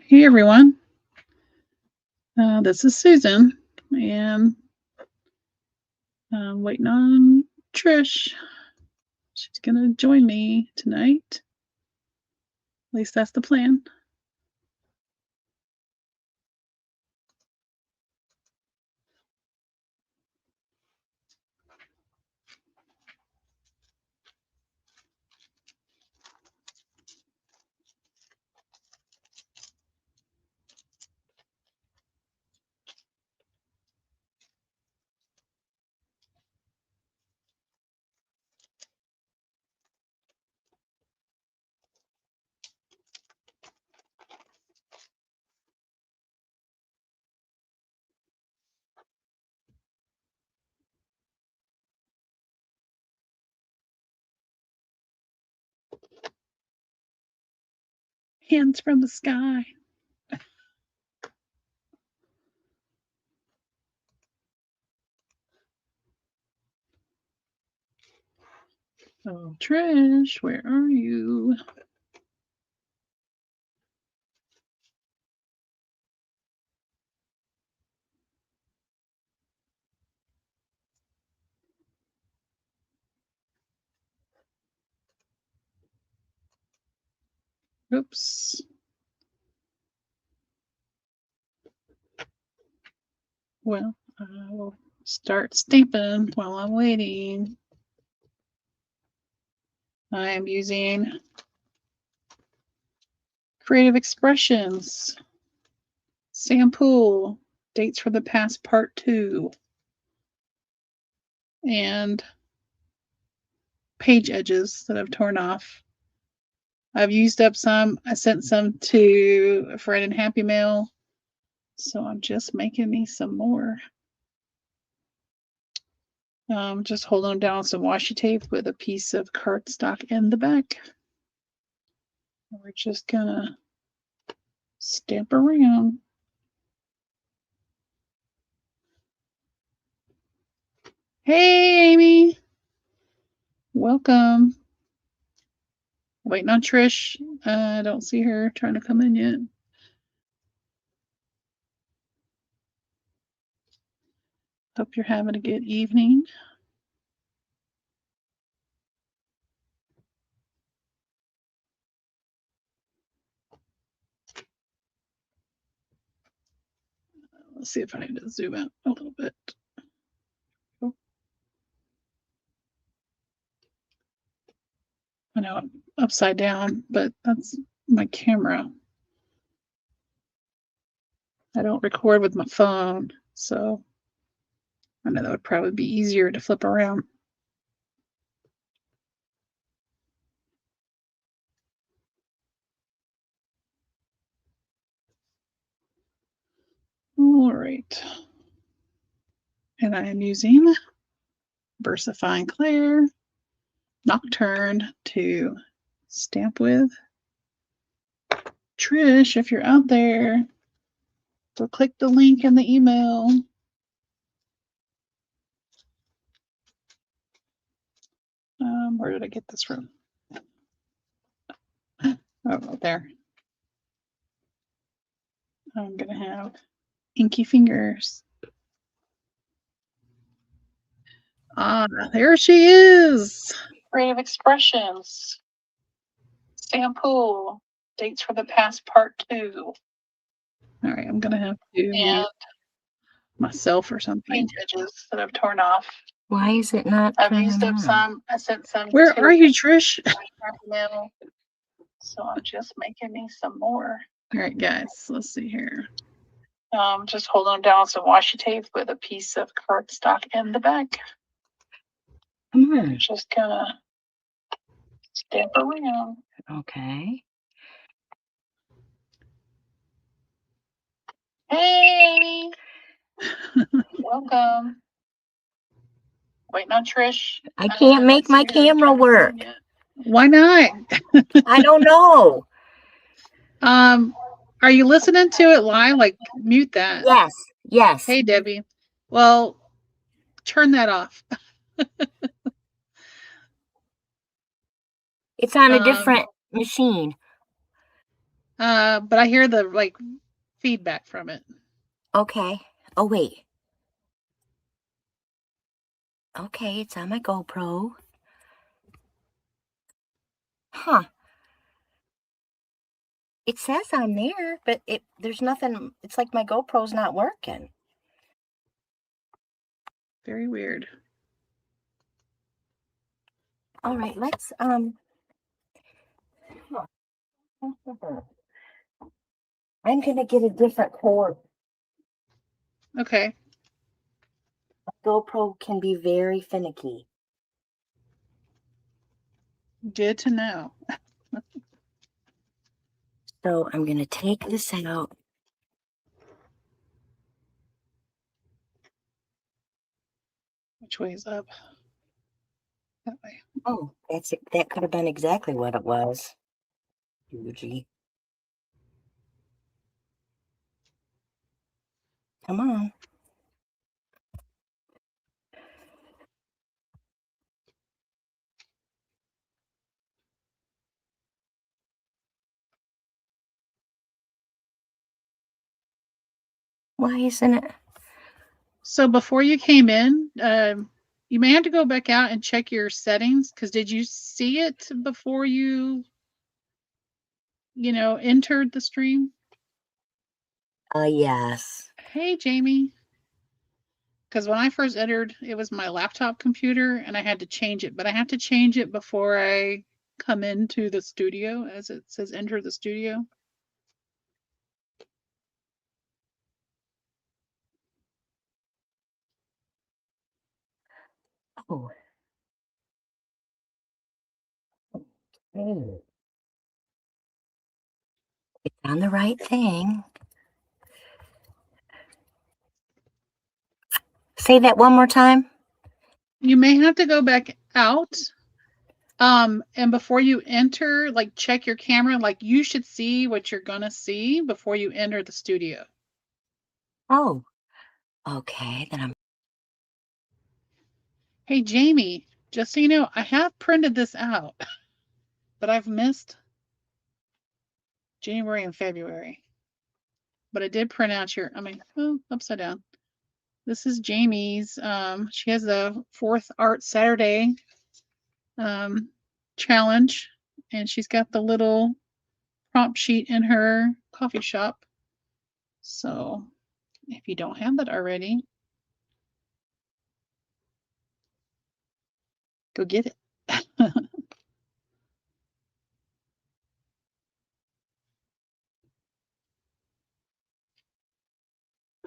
Hey everyone, this is Susan, and I'm waiting on Trish. She's gonna join me tonight. At least that's the plan. Hands from the sky. Oh, Trish, where are you? Oops. Well, I will start stamping while I'm waiting. I am using Creative Expressions, Sampool, Dates for the Past Part 2, and page edges that I've torn off. I've used up some. I sent some to a friend in Happy Mail, so I'm just making me some more. Just holding them down with some washi tape with a piece of cardstock in the back. We're just gonna stamp around. Hey, Amy. Welcome. Waiting on Trish. I don't see her trying to come in yet. Hope you're having a good evening. Let's see if I need to zoom out a little bit. Oh. I know I'm upside down, but that's my camera. I don't record with my phone, so I know that would probably be easier to flip around. All right. And I am using VersaFine Clear Nocturne to stamp with. Trish, if you're out there, so click the link in the email. Where did I get this from? Oh, right there. I'm gonna have inky fingers. Ah, there she is. Creative Expressions. Sampool. Dates for the Past Part 2. All right, I'm gonna have to mute myself or something. Page edges that I've torn off. Why is it not? I've used up some. I sent some. Where are you, Trish? So I'm just making me some more. All right, guys, let's see here. Just holding them down with some washi tape with a piece of cardstock in the back. Just gonna stamp around. Okay. Hey, Amy. Welcome. Waiting on Trish. I can't make my camera work. Why not? I don't know. Are you listening to it live? Like, mute that. Yes, yes. Hey, Debbie. Well, turn that off. It's on a different machine. But I hear the like feedback from it. Okay. Oh, wait. Okay, it's on my GoPro. Huh. It says on there, but there's nothing. It's like my GoPro's not working. Very weird. All right, let's I'm gonna get a different cord. Okay. GoPro can be very finicky. Good to know. So I'm gonna take this out. Which way is up? That way. Oh, that could have been exactly what it was. Yuji. Come on. Why isn't it? So before you came in, you may have to go back out and check your settings because did you see it before entered the stream? Yes. Hey, Jamie. Because when I first entered, it was my laptop computer and I had to change it, but I have to change it before I come into the studio as it says enter the studio. Oh. Okay. It's on the right thing. Say that one more time. You may have to go back out. And before you enter, like check your camera, like you should see what you're gonna see before you enter the studio. Oh. Okay, then I'm Hey, Jamie, just so you know, I have printed this out, but I've missed January and February. But I did print out upside down. This is Jamie's. She has the fourth Art Saturday challenge, and she's got the little prompt sheet in her coffee shop. So if you don't have that already, go get it.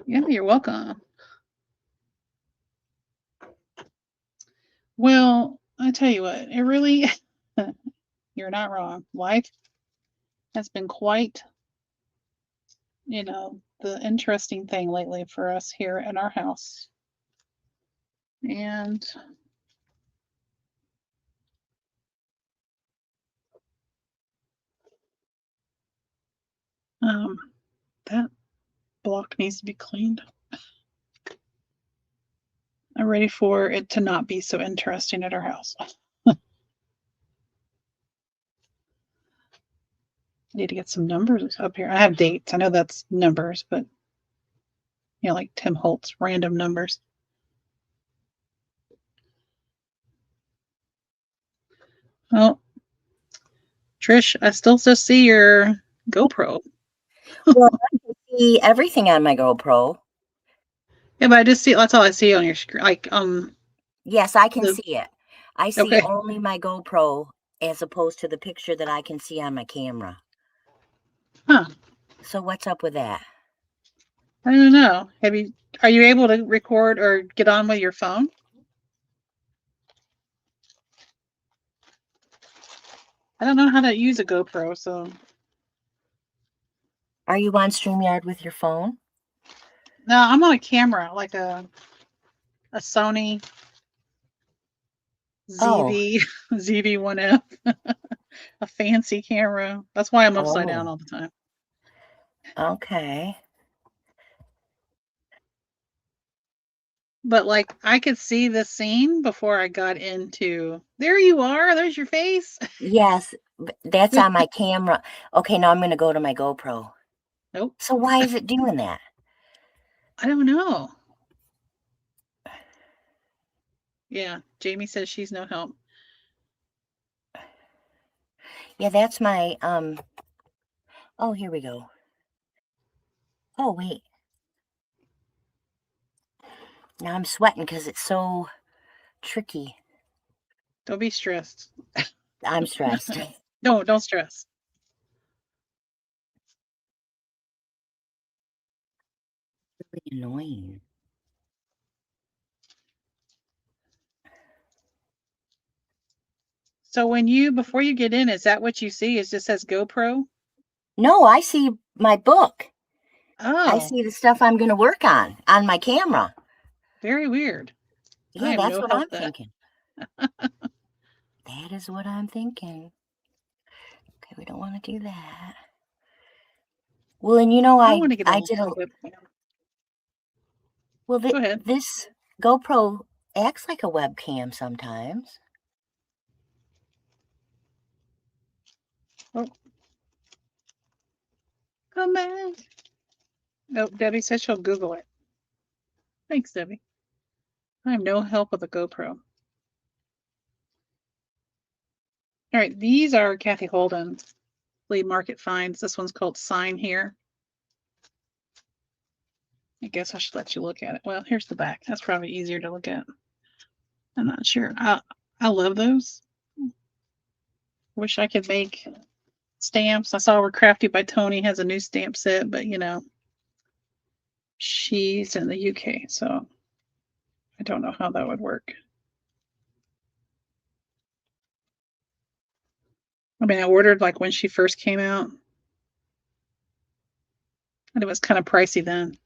Yeah, you're welcome. Well, I tell you what, it really, you're not wrong. Life has been quite, the interesting thing lately for us here in our house. And that block needs to be cleaned. I'm ready for it to not be so interesting at our house. I need to get some numbers up here. I have dates. I know that's numbers, but like Tim Holtz, random numbers. Oh, Trish, I still just see your GoPro. Well, I can see everything on my GoPro. Yeah, but I just see that's all I see on your screen. Like Yes, I can the see it. I see okay. only my GoPro as opposed to the picture that I can see on my camera. Huh. So what's up with that? I don't know. Are you able to record or get on with your phone? I don't know how to use a GoPro, so Are you on StreamYard with your phone? no, I'm on a camera, like a Sony Oh, ZV ZV-1F, a fancy camera. That's why I'm upside down oh, all the time. okay. But like I could see the scene before I got into. There you are. There's your face. Yes, that's on my camera. Okay, now I'm going to go to my GoPro. Nope. So why is it doing that? I don't know. Yeah, Jamie says she's no help. Yeah, that's my oh, here we go. Oh, wait. Now I'm sweating because it's so tricky. Don't be stressed. I'm stressed. No, don't stress. Really annoying. So before you get in, is that what you see? It just says GoPro? No, I see my book. I Oh, see the stuff I'm going to work on my camera. very weird. I Yeah, have that's no what help I'm that. thinking. That is what I'm thinking. Okay, we don't want to do that. Well, and I want to get I a did a webcam. well. Go ahead. This GoPro acts like a webcam sometimes. Oh, come back. Oh, Debbie says she'll Google it. Thanks, Debbie. I have no help with a GoPro. All right, these are Kathy Holden flea market finds. This one's called Sign Here. I guess I should let you look at it. Well, here's the back. That's probably easier to look at. I'm not sure. I love those. Wish I could make stamps. I saw where Crafty by Tony has a new stamp set, but she's in the UK, so I don't know how that would work. I mean, I ordered like when she first came out, and it was kind of pricey then.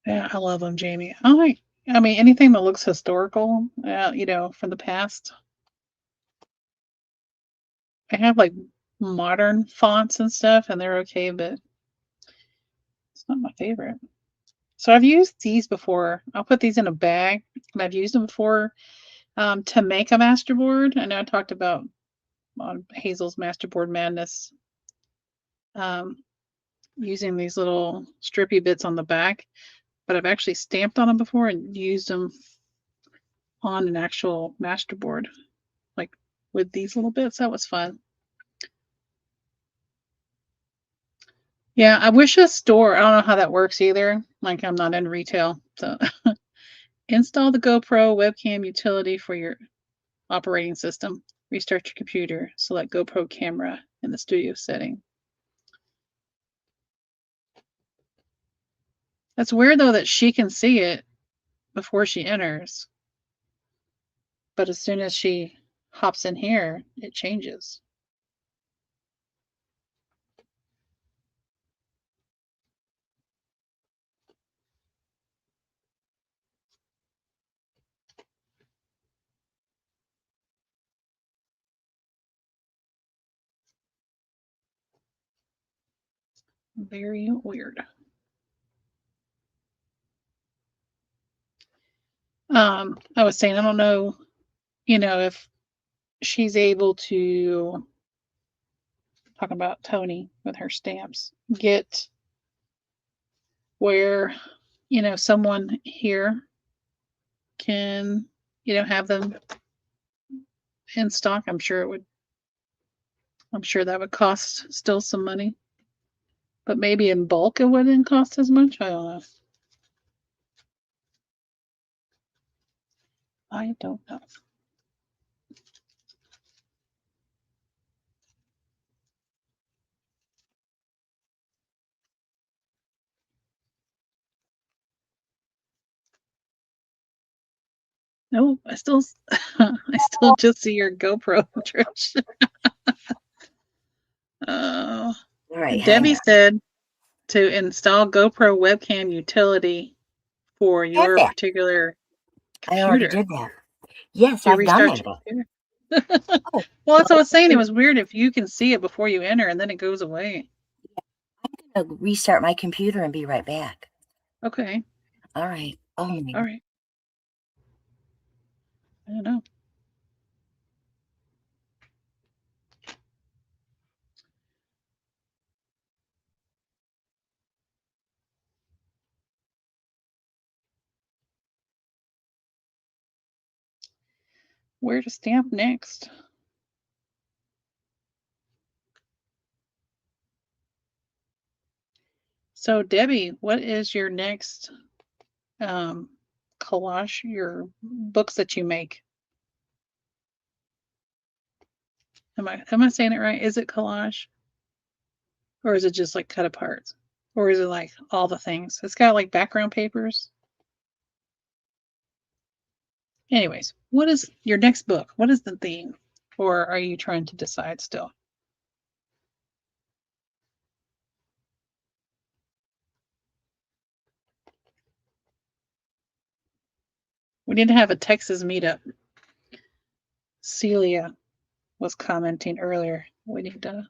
Yeah, I love them, Jamie. I mean, anything that looks historical, from the past. I have like modern fonts and stuff, and they're okay, but it's not my favorite. So I've used these before. I'll put these in a bag, and I've used them before to make a masterboard. I know I talked about on Hazel's Masterboard Madness um, using these little strippy bits on the back, but I've actually stamped on them before and used them on an actual masterboard, like with these little bits. That was fun. Yeah, I wish a store, I don't know how that works either. Like, I'm not in retail. So, install the GoPro webcam utility for your operating system. Restart your computer. Select GoPro camera in the studio setting. That's weird though that she can see it before she enters, but as soon as she hops in here, it changes. Very weird. I was saying, I don't know, if she's able to, talking about Tony with her stamps, get where, someone here can, have them in stock. I'm sure that would cost still some money, but maybe in bulk it wouldn't cost as much. I don't know. I don't know. No, I still, I still just see your GoPro, Trish. Uh, All right, hang Debbie on. said to install GoPro webcam utility for Have your that. particular I already computer. did that. Yes, Do you I've done restart that. your computer? Oh, Well, that's what I well, was saying. It was weird if you can see it before you enter and then it goes away. I'm gonna restart my computer and be right back. Okay. All right. Oh my All right. I don't know. Where to stamp next? So Debbie, what is your next collage? Your books that you make? Am I saying it right? Is it collage, or is it just like cut apart, or is it like all the things? It's got like background papers. Anyways, what is your next book? What is the theme, or are you trying to decide still? We need to have a Texas meetup. Celia was commenting earlier. We need to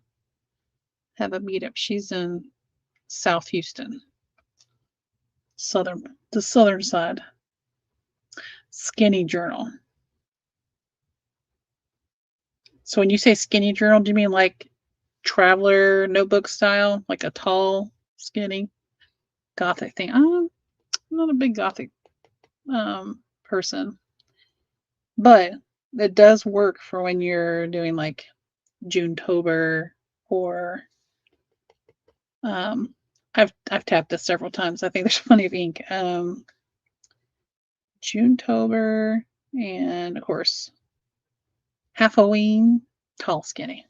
have a meetup. She's in South Houston, the southern side. Skinny journal. So when you say skinny journal, do you mean like traveler notebook style, like a tall, skinny gothic thing? I'm not a big gothic person, but it does work for when you're doing like Junetober or um I've tapped this several times. I think there's plenty of ink. Junetober and of course Halloween, tall, skinny.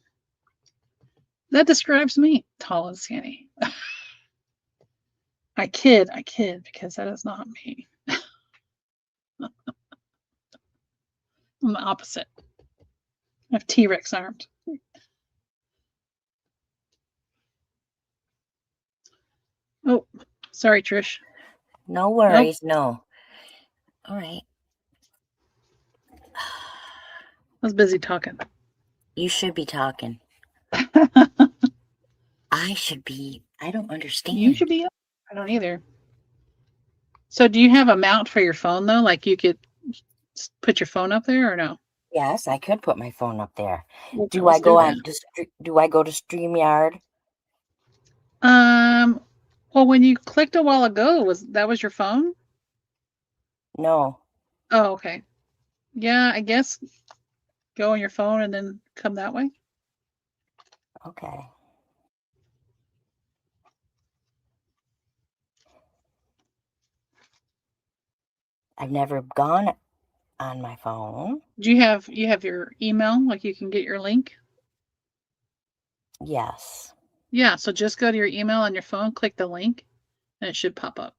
That describes me, tall and skinny. I kid, because that is not me. I'm the opposite. I have T-Rex arms. Oh, sorry, Trish. No Oh, worries. No. All right. I was busy talking. You should be talking. I should be. I don't You understand. should be. I don't either. So, do you have a mount for your phone though? Like you could put your phone up there, or no? Yes, I could put my phone up there. Okay, Do I let's go do on? that. Do I go to StreamYard? Um. Well, when you clicked a while ago, was your phone? No. Oh, okay. Yeah, I guess go on your phone and then come that way. Okay. I've never gone on my phone. Do you have your email? Like you can get your link. Yes. Yeah, so just go to your email on your phone, click the link, and it should pop up.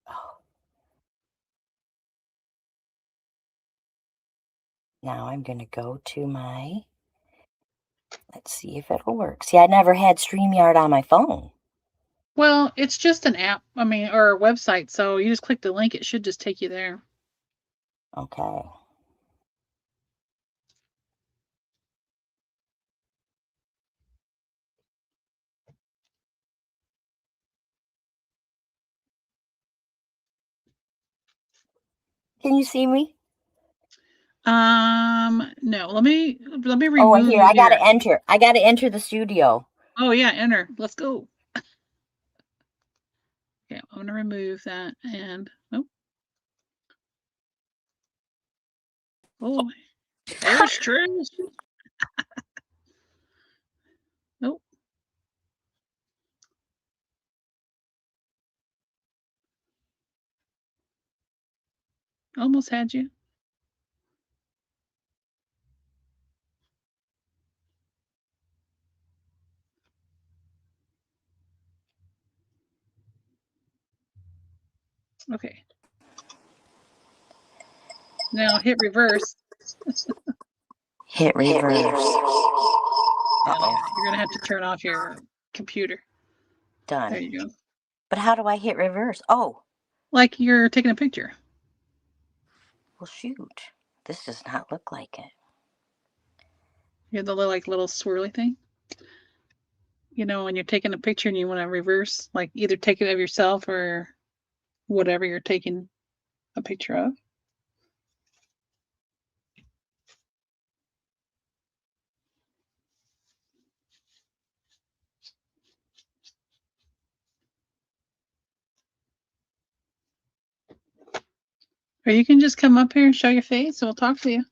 Oh. Now I'm going to go to my. Let's see if it'll work. See, I never had StreamYard on my phone. Well, it's just an app, I mean, or a website. So you just click the link, it should just take you there. Okay. Can you see me? No, let me Oh, here, remove I got your. to enter. I got to enter the studio. Oh yeah, enter. Let's go. Okay, I'm gonna remove that and oh, there's Trish. Nope, almost had you. Okay, now hit reverse. Hit reverse. Yeah, Uh-oh. you're gonna have to turn off your computer. There Done. you go. But how do I hit reverse? Oh, Like you're taking a picture. Well, shoot. This does not look like it. You have the little swirly thing. When you're taking a picture and you want to reverse, like either take it of yourself or whatever you're taking a picture of. Or you can just come up here and show your face and we'll talk to you.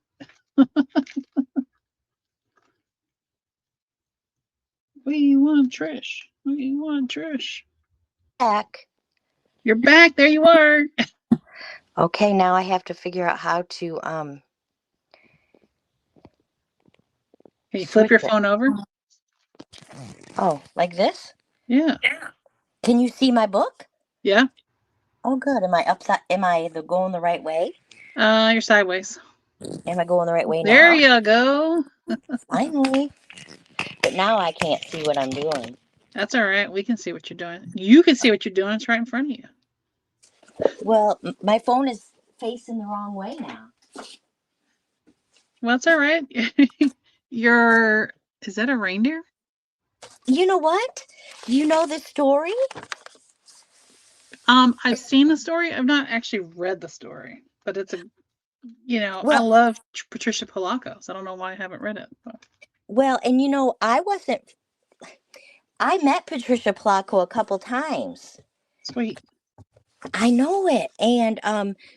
What do you want, Trish? What do you want, Trish? Back. You're back. There you are. Okay, now I have to figure out how to Can you flip switch your it. phone over? Oh, like this? Yeah. Can you see my book? Yeah. Oh, good. Am I going the right way? You're sideways. Am I going the right way There now? you go. Finally. But now I can't see what I'm doing. That's all right. We can see what you're doing. You can see what you're doing. It's right in front of you. Well, my phone is facing the wrong way now. Well, it's all right. Is that a reindeer? You know what? Do you know this story? I've seen the story. I've not actually read the story, but I Well, love Patricia Polacco, so I don't know why I haven't read it. But and I met Patricia Polacco a couple times. sweet. I know it. And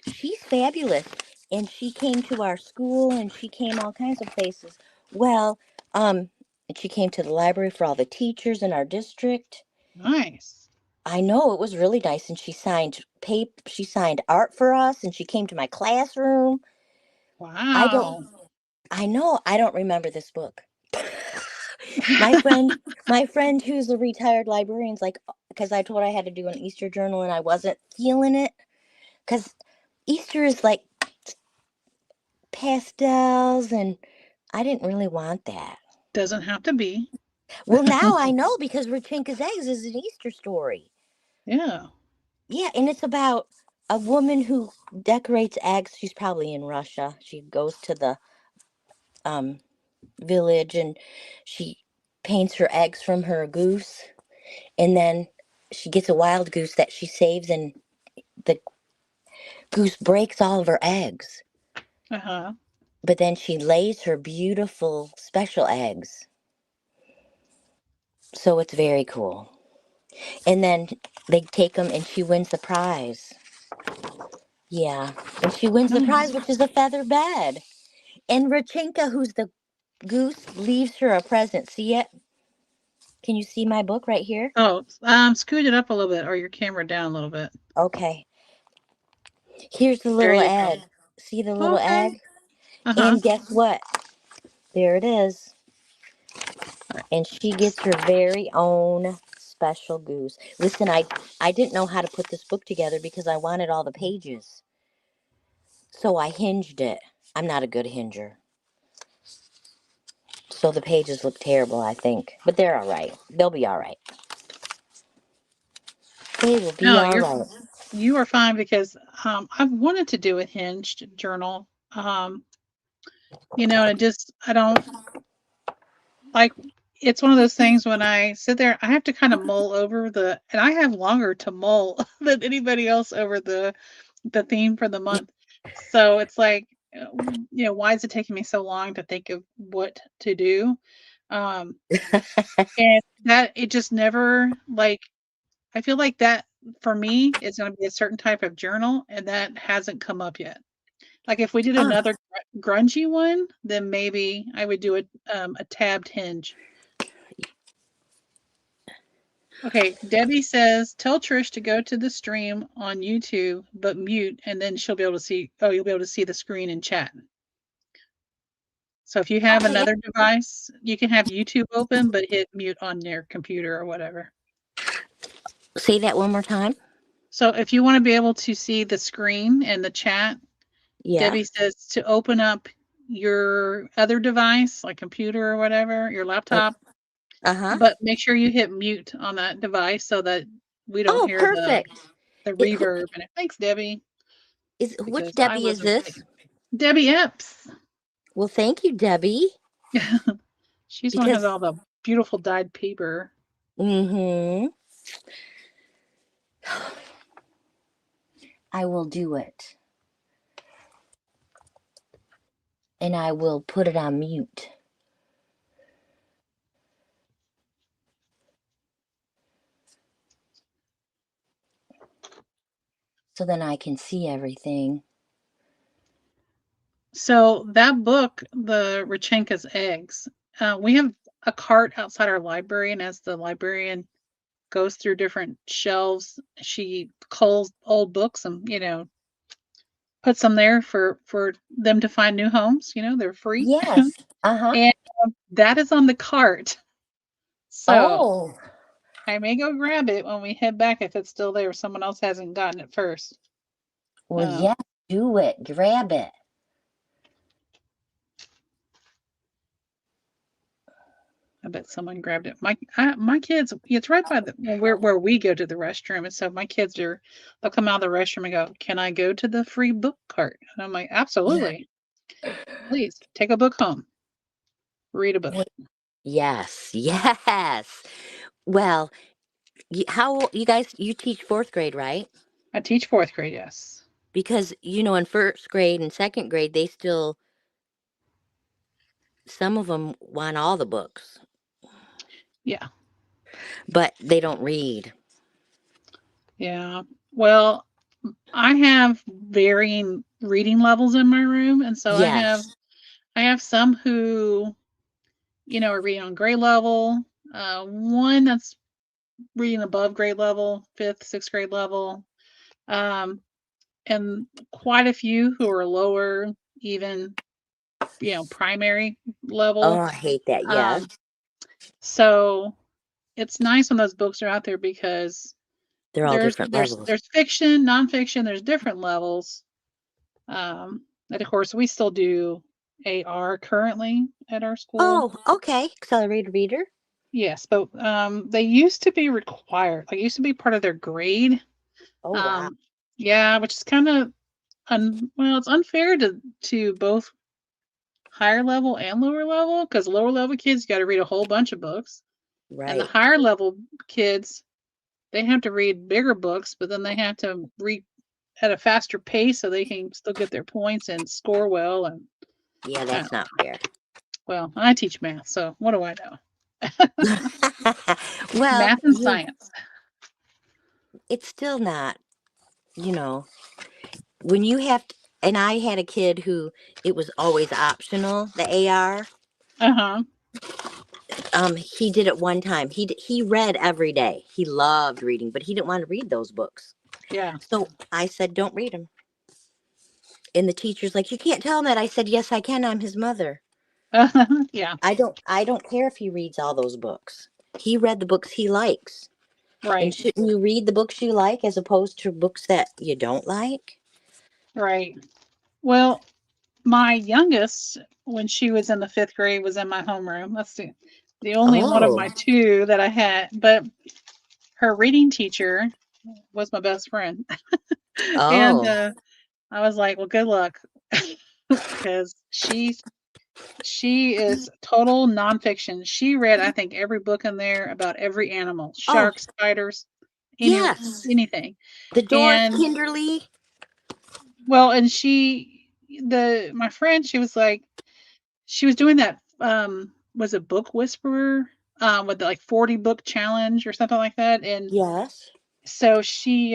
she's fabulous. And she came to our school and she came all kinds of places. Well, she came to the library for all the teachers in our district. Nice. I know, it was really nice. And she signed art for us and she came to my classroom. I don't Wow. I know I don't remember this book. My friend who's a retired librarian's like, because I told her I had to do an Easter journal and I wasn't feeling it. Because Easter is like pastels and I didn't really want that. Doesn't have to be. Well, now I know because Rachinka's Eggs is an Easter story. Yeah. Yeah, and it's about a woman who decorates eggs. She's probably in Russia. She goes to the um, village and she paints her eggs from her goose. And then she gets a wild goose that she saves, and the goose breaks all of her eggs. Uh-huh. But then she lays her beautiful special eggs. So it's very cool. And then they take them and she wins the prize. Yeah. And she wins the prize, Nice. which is a feather bed. And Rachinka, who's the goose, leaves her a present. See it? Can you see my book right here? Oh, scoot it up a little bit or your camera down a little bit. Okay. Here's the There little you go. egg. See the little Okay. egg? Uh-huh. And guess what? There it is. All right. And she gets her very own special goose. Listen, I didn't know how to put this book together because I wanted all the pages. So I hinged it. I'm not a good hinger. So the pages look terrible, I think. But they're all right. They'll be all right. They will be No, all right. you are fine because I've wanted to do a hinged journal. I don't like it's one of those things when I sit there, I have to kind of mull over and I have longer to mull than anybody else over the theme for the month. So it's like, why is it taking me so long to think of what to do? Um, and that it just never like I feel like that for me is going to be a certain type of journal, and that hasn't come up yet. Like if we did Ah, another grungy one, then maybe I would do a tabbed hinge. Okay, Debbie says, tell Trish to go to the stream on YouTube, but mute, and then she'll be able to see. Oh, you'll be able to see the screen and chat. So if you have okay, yeah. another device, you can have YouTube open, but hit mute on your computer or whatever. Say that one more time. So if you want to be able to see the screen and the chat, Yeah. Debbie says to open up your other device, like computer or whatever, your laptop, Uh-huh. but make sure you hit mute on that device so that we don't Oh, hear the perfect. the It, who, reverb in it. Thanks, Debbie, which because I Debbie is wasn't this? ready. Debbie Epps. Well, thank you, Debbie. She's the one who has Because all the beautiful dyed paper. mm-hmm, I will do it. And I will put it on mute. So then I can see everything. So that book, the Rachenka's Eggs, we have a cart outside our library, and as the librarian goes through different shelves, she culls old books and puts them there for them to find new homes. They're free, Yes. Uh-huh. and that is on the cart. So Oh. I may go grab it when we head back if it's still there. If someone else hasn't gotten it first. Well, Um, yeah, do it. Grab it. I bet someone grabbed it. My kids, it's right by where we go to the restroom, and so my kids they'll come out of the restroom and go, "Can I go to the free book cart?" And I'm like, "Absolutely, please take a book home, read a book." Yes. Yes. Well, how you guys, you teach fourth grade, right? I teach fourth grade, yes, Because, in first grade and second grade, they still, some of them want all the books, yeah, but they don't read. yeah. Well, I have varying reading levels in my room, and so Yes. I have some who are reading on grade level. One that's reading above grade level, fifth, sixth grade level. Um, and quite a few who are lower, even primary Oh, level. I hate that. Yes. Um, so it's nice when those books are out there because They're all there's different there's levels. there's fiction, nonfiction, there's different levels. And of course we still do AR currently at our school. Oh, okay. Accelerated reader. Yes, but they used to be required, like it used to be part of their grade. Oh, wow. Um, yeah, which is kind of well, it's unfair to both higher level and lower level because lower level kids got to read a whole bunch of books, and the Right. higher level kids they have to read bigger books, but then they have to read at a faster pace so they can still get their points and score well. And Yeah, I that's don't not fair. well, I teach math, so what do I know? Well, Math and science. it's still not, you know, when you have to, and I had a kid who it was always optional, the AR. Uh huh. He did it one time. He read every day. He loved reading, but he didn't want to read those books. Yeah. So I said, "Don't read them." And the teacher's like, "You can't tell him that." I said, "Yes, I can. I'm his mother. Yeah. I don't care if he reads all those books. He read the books he likes. And Right. shouldn't you read the books you like as opposed to books that you don't like?" Right. Well, my youngest, when she was in the fifth grade, was in my homeroom. That's the only one of Oh. my two that I had. But her reading teacher was my best friend. And Oh. I was like, well, good luck. Because she is total nonfiction. She read, I think, every book in there about every animal, Oh, sharks, spiders, yes. anything. The dwarf And Kinderly. well, and my friend, she was like, she was doing that. Was it Book Whisperer? With the, like 40 book challenge or something like that. And Yes. so she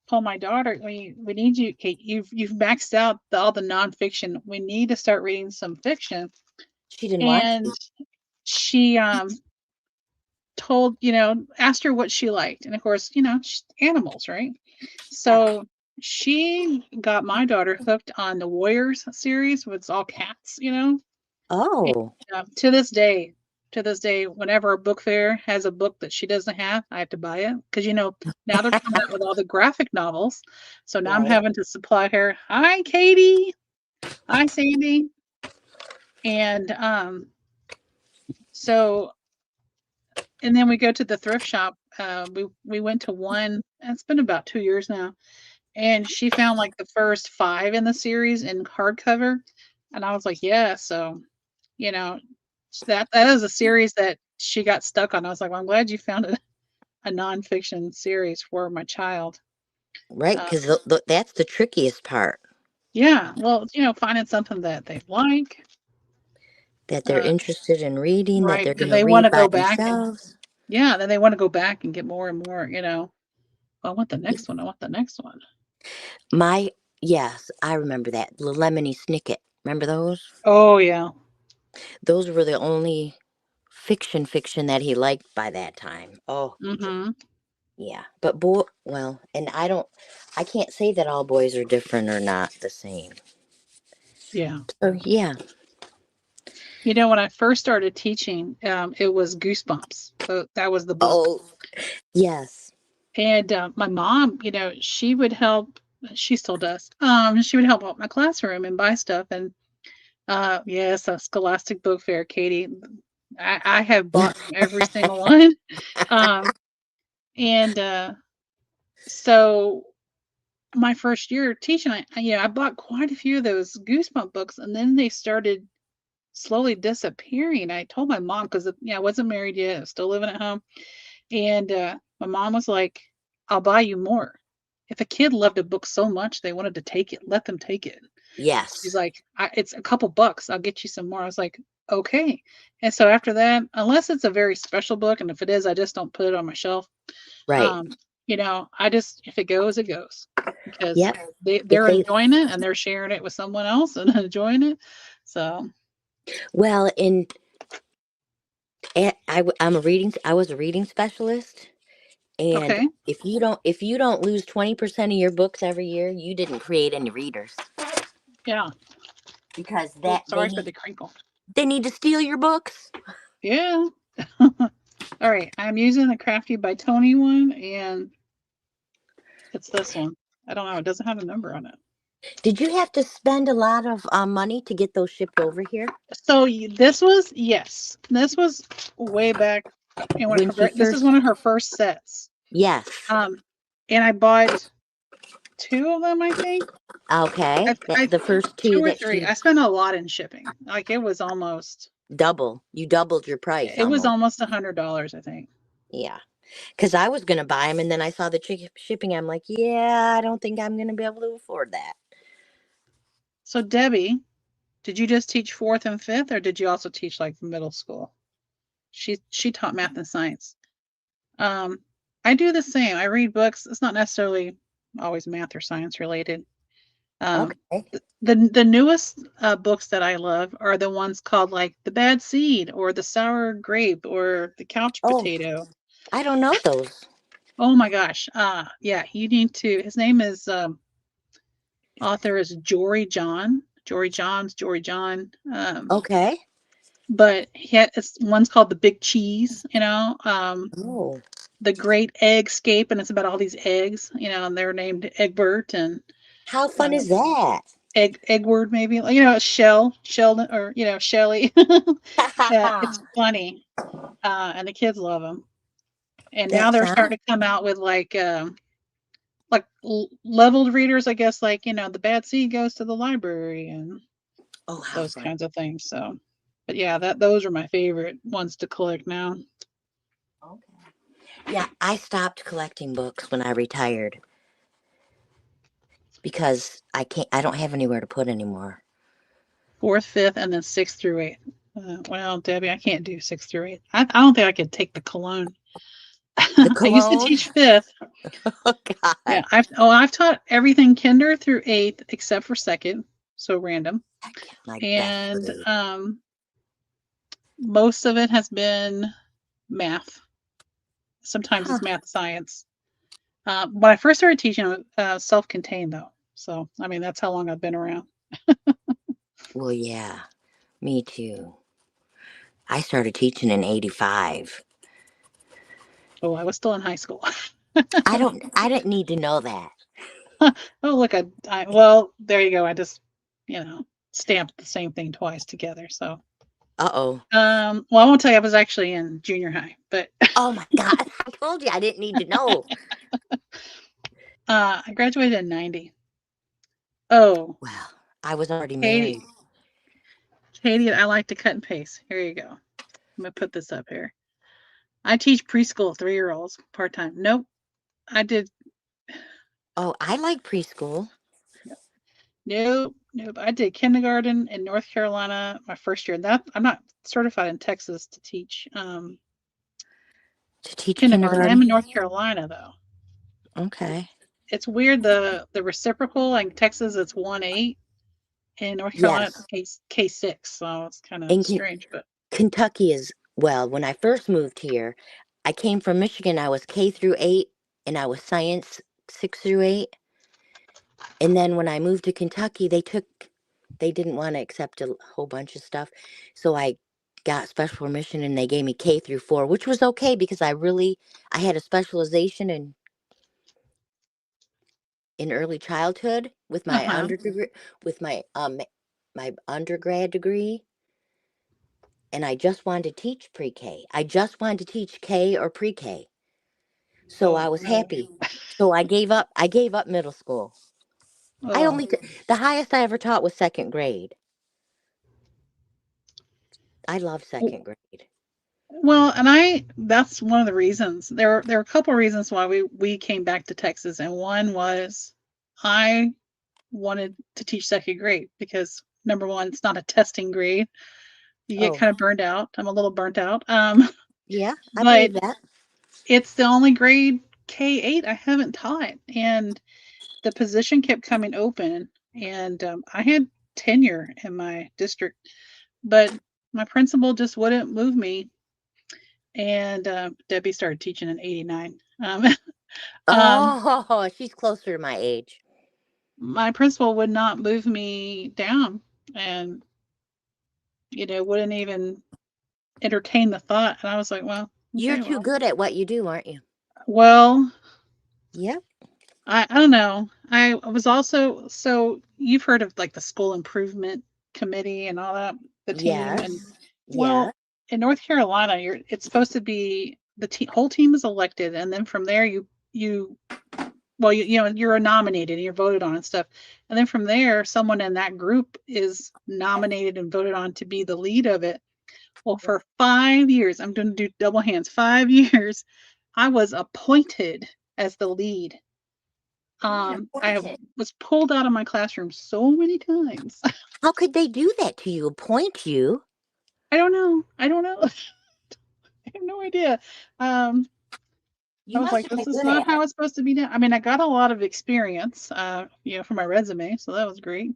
told my daughter, we need you, Kate. You've maxed out all the nonfiction. We need to start reading some fiction. She didn't want And to. she told asked her what she liked, and of course animals, right? Yeah. So she got my daughter hooked on the Warriors series, with it's all cats. And, Oh. to this day, whenever a book fair has a book that she doesn't have, I have to buy it because now they're coming out with all the graphic novels. So now I'm Right. having to supply her. Hi, Katie. Hi, Sandy. And so and then we go to the thrift shop. We went to one. It's been about 2 years now, and she found like the first 5 in the series in hardcover, and I was like, yeah. So, you know, that is a series that she got stuck on. I was like, well, I'm glad you found a nonfiction series for my child. Right, Uh, because that's the trickiest part, yeah, well, finding something that they like, that they're uh, interested in reading, that right? they're That going to they want read to by go back and themselves. yeah, then they want to go back and get more and more. I want the next one. I want the next one. My, yes, I remember that. The Lemony Snicket. Remember those? Oh yeah. Those were the only fiction that he liked by that time. Oh, Mm-hmm. yeah. But well, and I can't say that all boys are different or not the same. Yeah. So, yeah. When I first started teaching, it was Goosebumps. So that was the book. Oh, yes. And my mom, she would help. She still does. She would help out my classroom and buy stuff. And yes, a Scholastic Book Fair, Katie. I have bought from every single one. Um, and so my first year teaching, I bought quite a few of those Goosebump books, and then they started slowly disappearing. I told my mom because I wasn't married yet, I was still living at home, and my mom was like, "I'll buy you more." If a kid loved a book so much they wanted to take it, let them take it. She's Yes. like, "It's a couple bucks. I'll get you some more." I was like, "Okay." And so after that, unless it's a very special book, and if it is, I just don't put it on my shelf. Right. Um, I just if it goes, it goes because Yep. If they're they, enjoying it and they're sharing it with someone else and enjoying it. So well, I was a reading specialist. And okay, if you don't lose 20% of your books every year, you didn't create any readers, yeah. because Oh, that sorry for the crinkle. they need to steal your books. Yeah. All right, I'm using the Crafty by Tony one, and it's this one. I don't know. It doesn't have a number on it. Did you have to spend a lot of money to get those shipped over here? So this was yes, this was way back in one of When she her. This is first, one of her first sets. yes. Um, and I bought 2 of them. I think Okay, I the first 2 two or that 3. she I spent a lot in shipping. Like you doubled your price it was almost. almost $100. I think. Yeah, because I was gonna buy them, and then I saw the shipping. I'm like, yeah, I don't think I'm gonna be able to afford that. So Debbie, did you just teach 4th and 5th, or did you also teach like middle school? She taught math and science. Um, I do the same. I read books. It's not necessarily always math or science related. Um, Okay. the newest books that I love are the ones called like The Bad Seed or The Sour Grape or The Couch Oh, Potato. I don't know those. Oh my gosh. Yeah, you need to. His name is author is Jory John. Jory John. Okay. But one's called The Big Cheese, Oh, The Great Eggscape, and it's about all these eggs, and they're named Egbert and how fun uh, is that? Eggward, maybe, Sheldon, or Shelly. Yeah, it's funny, and the kids love them. And now That they're sounds. starting to come out with like leveled readers, I guess, like the bad seed goes to the library and Oh, how those fun. kinds of things. So, but yeah, that those are my favorite ones to collect now. Okay. Yeah, I stopped collecting books when I retired because I don't have anywhere to put anymore. 4th, 5th, and then 6th through 8th. Well, Debbie, I can't do 6th through 8th. I don't think I could take the cologne. The I used to cologne. teach 5th. Oh God. Yeah, I've taught everything kinder through 8th except for 2nd, so random. Heck, my best And grade. most of it has been math. Sometimes Huh. it's math science. When I first started teaching, it was self-contained though. So I mean, that's how long I've been around. Well, yeah, me too. I started teaching in '85. Oh, I was still in high school. I didn't need to know that. Oh, look, well, there you go. I just, you know, stamped the same thing twice together. So, Uh-oh. well, I won't tell you, I was actually in junior high, but Oh my God. I told you I didn't need to know. I graduated in 90. Oh, Wow. I was already Katie, married. Katie, I like to cut and paste. Here you go. I'm gonna put this up here. I teach preschool 3-year-olds part time. Nope, I did. Oh, I like preschool. Nope, nope. I did kindergarten in North Carolina my first year. That I'm not certified in Texas to teach To teach kindergarten. I am kindergarten. in North Carolina though. Okay. It's weird the reciprocal like Texas it's 1-8. In North Carolina it's Yes. K6, so it's kind of In strange. But Kentucky is, well, when I first moved here, I came from Michigan. I was K through 8 and I was science 6 through 8. And then when I moved to Kentucky, they didn't want to accept a whole bunch of stuff. So I got special permission and they gave me K through 4, which was okay because I had a specialization in early childhood with uh my huh. underdegree, with my undergrad degree, and I just wanted to teach pre-K. I just wanted to teach K or pre-K. So I Oh was no. happy. So I gave up middle school. Oh The highest I ever taught was second grade. I love second grade. well, and I that's one of the reasons. There are a couple of reasons why we came back to Texas, and one was I wanted to teach second grade because number one, it's not a testing grade. You get Oh, kind of burned out. I'm a little burnt out. yeah, I But believe that. it's the only grade K8 I haven't taught, and the position kept coming open, and I had tenure in my district, but my principal just wouldn't move me. And Debbie started teaching in '89. Um, Oh, she's closer to my age. my principal would not move me down, and wouldn't even entertain the thought. And I was like, well, You're okay, too well, good at what you do, aren't you? well, Yep. I don't know. I was also so you've heard of like the school improvement committee and all that, the team, and Yes. Yeah. well, in North Carolina, it's supposed to be whole team is elected, and then from there you well you're nominated and you're voted on and stuff, and then from there someone in that group is nominated and voted on to be the lead of it. Well, for 5 years, I'm going to do double hands. 5 years, I was appointed as the lead. You were I appointed. was pulled out of my classroom so many times. How could they do that to you? Appoint you? I don't know. I don't know. I have no idea. Um, I You was must like, have been this is good not at how it. it's supposed to be done. I mean, I got a lot of experience, for my resume, so that was great.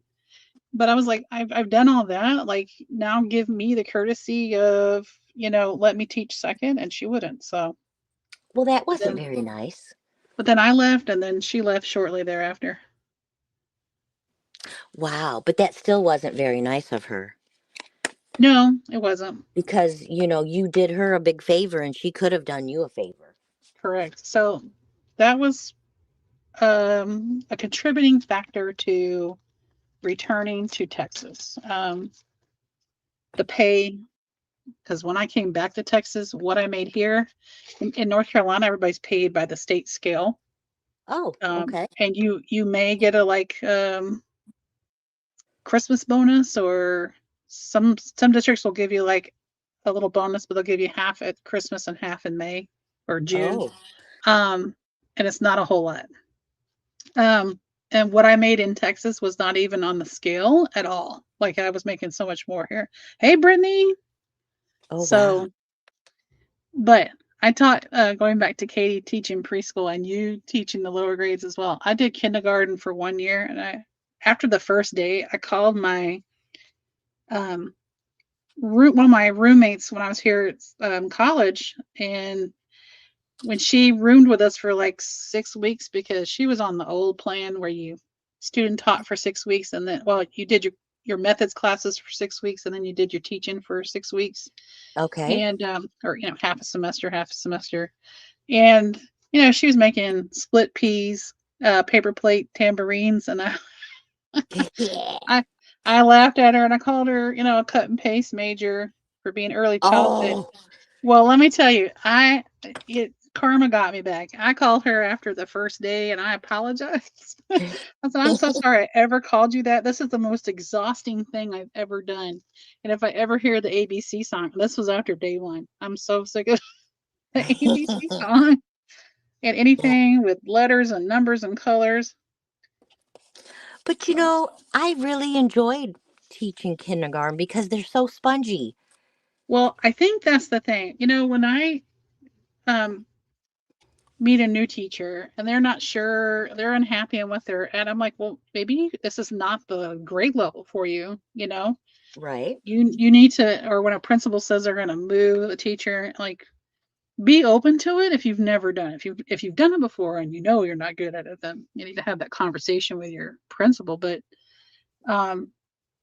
But I was like, I've done all that. Like, now give me the courtesy of, let me teach second, and she wouldn't. So, Well, that but wasn't then, very nice. but then I left, and then she left shortly thereafter. Wow, but that still wasn't very nice of her No, it wasn't because, you did her a big favor and she could have done you a favor. correct. So that was a contributing factor to returning to Texas. The pay, because when I came back to Texas, what I made here in North Carolina, everybody's paid by the state scale. Oh, okay. And you may get a like Christmas bonus, or some districts will give you like a little bonus, but they'll give you half at Christmas and half in May or June. Oh, Um, and it's not a whole lot. Um, and what I made in Texas was not even on the scale at all. Like I was making so much more here. Hey, Brittany. oh, wow. So, but I taught going back to Katie teaching preschool and you teaching the lower grades as well. I did kindergarten for 1 year, and after the first day, I called my um, one of my roommates when I was here at college, and when she roomed with us for like 6 weeks because she was on the old plan where you student taught for 6 weeks, and then you did your methods classes for 6 weeks, and then you did your teaching for 6 weeks, Okay. and or half a semester, and she was making split peas, paper plate tambourines, and Yeah. I I laughed at her and I called her a cut and paste major for being early childhood. Oh, Well, let me tell you, karma got me back. I called her after the first day and I apologized. I said, I'm so sorry I ever called you that. This is the most exhausting thing I've ever done. And if I ever hear the ABC song, this was after day one. I'm so sick of the ABC song and Yeah. anything with letters and numbers and colors. But So, I really enjoyed teaching kindergarten because they're so spongy. well, I think that's the thing. When I um, meet a new teacher and they're not sure, they're unhappy in what they're at, I'm like, well, maybe this is not the grade level for you. Right. You need to, or when a principal says they're going to move a teacher, like, be open to it if you've never done it. If you've done it before and you're not good at it, then you need to have that conversation with your principal. But um,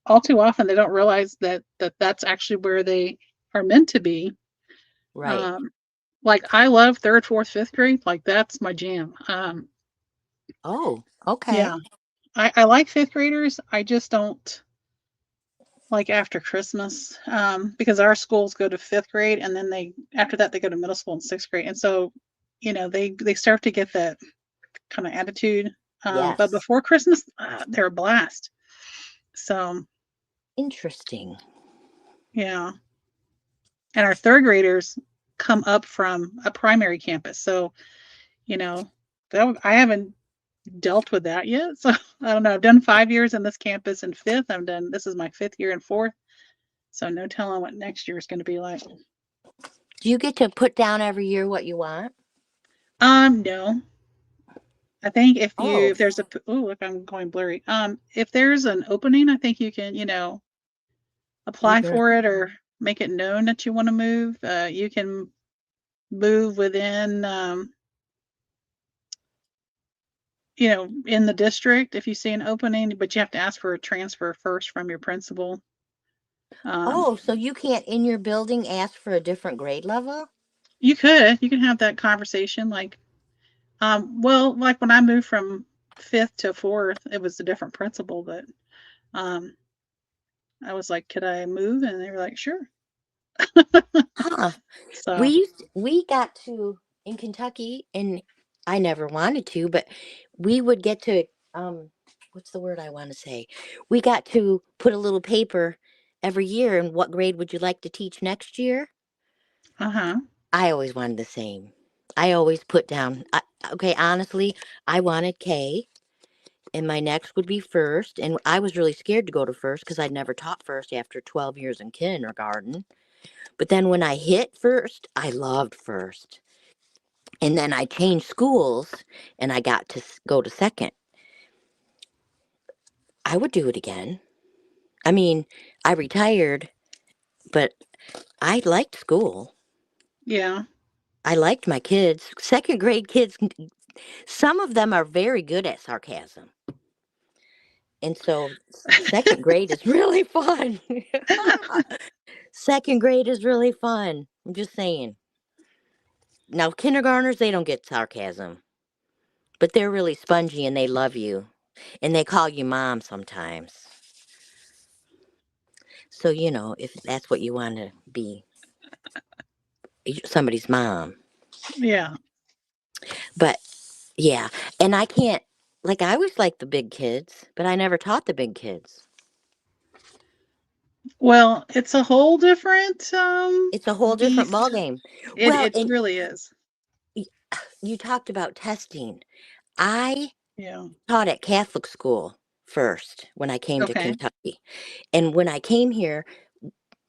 all too often they don't realize that's actually where they are meant to be. Right. Um, like I love third, fourth, fifth grade. Like that's my jam. Oh, okay. Yeah, I like fifth graders. I just don't like after Christmas, because our schools go to fifth grade and then they after that they go to middle school and sixth grade, and so they start to get that kind of attitude. But Yes. before Christmas, they're a blast. So Interesting. yeah, and our third graders come up from a primary campus, so you know I haven't dealt with that yet. So I don't know. I've done 5 years in this campus in fifth. This is my fifth year in fourth. So no telling what next year is going to be like. Do you get to put down every year what you want? No. I think Oh, if there's oh, look, I'm going blurry. If there's an opening, I think you can, you apply can. for it or make it known that you want to move. You can move within, in the district if you see an opening, but you have to ask for a transfer first from your principal. Um, Oh, so you can't in your building ask for a different grade level? you can have that conversation like, well, like when I moved from fifth to fourth, it was a different principal, but um, I was like, could I move? And they were like, sure. Huh. So, We got to in Kentucky, and I never wanted to, but we would get to what's the word I want to say? We got to put a little paper every year and what grade would you like to teach next year? uh-huh. I always wanted the same. I always put down okay, honestly, I wanted K and my next would be first, and I was really scared to go to first because I'd never taught first after 12 years in kindergarten. But then when I hit first, I loved first. And then I changed schools and I got to go to second. I would do it again. I mean, I retired, but I liked school. Yeah. I liked my kids. Second grade kids, some of them are very good at sarcasm. And so second grade is really fun. Second grade is really fun. I'm just saying. Now, kindergartners, they don't get sarcasm, but they're really spongy and they love you. And they call you mom sometimes. So, if that's what you want to be, somebody's mom. Yeah. But yeah, and I can't, like, I was like the big kids, but I never taught the big kids. Well, it's a whole different It's a whole different beast. ballgame. It Well, it and really is. y- you talked about testing. I Yeah. taught at Catholic school first when I came to Okay. Kentucky. And when I came here,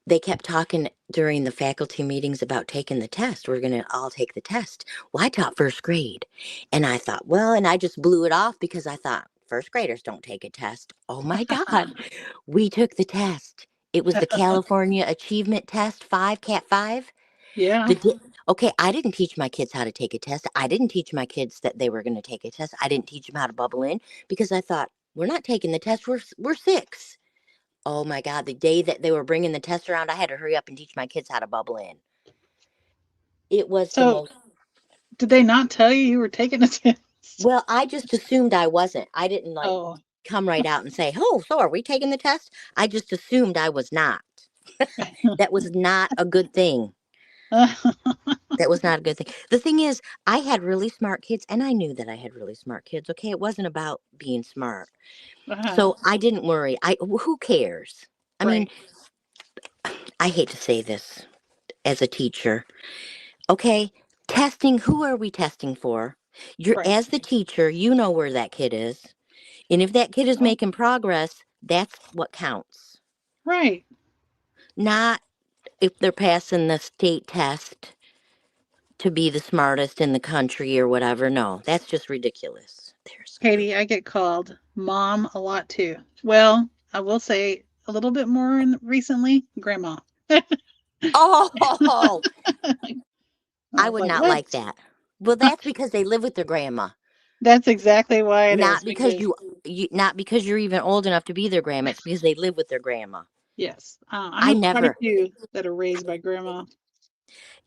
they kept talking during the faculty meetings about taking the test. We're going to all take the test. Well, I taught first grade. And I thought, well, and I just blew it off because I thought, first graders don't take a test. Oh my God. We took the test. It was the California Achievement Test 5, Cat 5. Yeah. The di- okay, I didn't teach my kids how to take a test. I didn't teach my kids that they were going to take a test. I didn't teach them how to bubble in because I thought, we're not taking the test. We're 6. Oh my God, the day that they were bringing the test around, I had to hurry up and teach my kids how to bubble in. It was the So, most, did they not tell you were taking a test? well, I just assumed I wasn't. I didn't like Oh. come right out and say, oh, so are we taking the test? I just assumed I was not. That was not a good thing. That was not a good thing. The thing is, I had really smart kids, and I knew that I had really smart kids. Okay, it wasn't about being smart, Uh-huh. so I didn't worry. Who cares? I mean, Right. I hate to say this as a teacher. Okay, testing. Who are we testing for? You're Right. as the teacher, you know where that kid is, and if that kid is Oh, making progress, that's what counts. right. Not if they're passing the state test to be the smartest in the country or whatever. No, that's just ridiculous. There's Katie, I get called mom a lot too. Well, I will say a little bit more recently, grandma. oh, I I was would like, not what? like that. Well, that's because they live with their grandma, That's exactly why it is not because because not because you're even old enough to be their grandma. It's because they live with their grandma. yes, I I have quite a never, few that are raised by grandma.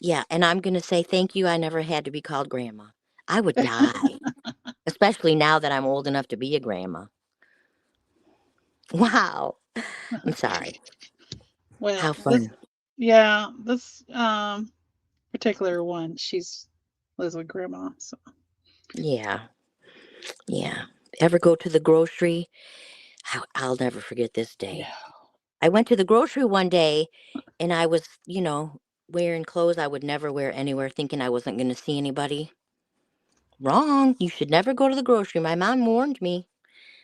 yeah, and I'm gonna say thank you. I never had to be called grandma. I would die, especially now that I'm old enough to be a grandma. Wow, I'm sorry. Well, How this, fun. yeah, this particular one, she's lives with grandma. So Yeah, yeah. Ever go to the grocery? I'll never forget this no. day. I went to the grocery one day and I was, wearing clothes I would never wear anywhere, thinking I wasn't going to see anybody. Wrong. You should never go to the grocery. My mom warned me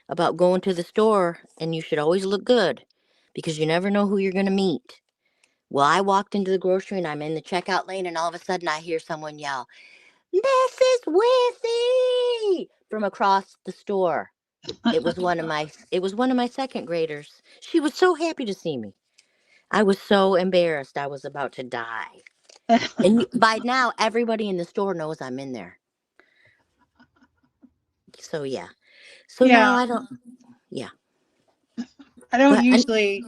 about going to the store, and you should always look good because you never know who you're going to meet. Well, I walked into the grocery and I'm in the checkout lane, and all of a sudden I hear someone yell, "Mrs. Withy!" from across the store. It was one of my second graders. She was so happy to see me. I was so embarrassed. I was about to die. And by now, everybody in the store knows I'm in there. So yeah. So now Yeah, I don't. Yeah. I don't But usually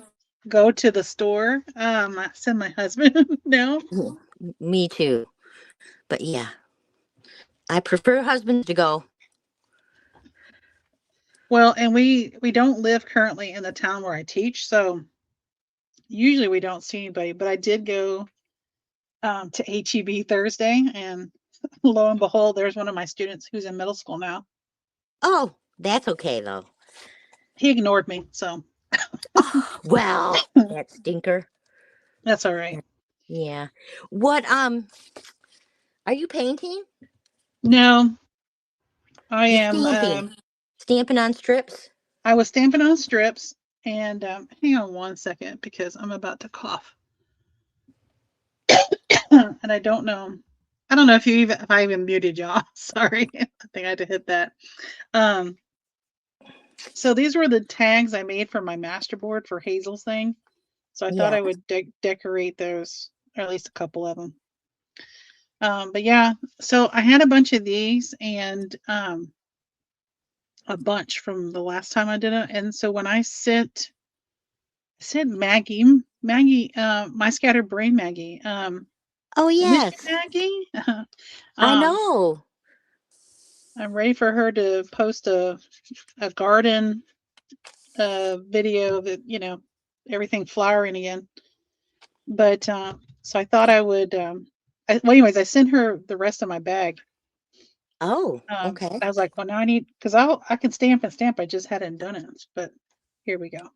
go to the store. I send my husband now. me too. But yeah, I prefer husbands to go. Well, and we don't live currently in the town where I teach, so usually we don't see anybody. But I did go to HEB Thursday, and lo and behold, there's one of my students who's in middle school now. Oh, that's okay though. He ignored me, so Oh, well, that stinker. that's all right. Yeah. What are you painting? No, I You're am. stamping. Stamping on strips? I was stamping on strips, and hang on one second because I'm about to cough, and I don't know. I don't know if I even muted y'all. Sorry, I think I had to hit that. Um, so these were the tags I made for my masterboard for Hazel's thing. So I thought Yeah. I would decorate those, or at least a couple of them. But yeah, so I had a bunch of these and a bunch from the last time I did it. And so when I sent Maggie, my scattered brain Maggie, Oh I miss you, yes. Maggie. I um, know. I'm ready for her to post a garden video of it, everything flowering again. But so I thought I would. Well, anyways, I sent her the rest of my bag. Oh, okay. I was like, well, now I need because I can stamp and stamp. I just hadn't done it, but here we go.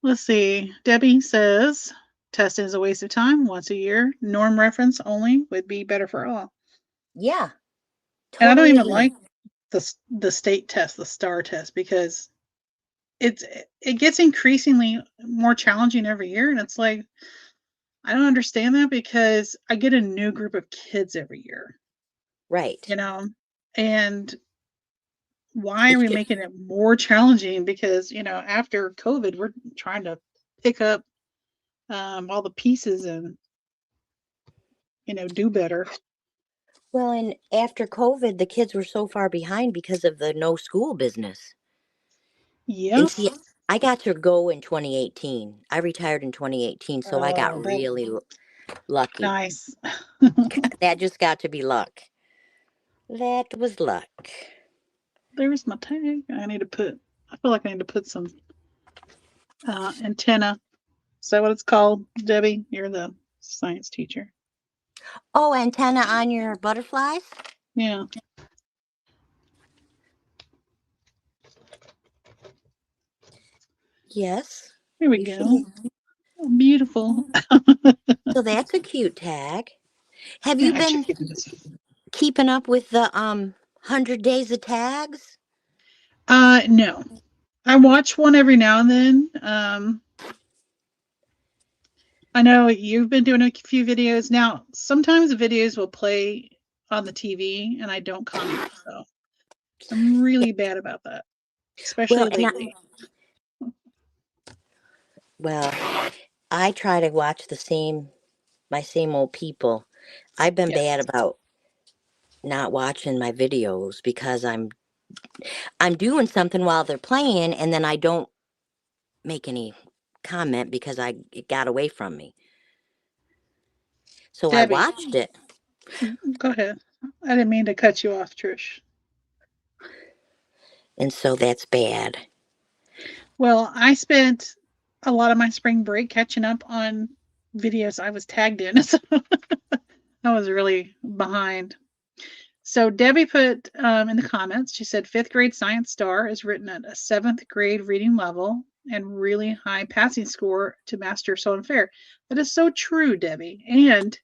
Let's see. Debbie says testing is a waste of time. Once a year, norm reference only would be better for all. Yeah. And I don't Totally even agree. like the state test, the star test, because it's it gets increasingly more challenging every year, and it's like I don't understand that because I get a new group of kids every year, Right. you know, and why are It's we just making it more challenging? Because after COVID, we're trying to pick up all the pieces and do better. well, and after COVID, the kids were so far behind because of the no school business. And Yep. see, I got to go in 2018. I retired in 2018, so I got Oh, that really lucky. nice. That just got to be luck. That was luck. There's my tag. I feel like I need to put some. Antenna. Is that what it's called, Debbie? You're the science teacher. Oh, antenna on your butterflies? Yeah. Yes. Here we You go. should. Oh, beautiful. So that's a cute tag. Have Yeah, you I should been give you this. keeping up with the 100 days of tags? No. I watch one every now and then. I know you've been doing a few videos now. Sometimes the videos will play on the TV and I don't comment. So I'm Yeah. really bad about that, especially Well, lately. well, I try to watch my same old people. I've been bad Yes. about not watching my videos because I'm doing something while they're playing and then I don't make any comment because it got away from me. So I Debbie, watched it. go ahead. I didn't mean to cut you off, Trish. And so that's bad. Well, I spent a lot of my spring break catching up on videos I was tagged in. So I was really behind. So Debbie put in the comments, she said fifth grade science star is written at a seventh grade reading level and really high passing score to master so unfair. That is so true, Debbie. And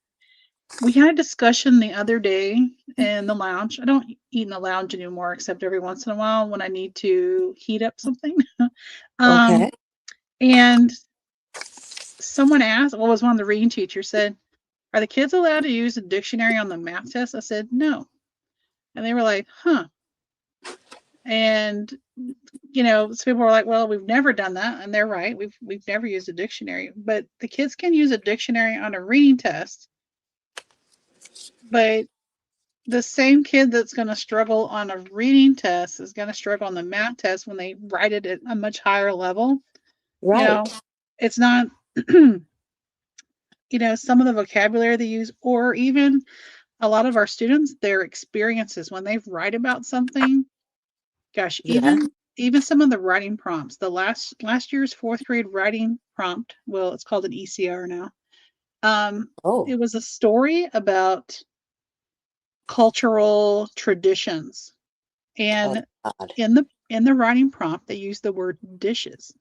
we had a discussion the other day in the lounge. I don't eat in the lounge anymore except every once in a while when I need to heat up something. Okay. And someone asked, what was one of the reading teachers said, are the kids allowed to use a dictionary on the math test? I said, no. And they were like, huh. And some people were like, well, we've never done that. And they're right. We've never used a dictionary. But the kids can use a dictionary on a reading test. But the same kid that's going to struggle on a reading test is going to struggle on the math test when they write it at a much higher level. You know, Right. it's not some of the vocabulary they use, or even a lot of our students, their experiences when they write about something. Gosh, Yeah. even some of the writing prompts, the last year's fourth grade writing prompt, well, it's called an ECR now. Oh. It was a story about cultural traditions, Oh and God. in the writing prompt, they used the word dishes.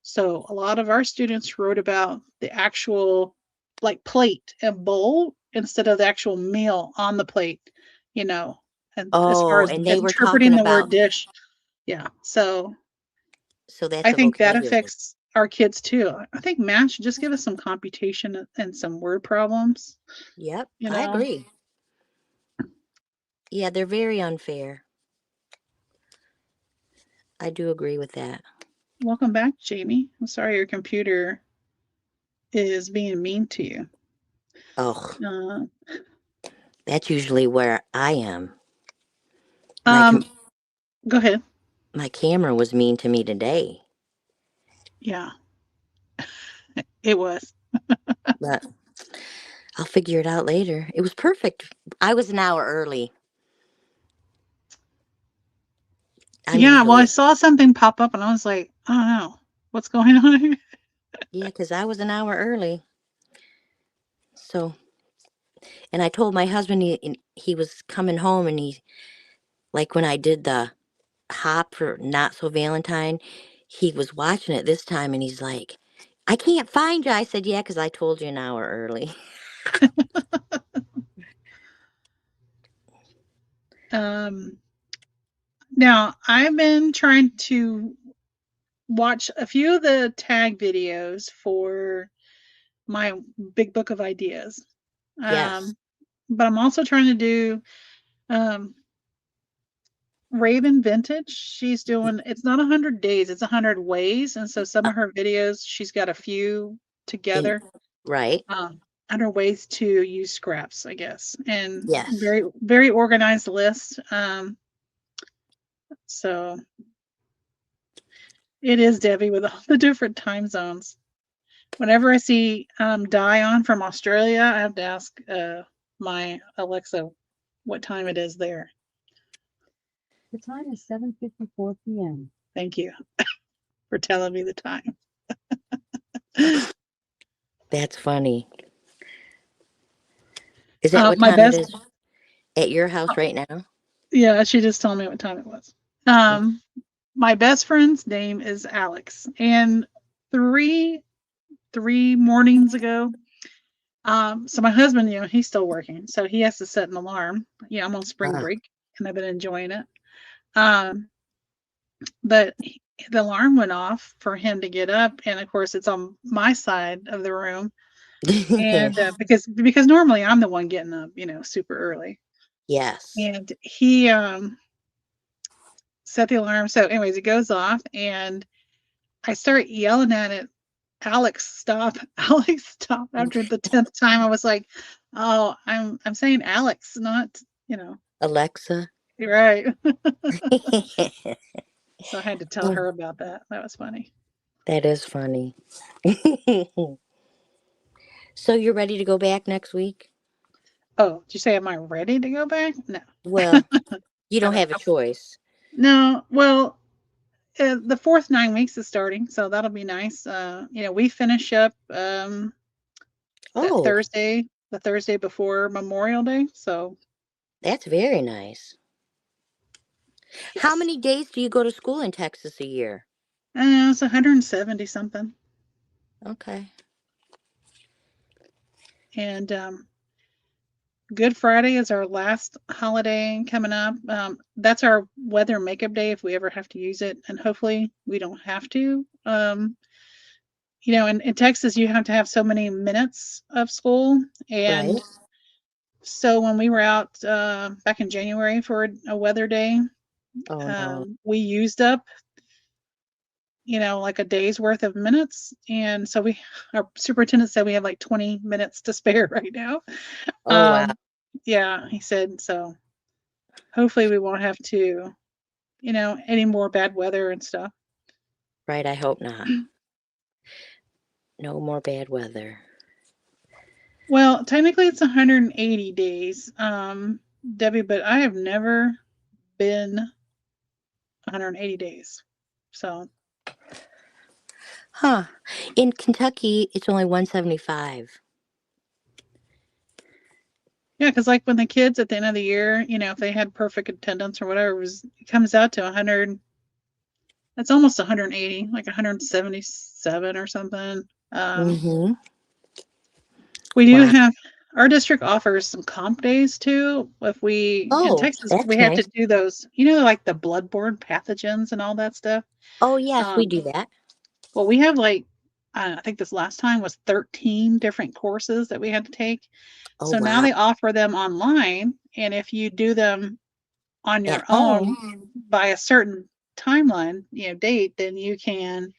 So a lot of our students wrote about the actual like plate and bowl instead of the actual meal on the plate, you know, and as far Oh, as and they were talking interpreting the word about, dish. Yeah. So so that's I a think that vocabulary. affects our kids too. I think math should just give us some computation and some word problems, Yep, you I know. agree. Yeah, they're very unfair. I do agree with that. Welcome back, Jamie. I'm sorry your computer is being mean to you. Oh, Uh, that's usually where I am. My um, com- go ahead. my camera was mean to me today, Yeah, it was. but I'll figure it out later. It was perfect. I was an hour early. I'm Yeah, well, I usually, saw something pop up and I was like, I don't know what's going on here. yeah, because I was an hour early. So, and I told my husband he was coming home and like when I did the hop for Not So Valentine, he was watching it this time and he's like, I can't find you. I said, yeah, because I told you an hour early. Um, Now I've been trying to watch a few of the tag videos for my big book of ideas. Yes. Um, but I'm also trying to do um, Raven Vintage. She's doing it's not 100 days, it's 100 ways, and so some Uh, of her videos she's got a few in together. right. Um, 100 ways to use scraps, I guess, and Yes. very very organized list. So it is Debbie with all the different time zones. Whenever I see Dion from Australia, I have to ask my Alexa what time it is there. The time is 7:54 p.m. Thank you for telling me the time. That's funny. Is that what My time it best, is at your house right now? yeah, she just told me what time it was. Oh, Um, my best friend's name is Alex, and three three mornings ago, so my husband, he's still working, so he has to set an alarm. Yeah, I'm on spring ah. break, and I've been enjoying it. Um, but the alarm went off for him to get up, and of course, it's on my side of the room, and because normally I'm the one getting up, super early, Yes. and he set the alarm. So, anyways, it goes off, and I start yelling at it, Alex, stop, Alex, stop. After the 10th time, I was like, oh, I'm saying Alex, not, you know, Alexa. you're right. So I had to tell her about that. That was funny. That is funny. So you're ready to go back next week? Oh, did you say, am I ready to go back? No. Well, you I don't don't, have a choice. no. Well, the fourth 9 weeks is starting, so that'll be nice. We finish up that Oh, Thursday, the Thursday before Memorial Day. So, that's very nice. How yes. many days do you go to school in Texas a year? It's 170 something. Okay. And Good Friday is our last holiday coming up. That's our weather makeup day if we ever have to use it, and hopefully we don't have to. In Texas, you have to have so many minutes of school, Right? and so when we were out back in January for a weather day, Oh no. we used up, like a day's worth of minutes, and so our superintendent said we have like 20 minutes to spare right now. Oh wow. Um, yeah, he said so. Hopefully, we won't have to, any more bad weather and stuff. Right, I hope not. No more bad weather. Well, technically, it's 180 days, Debbie, but I have never been 180 days. So, Huh. In Kentucky, it's only 175. yeah, because like when the kids at the end of the year, if they had perfect attendance or whatever, it comes out to 100. It's almost 180, like 177 or something. Mm-hmm. We do Wow. have our district offers some comp days too. If we in Oh, Texas, we that's have to nice. do those, like the bloodborne pathogens and all that stuff. Oh, yes, we Um, do that. well, we have like I think this last time was 13 different courses that we had to take. Oh, So now wow. they offer them online, and if you do them on At your home. own by a certain timeline, date, then you can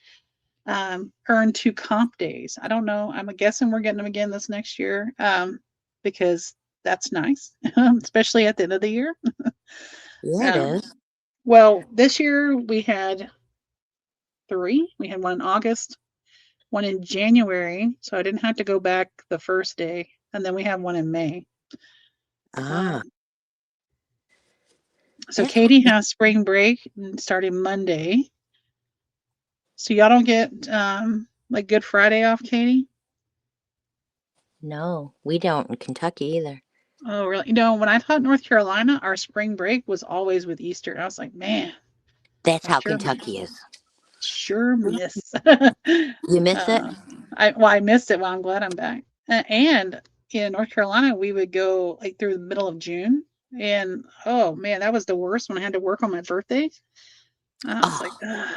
earn 2 comp days. I don't know. I'm guessing we're getting them again this next year because that's nice, especially at the end of the year. Yeah, it Um, is. well, this year we had three. We had one in August, one in January, so I didn't have to go back the first day, and then we have one in May. Ah, Um, so that's Katie cool. has spring break starting Monday. So y'all don't get like Good Friday off, Katie? No, we don't in Kentucky either. Oh, really? When I taught North Carolina, our spring break was always with Easter. I was like, man, That's I how sure Kentucky is. miss. You miss it? I missed it. Well, I'm glad I'm back. And in North Carolina, we would go like through the middle of June, and oh man, that was the worst when I had to work on my birthday. I was like, Oh, ugh.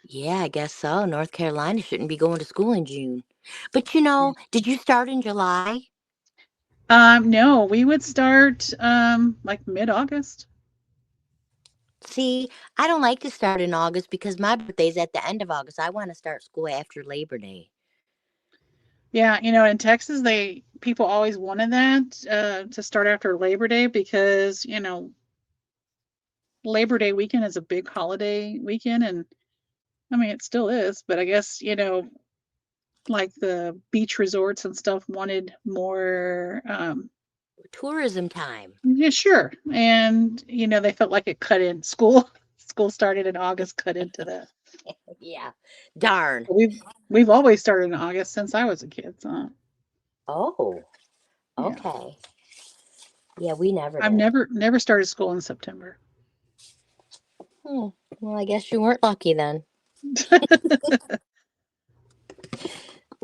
yeah, I guess so. North Carolina shouldn't be going to school in June. But did you start in July? No, we would start like mid-August. See, I don't like to start in August because my birthday's at the end of August. I want to start school after Labor Day. Yeah, in Texas, people always wanted that to start after Labor Day because Labor Day weekend is a big holiday weekend, and I mean it still is, but I guess like the beach resorts and stuff wanted more. Tourism time. Yeah, sure, and they felt like it cut in school. School started in August, cut into that. Yeah. Darn. We've always started in August since I was a kid. So Oh, yeah, okay. Yeah, we never I've did. never started school in September. Hmm. Well, I guess you weren't lucky then.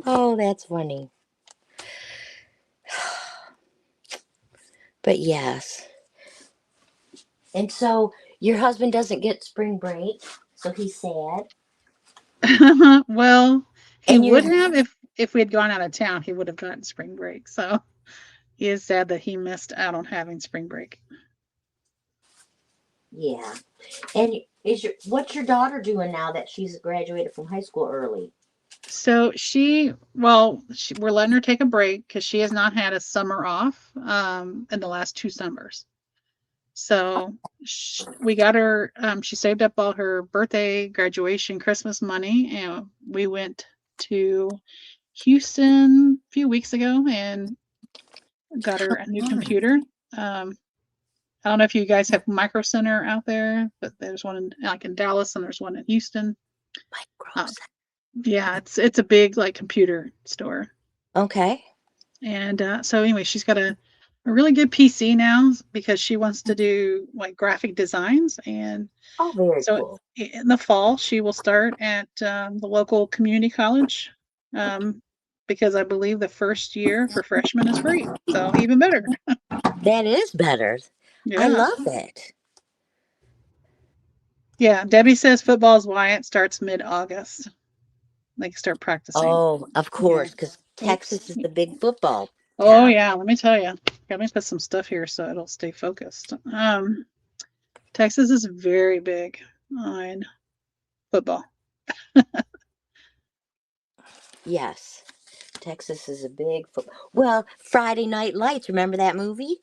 Oh, that's funny. But yes. And so your husband doesn't get spring break, so he's sad. Well, he And you're, would have if we had gone out of town. He would have gotten spring break. So he is sad that he missed out on having spring break. yeah. And what's your daughter doing now that she's graduated from high school early? So we're letting her take a break because she has not had a summer off in the last 2 summers. So we got her. She saved up all her birthday, graduation, Christmas money, and we went to Houston a few weeks ago and got her a new Fun. computer. I don't know if you guys have Micro Center out there, but there's one in Dallas and there's one in Houston. Uh, Micros. yeah, it's a big like computer store. Okay. And so anyway, she's got a really good PC now because she wants to do like graphic designs. And Oh, very so cool. in the fall, she will start at the local community college because I believe the first year for freshmen is free. So even better. That is better. I Yeah. love it. Yeah. Debbie says football is why it starts mid-August. They can start practicing. Oh, of Yeah. course, because Oops. Texas is the big football Oh town. yeah, let me tell you. Let me put some stuff here so it'll stay focused. Texas is very big on football. Yes, Texas is a big football. Well, Friday Night Lights. Remember that movie?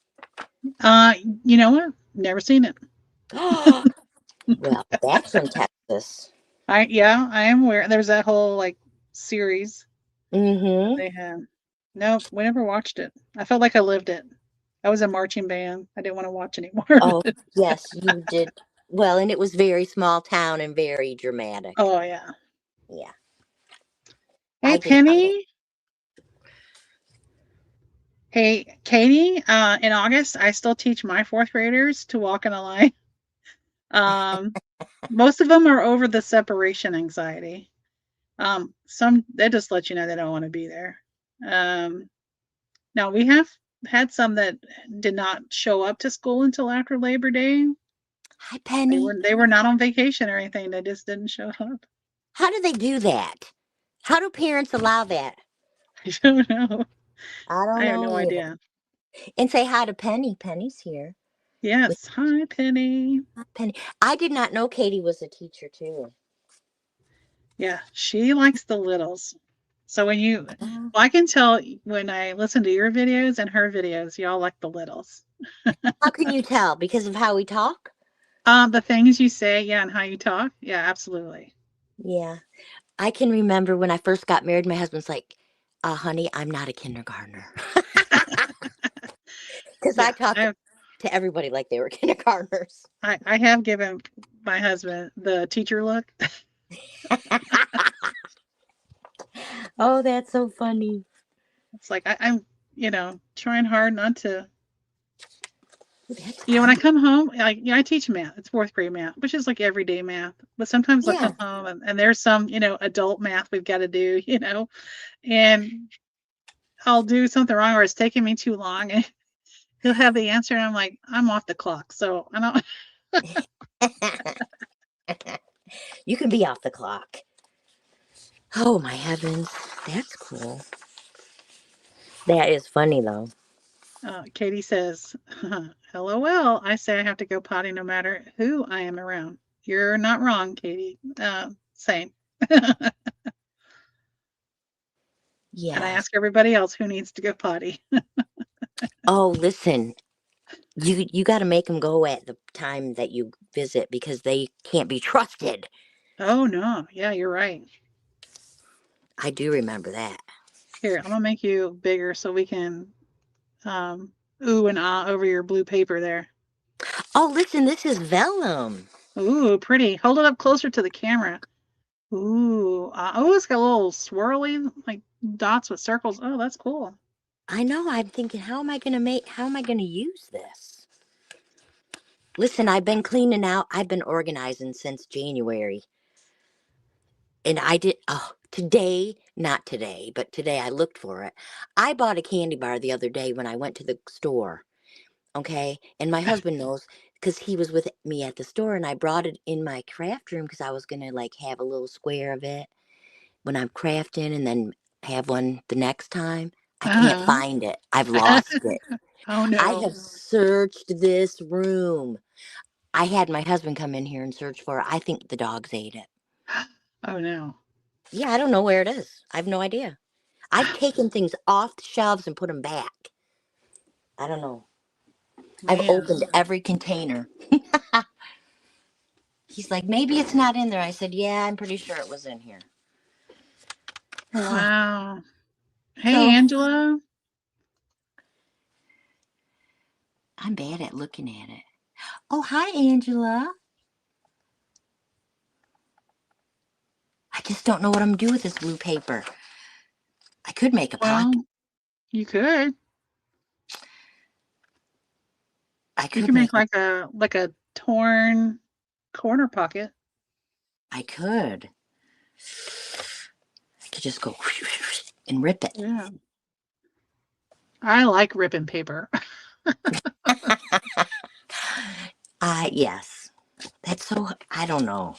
Uh, you know what? Never seen it. Well, that's from Texas. I am aware. There's that whole like series Mm-hmm. they have. Nope, we never watched it. I felt like I lived it. I was a marching band. I didn't want to watch anymore of Oh, it. yes, you did. Well, and it was very small town and very dramatic. Oh yeah. Yeah, Hey I did not know. Penny. Hey Katie. In August, I still teach my fourth graders to walk in a line. Um, most of them are over the separation anxiety. Some they just let you know they don't want to be there. Um, Now we have had some that did not show up to school until after Labor Day. Hi, They Penny. were they were not on vacation or anything. They just didn't show up. How do they do that? How do parents allow that? I don't know. I I don't have know no either. idea. And say hi to Penny. Penny's here with Yes. Hi, Penny. Penny. I did not know Katie was a teacher too. Yeah, she likes the littles. So Uh, well, I can tell when I listen to your videos and her videos, y'all like the littles. How can you tell? Because of how we talk? The things you say, yeah, and how you talk, yeah, absolutely. Yeah. I can remember when I first got married, my husband's like, honey, I'm not a kindergartner. Because I Yeah, talked to everybody like they were kindergartners. I have given my husband the teacher look. Oh, that's so funny. It's like I'm, trying hard not to. That's When I funny. come home, I teach math. It's fourth grade math, which is like everyday math. But sometimes I'll Yeah. come home and there's some, adult math we've got to do, and I'll do something wrong or it's taking me too long, and he'll have the answer, and I'm like, I'm off the clock, so I don't. You can be off the clock. Oh, my heavens. That's cool. That is funny, though. Katie says, "LOL." I say I have to go potty no matter who I am around. You're not wrong, Katie. Same. And I Yes. ask everybody else who needs to go potty. Oh, listen. You got to make them go at the time that you visit because they can't be trusted. Oh no, yeah, you're right. I do remember that. Here, I'm gonna make you bigger so we can ooh and ah over your blue paper there. Oh, listen, this is vellum. Ooh, pretty. Hold it up closer to the camera. Ooh. Oh, it's got little swirly like dots with circles. Oh, that's cool. I know. I'm thinking, how am I gonna use this? Listen, I've been cleaning out. I've been organizing since January. And I did, oh, today, not today, but today I looked for it. I bought a candy bar the other day when I went to the store. Okay. And my husband knows because he was with me at the store and I brought it in my craft room because I was going to like have a little square of it when I'm crafting and then have one the next time. I can't Uh-huh. find it. I've lost it. Oh I no. have searched this room. I had my husband come in here and search for it. I think the dogs ate it. Oh no. Yeah, I don't know where it is. I have no idea. I've taken things off the shelves and put them back. I don't know. I've Man. opened every container. He's like, maybe it's not in there. I said, yeah, I'm pretty sure it was in here. Wow. Hey, So Angela. I'm bad at looking at it. Oh, hi, Angela. I just don't know what I'm going to do with this blue paper. I could make a pocket. Well, you could. I You could can make make a, like a torn corner pocket. I could. I could just go and rip it. Yeah. I like ripping paper. Yes. That's so, I don't know.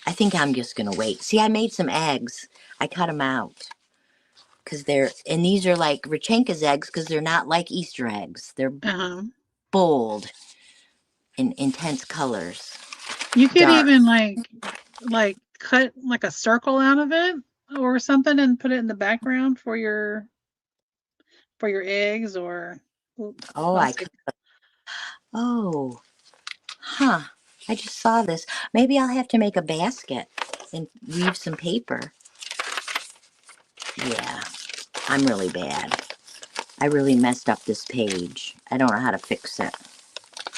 I think I'm just going to wait. See, I made some eggs. I cut them out because and these are like Rachenka's eggs because they're not like Easter eggs. They're Um, bold in intense colors, you could dark. even like cut like a circle out of it or something and put it in the background for your eggs or Oh, I'll I say could. Oh, huh. I just saw this. Maybe I'll have to make a basket and weave some paper. Yeah, I'm really bad. I really messed up this page. I don't know how to fix it.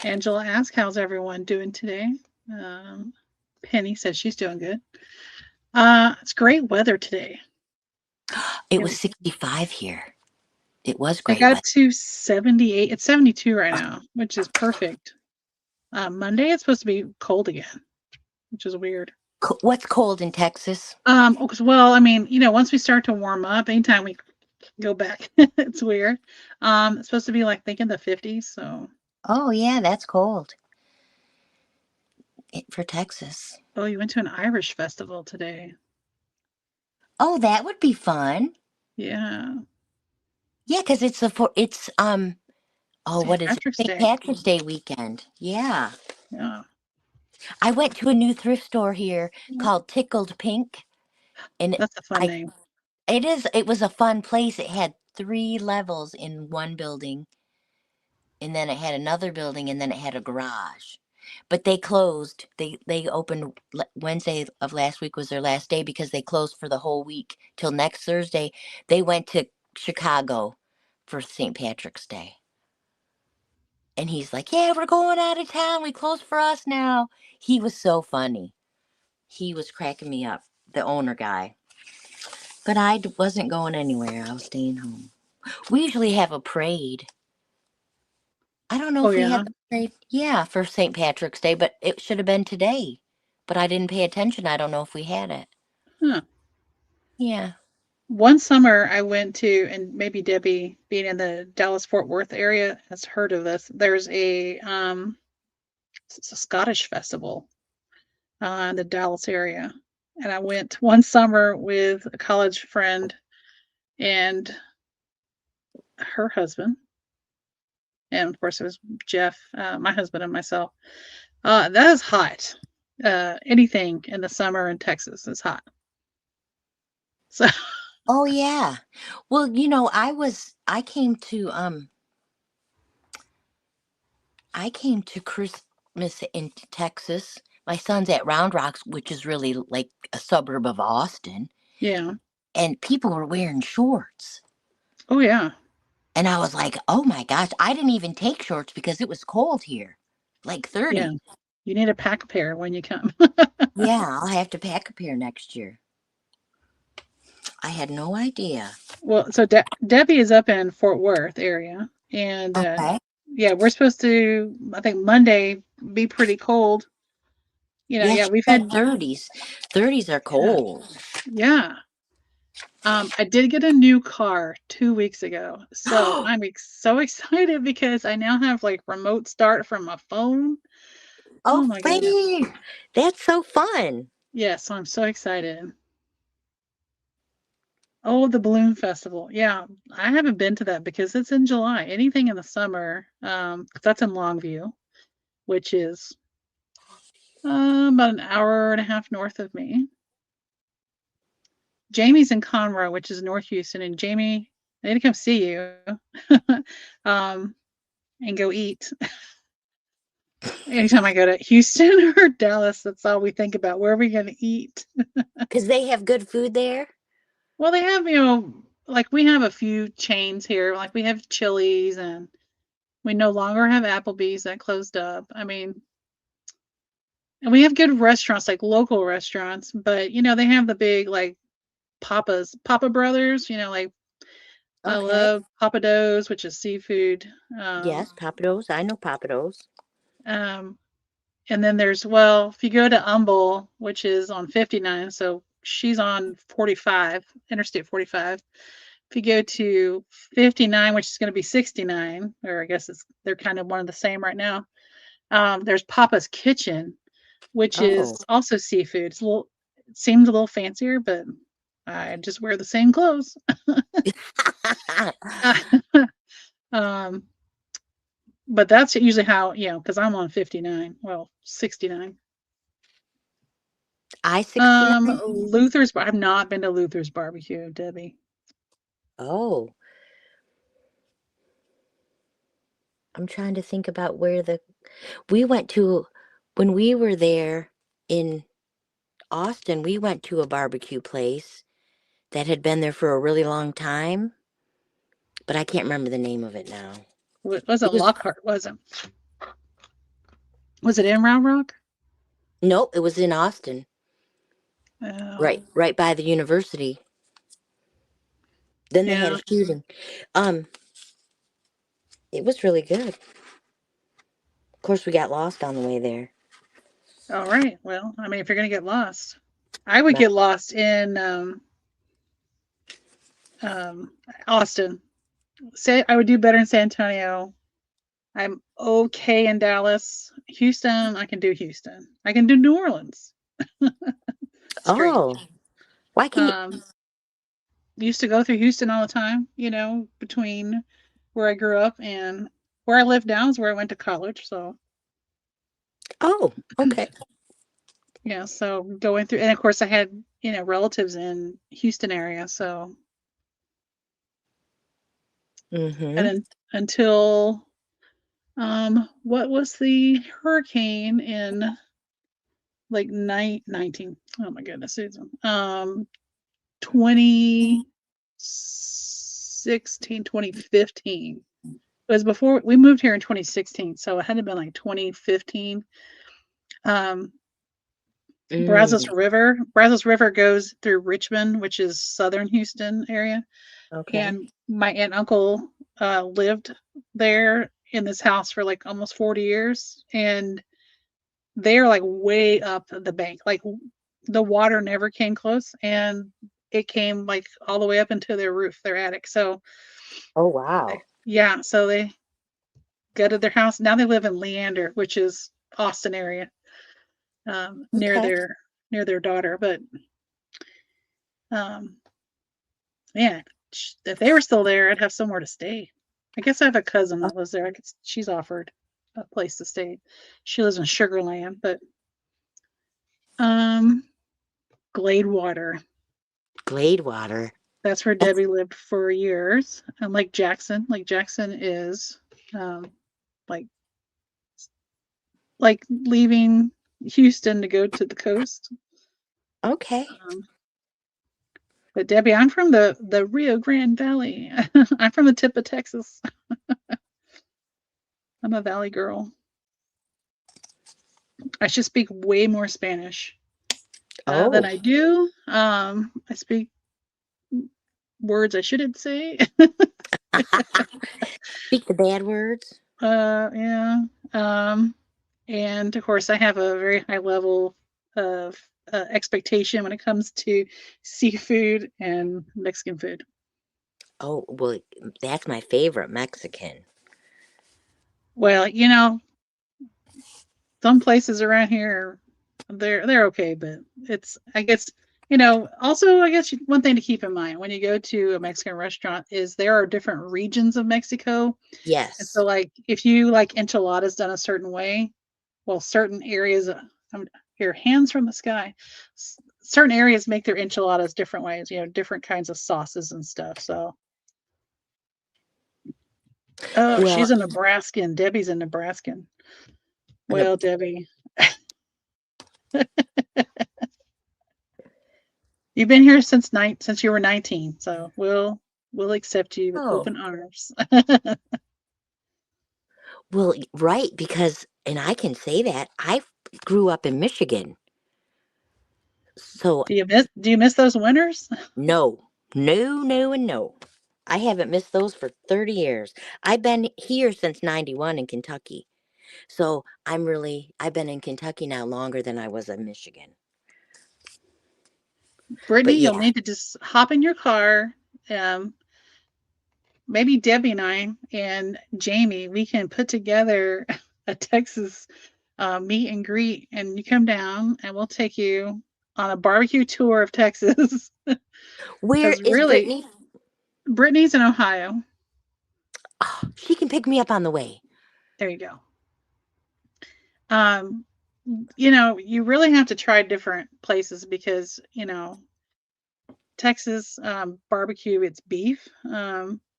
Angela asked, "How's everyone doing today?" Um, Penny says she's doing good. It's great weather today. It It, was 65 here. It was it great got weather. up to 78. It's 72 right now, which is perfect. Monday it's supposed to be cold again, which is weird. What's cold in Texas? Well, I mean, once we start to warm up, anytime we go back, it's weird. It's supposed to be like think in the 50s, so Oh, yeah, that's cold for Texas. oh, you went to an Irish festival today. Oh, that would be fun. Yeah. Yeah, because oh, St. what is it? Patrick's St. Day. Patrick's Day weekend. Yeah. Yeah. I went to a new thrift store here called Tickled Pink, and That's a fun I name. it was a fun place. It had 3 levels in one building, and then it had another building, and then it had a garage. But they closed. They opened Wednesday of last week was their last day because they closed for the whole week till next Thursday. They went to Chicago for St. Patrick's Day. And he's like, "Yeah, we're going out of town. We close for us now." He was so funny. He was cracking me up, the owner guy. But wasn't going anywhere. I was staying home. We usually have a parade. I don't know Oh if we yeah. had the parade. Yeah, for St. Patrick's Day, but it should have been today. But I didn't pay attention. I don't know if we had it. Huh. Yeah. One summer I went to, and maybe Debbie, being in the Dallas Fort Worth area, has heard of this. There's it's a Scottish festival in the Dallas area. And I went one summer with a college friend and her husband. And of course, it was Jeff, my husband, and myself. That is hot. Anything in the summer in Texas is hot. So, Oh yeah. Well, I came to Christmas in Texas. My son's at Round Rocks, which is really like a suburb of Austin, yeah. and people were wearing shorts. Oh, yeah. And I was like, "Oh my gosh, I didn't even take shorts because it was cold here. Like Yeah. 30." You need to pack a pair when you come. Yeah, I'll have to pack a pair next year. I had no idea. Well, so Debbie is up in Fort Worth area, and Okay. yeah, we're supposed to. I think Monday be pretty cold. Yeah, Yeah, she we've said had 30s. 30s are yeah, cold. yeah. I did get a new car 2 weeks ago, so Oh, I'm so excited because I now have like remote start from my phone. Oh my goodness. babe. That's so fun. Yeah, so I'm so excited. Oh, the balloon festival. Yeah, I haven't been to that because it's in July. Anything in the summer, 'cause that's in Longview, which is about an hour and a half north of me. Jamie's in Conroe, which is North Houston, and Jamie, I need to come see you, um, and go eat. Anytime I go to Houston or Dallas, that's all we think about. Where are we going to eat? Because they have good food there. Well, they have, like we have a few chains here. Like we have Chili's, and we no longer have Applebee's that closed up. I mean, and we have good restaurants, like local restaurants, but they have the big like Papa Brothers, like I Okay. love Papados, which is seafood. Um, Yes, Papados. I know Papados. um, and then well, if you go to Humble, which is on 59, so she's on 45, Interstate 45. If you go to 59, which is going to be 69, or I guess they're kind of one of the same right now. There's Papa's Kitchen, which is Oh. also seafood. It seems a little fancier, but I just wear the same clothes. um, but that's usually how, because I'm on 59, well, 69. I 69. I've not been to Luther's barbecue, Debbie. Oh, I'm trying to think about where we went to when we were there in Austin. We went to a barbecue place that had been there for a really long time, but I can't remember the name of it now. It It wasn't was Lockhart, was it? Was it in Round Rock? Nope, it was in Austin, Oh, right by the university. Then they had yeah. a shooting. Um, it was really good. Of course, we got lost on the way there. All right. Well, I mean, if you're gonna get lost, I would But- get lost in um, Austin. Say I would do better in San Antonio. I'm okay in Dallas. Houston, I can do Houston. I can do New Orleans. Strange. Oh, why can you? Um, Used to go through Houston all the time, between where I grew up and where I live now is where I went to college. So, Oh, okay. yeah, so going through, and of course I had, relatives in Houston area. So, and Mm-hmm. then until, what was the hurricane in like 19, oh my goodness, Susan, 2016, 2015. It was before we moved here in 2016, so it had to been like 2015. Um, Mm, Brazos River goes through Richmond, which is southern Houston area, okay. and my aunt and uncle lived there in this house for like almost 40 years, and they're like way up the bank, like the water never came close, and it came like all the way up into their roof, their attic. So Oh, wow. yeah, so they gutted their house. Now they live in Leander, which is Austin area, near Okay. their daughter. But um, yeah, if they were still there, I'd have somewhere to stay. I guess I have a cousin that lives there. She's offered a place to stay. She lives in Sugarland, but um, Gladewater. Gladewater. That's where That's Debbie lived for years. And Lake Jackson is um, like leaving Houston to go to the coast. okay. Um, but Debbie, I'm from the Rio Grande Valley. I'm from the tip of Texas. I'm a valley girl. I should speak way more Spanish than Oh, I do. I speak words I shouldn't say. speak the bad words. Yeah. Um, and of course, I have a very high level of expectation when it comes to seafood and Mexican food. Oh, well, that's my favorite Mexican. Well, some places around here they're okay, but it's I guess also I guess one thing to keep in mind when you go to a Mexican restaurant is there are different regions of Mexico. And Yes. so like if you like enchiladas done a certain way, well certain areas here hands from the sky. Certain areas make their enchiladas different ways, different kinds of sauces and stuff. So, oh, Well, she's a Nebraskan. Debbie's a Nebraskan. an, Well, Debbie, you've been here since you were 19, so we'll accept you with oh, open arms. well, right, because, and I can say that I grew up in Michigan. So, Do you miss those winters? no, no, no, and no. I haven't missed those for 30 years. I've been here since 91 in Kentucky. So I've been in Kentucky now longer than I was in Michigan. Brittany, But you'll yeah, need to just hop in your car. Um, Maybe Debbie and I and Jamie, we can put together a Texas meet and greet, and you come down, and we'll take you on a barbecue tour of Texas. where Because is really, Brittany? Brittany's in Ohio. Oh, she can pick me up on the way. There you go. Um, you really have to try different places because Texas barbecue, it's beef,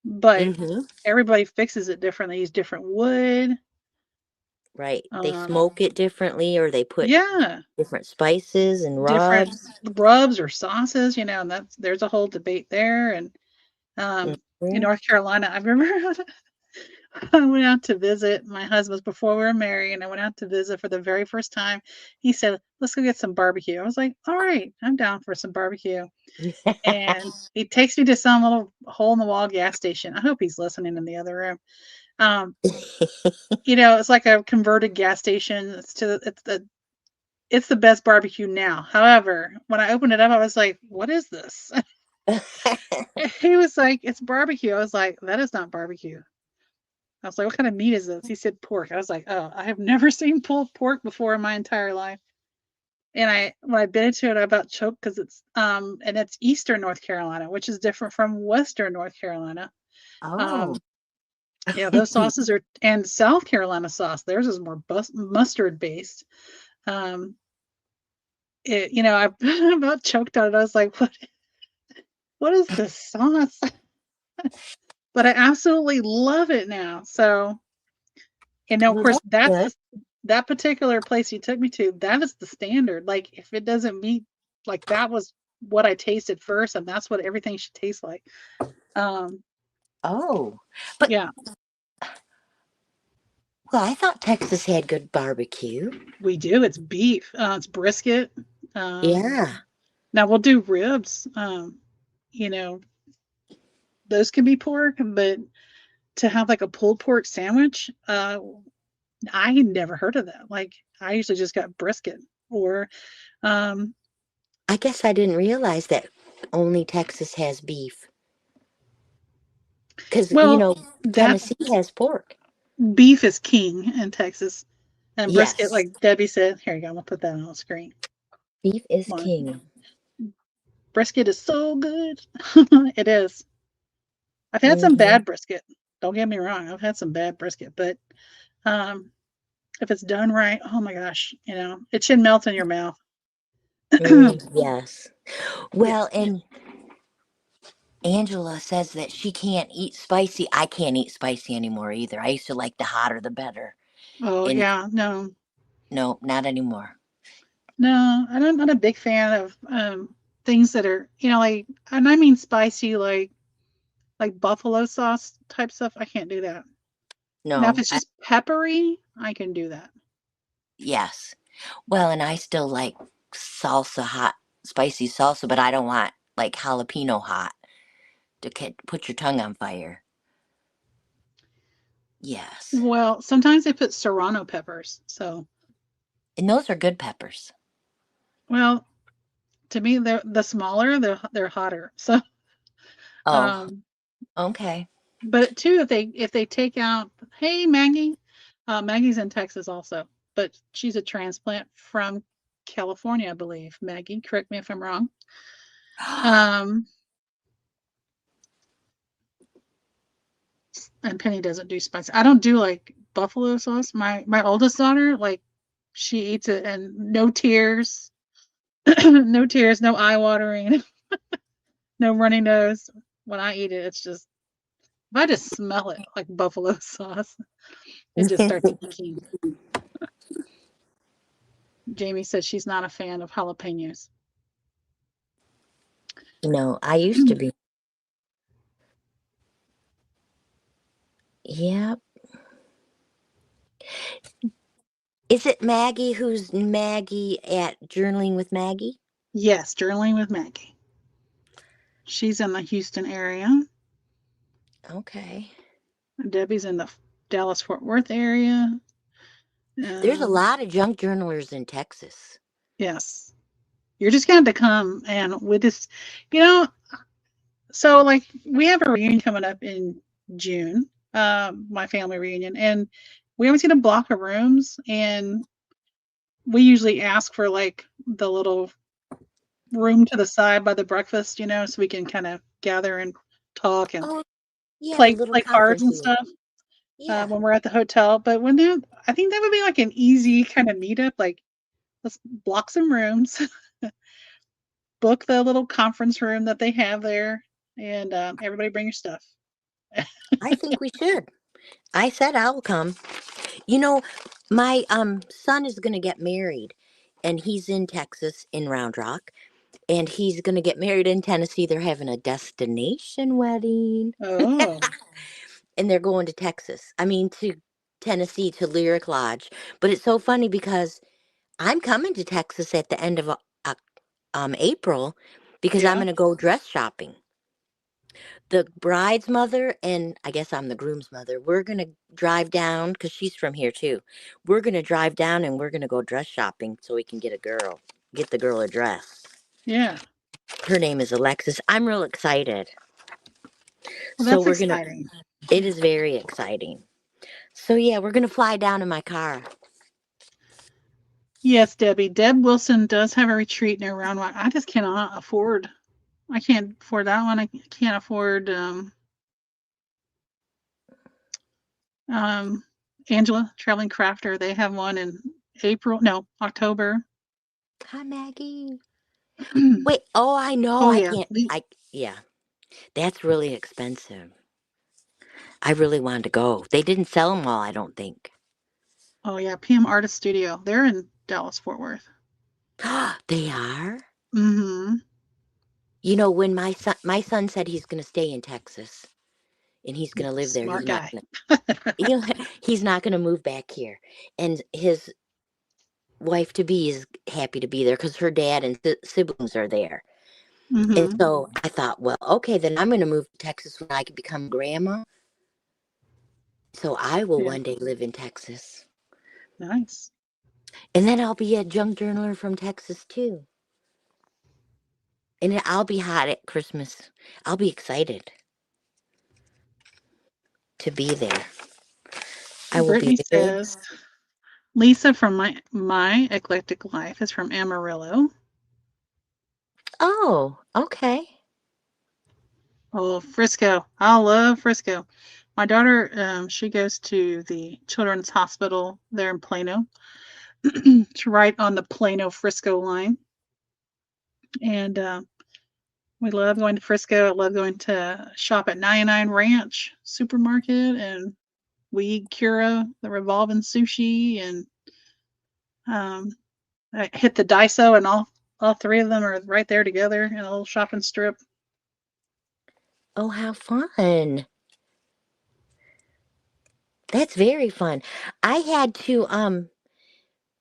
but Mm-hmm. everybody fixes it differently. They use different wood. Right. They Um, smoke it differently or they put yeah, different spices and different rubs. rubs or sauces, and there's a whole debate there. And in Hmm. North Carolina, I remember I went out to visit my husband's before we were married, and I went out to visit for the very first time. He said, "Let's go get some barbecue." I was like, "All right, I'm down for some barbecue." And he takes me to some little hole in the wall gas station. I hope he's listening in the other room. Um, it's like a converted gas station. It's the best barbecue now. However, when I opened it up, I was like, "What is this?" He was like, "It's barbecue." I was like, "That is not barbecue." I was like, "What kind of meat is this?" He said, "Pork." I was like, "Oh, I have never seen pulled pork before in my entire life." And when I bit into it, I about choked because it's Eastern North Carolina, which is different from Western North Carolina. Oh. Um, yeah, those sauces are and South Carolina sauce. Theirs is more mustard based. Um, I about choked on it. I was like, what is this sauce? But I absolutely love it now. So, of Well, course, that's good. that particular place you took me to, that is the standard. Like, if it doesn't meet, like, that was what I tasted first, and that's what everything should taste like. Um, Oh. But, yeah, well, I thought Texas had good barbecue. we do. It's beef. It's brisket. Um, Yeah. Now we'll do ribs. You know, those can be pork, but to have like a pulled pork sandwich, I had never heard of that. Like, I usually just got brisket or um, I guess I didn't realize that only Texas has beef. Because, well, that Tennessee has pork. beef is king in Texas, and brisket, Yes. like Debbie said, here you go. I'm gonna put that on the screen. Beef is Come on, king. brisket is so good. It is. I've had some Hmm. bad brisket. Don't get me wrong. I've had some bad brisket, but um, if it's done right, oh my gosh, it should melt in your mouth. Yes. Yes. Well, and Angela says that she can't eat spicy. I can't eat spicy anymore either. I used to like the hotter the better. Oh And yeah. No, no, not anymore. no, I'm not a big fan of things that are, like, and I mean spicy, like buffalo sauce type stuff. I can't do that. Now, if No, it's just peppery, I can do that. yes. Well, and I still like salsa hot, spicy salsa, but I don't want like jalapeno hot to put your tongue on fire. Yes. Well, sometimes they put serrano peppers. So, And those are good peppers. well, to me, the smaller, they're hotter. So, Oh, um, okay. but too, if they take out, hey Maggie, Maggie's in Texas also, but she's a transplant from California, I believe. Maggie, correct me if I'm wrong. Um, and Penny doesn't do spicy. I don't do like buffalo sauce. My oldest daughter, like, she eats it and no tears, no tears, no eye watering, no runny nose. When I eat it, it's just if I just smell it like buffalo sauce, it just starts aching. Jamie says she's not a fan of jalapenos. No, I used to be. Yep. Is it Maggie who's Maggie at Journaling with Maggie? Yes, journaling with Maggie. She's in the Houston area. Okay. Debbie's in the Dallas Fort Worth area. There's a Um, lot of junk journalers in Texas. yes, you're just going to have to come and with this, you know. So like we have a reunion coming up in June, my family reunion, and we always get a block of rooms, and we usually ask for like the little room to the side by the breakfast, so we can kind of gather and talk and Oh, yeah, the little play cards conference and room. stuff Yeah. when we're at the hotel. But I think that would be like an easy kind of meetup. Like let's block some rooms, book the little conference room that they have there, and everybody bring your stuff. I think we should. I said I'll come. You know, my son is going to get married and he's in Texas in Round Rock and he's going to get married in Tennessee. They're having a destination wedding Oh, and they're going to Texas. I mean to Tennessee to Lyric Lodge. But it's so funny because I'm coming to Texas at the end of April because I'm yeah, going to go dress shopping. The bride's mother and I guess I'm the groom's mother. We're going to drive down because she's from here too. We're going to drive down and we're going to go dress shopping so we can get the girl a dress. yeah. Her name is Alexis. I'm real excited. Well, So that's we're going to, exciting. it is very exciting. So yeah, we're going to fly down in my car. Yes, Debbie. Deb Wilson does have a retreat near Round Rock. I just cannot afford. I can't afford that one. I can't afford um Angela Traveling Crafter. They have one in April. No, October. Hi, Maggie. Wait, oh, I know. Oh I yeah. can't, yeah, that's really expensive. I really wanted to go. They didn't sell them all, I don't think. Oh yeah. PM Artist Studio. They're in Dallas Fort Worth. They are? Mm-hmm. You know, when my son said he's going to stay in Texas and he's going to live there, Smart guy. you know, he's not going to move back here. And his wife to be is happy to be there because her dad and siblings are there. And Mm-hmm. so I thought, well, okay, then I'm going to move to Texas when I can become grandma. So I will Yeah. one day live in Texas. Nice. And then I'll be a junk journaler from Texas too. And I'll be hot at Christmas. I'll be excited to be there. I will be Brittany very. says Lisa from my eclectic life is from Amarillo. Oh, okay. Oh, Frisco. I love Frisco. My daughter, she goes to the Children's Hospital there in Plano. It's right on the Plano Frisco line. And we love going to Frisco. I love going to shop at 99 Ranch Supermarket. And we eat Cura, the revolving sushi. And I hit the Daiso, and all three of them are right there together in a little shopping strip. Oh, how fun. That's very fun. I had to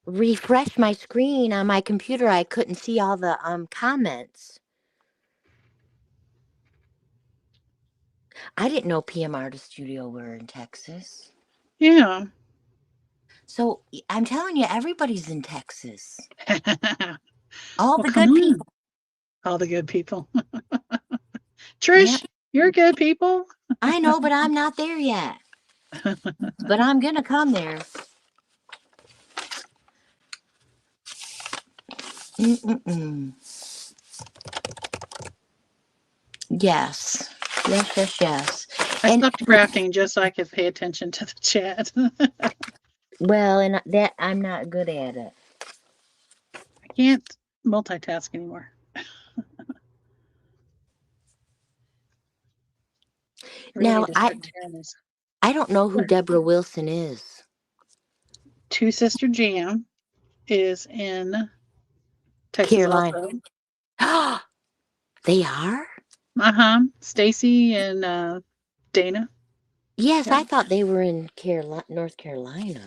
refresh my screen on my computer, I couldn't see all the comments. I didn't know PM Artist Studio were in Texas. Yeah. So I'm telling you, everybody's in Texas. All Well, the come good on. people. All the good people. Yeah, Trish, you're good people. I know, but I'm not there yet. But I'm gonna come there. Mm-mm-mm. Yes, yes, yes, yes. I And stopped crafting just so I could pay attention to the chat. I well, and that I'm not good at it. can't multitask anymore. I really Now need to I start tearing this. I don't know who What? Deborah Wilson is. Two Sister Jam is in Texas Caroline. also. They are? Stacy and Dana. Yes, Yeah. I thought they were in North Carolina.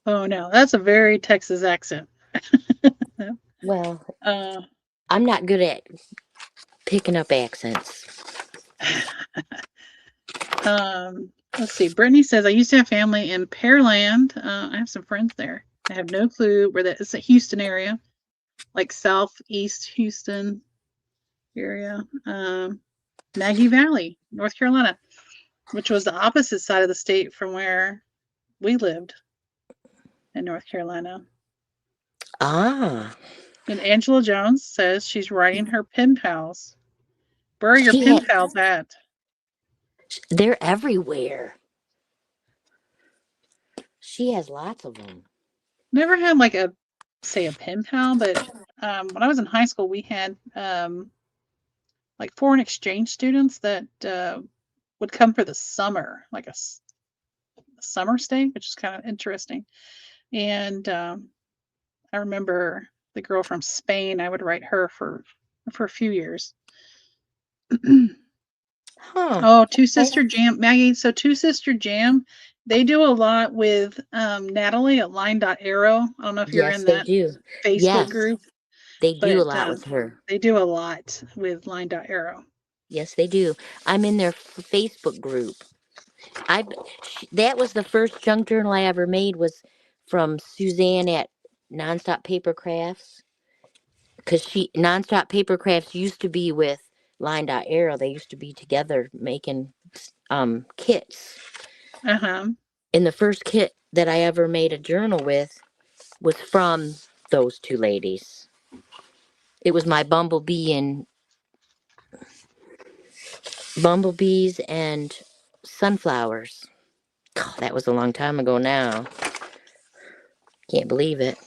Oh no, that's a very Texas accent. Well, uh, I'm not good at picking up accents. let's see. Brittany says I used to have family in Pearland. I have some friends there. I have no clue where that is. A Houston area, like southeast Houston area. Maggie Valley, North Carolina, which was the opposite side of the state from where we lived in North Carolina. Ah, And Angela Jones says she's writing her pen pals. Where are your she pen had. pals at? They're everywhere. She has lots of them. Never had like a say a pen pal, but when I was in high school, we had like foreign exchange students that would come for the summer, like a summer stay, which is kind of interesting. And I remember the girl from Spain. I would write her for a few years. Huh. Oh, Two Okay. Sister Jam, Maggie. So Two Sister Jam, they do a lot with Natalie at Line.Arrow. I don't know if you're Yes, in they that do. Facebook Yes, group, they do a but lot with her. they do a lot with Line.Arrow. Yes, they do. I'm in their Facebook group. I that was the first junk journal I ever made was from Suzanne at Nonstop Paper Crafts because she Nonstop Paper Crafts used to be with Line Dot Arrow. They used to be together making kits. Uh huh. And the first kit that I ever made a journal with was from those two ladies. It was my bumblebees and sunflowers. Oh, that was a long time ago now. Can't believe it.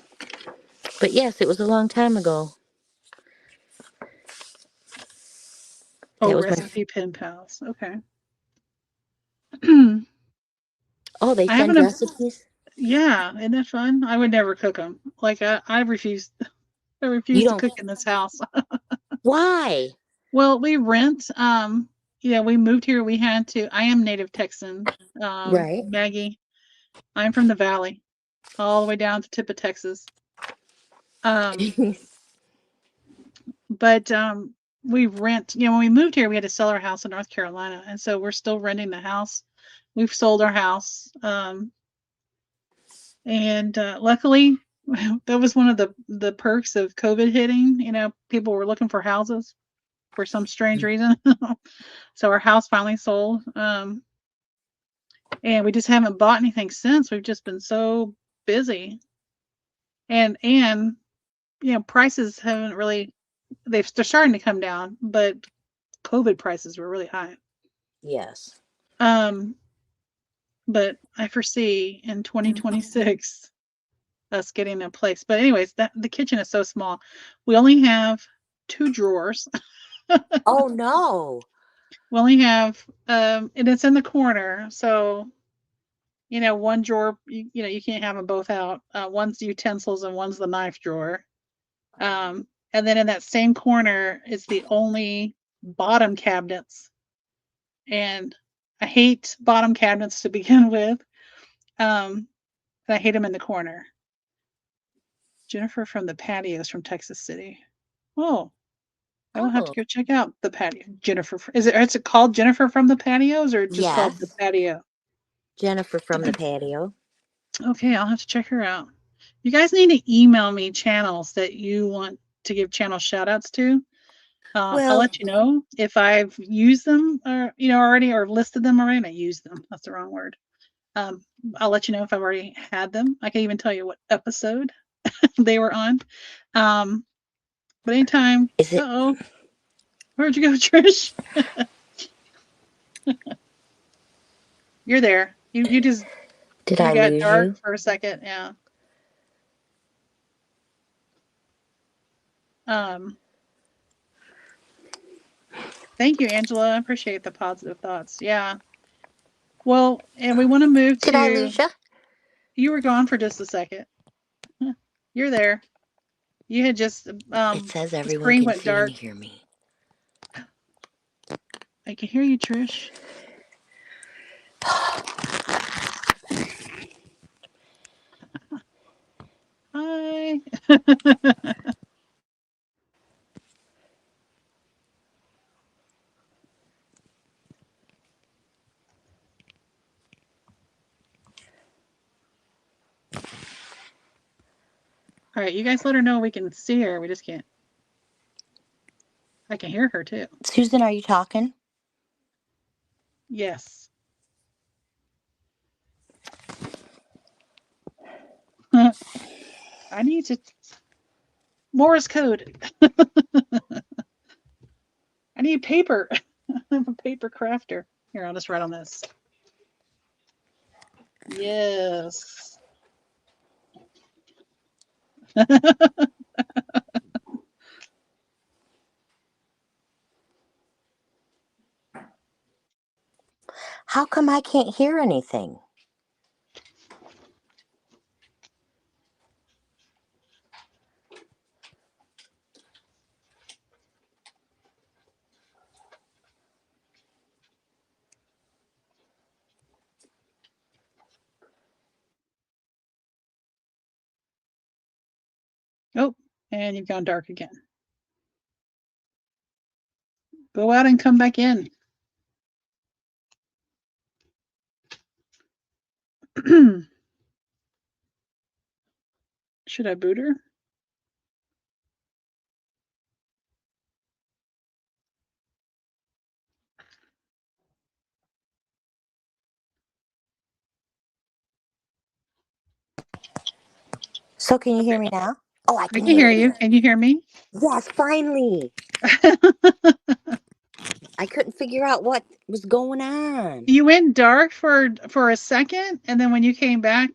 But yes, it was a long time ago. Oh, That was my. recipe pen pals. Okay. Oh, they I send haven't. recipes. Yeah, isn't that fun? I would never cook them. Like I refuse. I You refuse to don't. cook in this house. Why? Well, we rent. We moved here. We had to. I am native Texan. Right. Maggie. I'm from the Valley, all the way down to tip of Texas. Um, but we rent. When we moved here, we had to sell our house in North Carolina, and so we're still renting the house. We've sold our house, and luckily, that was one of the perks of COVID hitting. People were looking for houses for some strange reason. So our house finally sold. And we just haven't bought anything since. We've just been so busy. And prices haven't really they're starting to come down, but COVID prices were really high. Yes. Um, but I foresee in 2026 us getting a place. But anyways, that the kitchen is so small. We only have two drawers. Oh no. We only have and it's in the corner. So one drawer, you can't have them both out. One's utensils and one's the knife drawer. And then in that same corner is the only bottom cabinets. And I hate bottom cabinets to begin with. And I hate them in the corner. Jennifer from the Patios from Texas City. Oh, I will have to Oh, go check out the patio. Jennifer, is it called Jennifer from the Patios or just called the yes. patio? Jennifer from the patio. Okay, I'll have to check her out. You guys need to email me channels that you want to give channel shout outs to. I'll Well, let you know if I've used them or already or listed them already. Not used them. That's the wrong word. Um, I'll let you know if I've already had them. I can even tell you what episode they were on. But anytime. is it? Oh, where'd you go, Trish? You're there. You just Did you I got lose dark you? for a second. Yeah. Um. Thank you, Angela. I appreciate the positive thoughts. Yeah. Well, and we want to move Did I to. lose you? You were gone for just a second. You're there. You had just It says the everyone screen can went see and dark. hear me. I can hear you, Trish. Hi. All right, you guys let her know we can see her. We just can't. I can hear her too. Susan, are you talking? Yes. I need to Morse code. I need paper. I'm a paper crafter. Here, I'll just write on this. Yes. How come I can't hear anything? Oh, and you've gone dark again. Go out and come back in. Should I boot her? So, can you hear me now? Oh, I I can can hear hear you. you. Can you hear me? Yes, finally. I couldn't figure out what was going on. You went dark for a second, and then when you came back,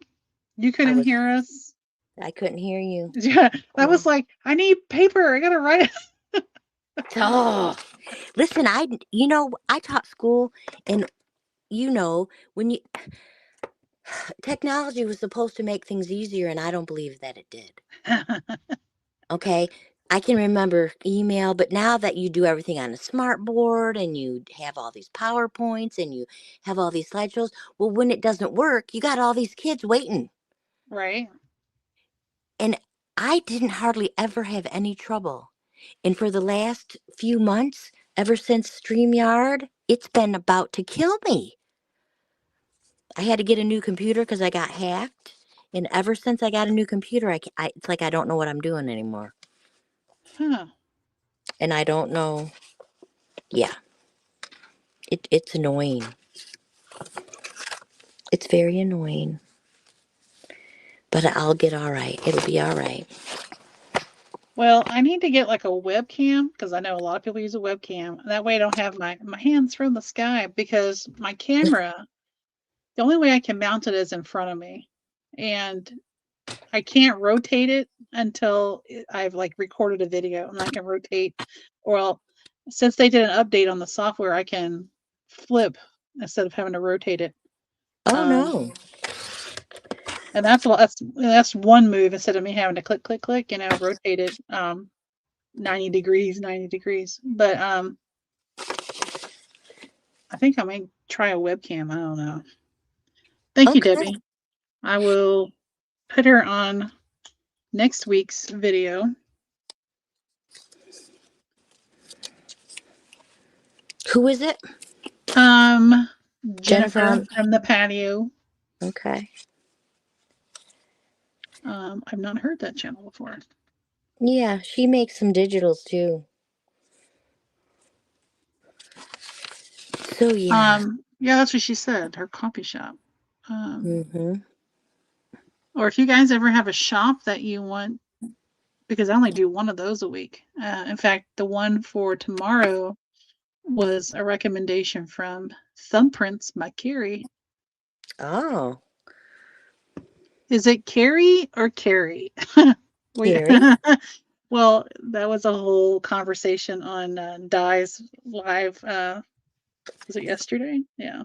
you I couldn't was hear us. I couldn't hear you. Yeah, that was No. like, I need paper. I gotta write it. Oh, listen, I taught school, and when you technology was supposed to make things easier, and I don't believe that it did. Okay. I can remember email, but now that you do everything on a smart board and you have all these PowerPoints and you have all these slideshows, well, when it doesn't work, you got all these kids waiting. Right. And I didn't hardly ever have any trouble. And for the last few months, ever since StreamYard, it's been about to kill me. I had to get a new computer because I got hacked. And ever since I got a new computer, it's like I don't know what I'm doing anymore. Huh. And I don't know. Yeah, it's annoying. It's very annoying. But I'll get all right. It'll be all right. Well, I need to get like a webcam because I know a lot of people use a webcam. That way I don't have my hands from the sky because my camera, the only way I can mount it is in front of me. And I can't rotate it until I've like recorded a video and I can rotate. Well, since they did an update on the software, I can flip instead of having to rotate it. Oh, Um, no. and that's one move instead of me having to click, click, click, rotate it 90 degrees, 90 degrees. But I think I might try a webcam. I don't know. Thank you, Okay. Debbie. I will put her on next week's video. Who is it? Jennifer from the patio. Okay. I've not heard that channel before. Yeah, she makes some digitals too. So yeah. Yeah, that's what she said. Her coffee shop. Mm-hmm. Or if you guys ever have a shop that you want, because I only do one of those a week. In fact, the one for tomorrow was a recommendation from Thumbprints by Carrie. Oh. Is it Carrie or Carrie? Carrie? Well, that was a whole conversation on Di's live. Was it yesterday? Yeah.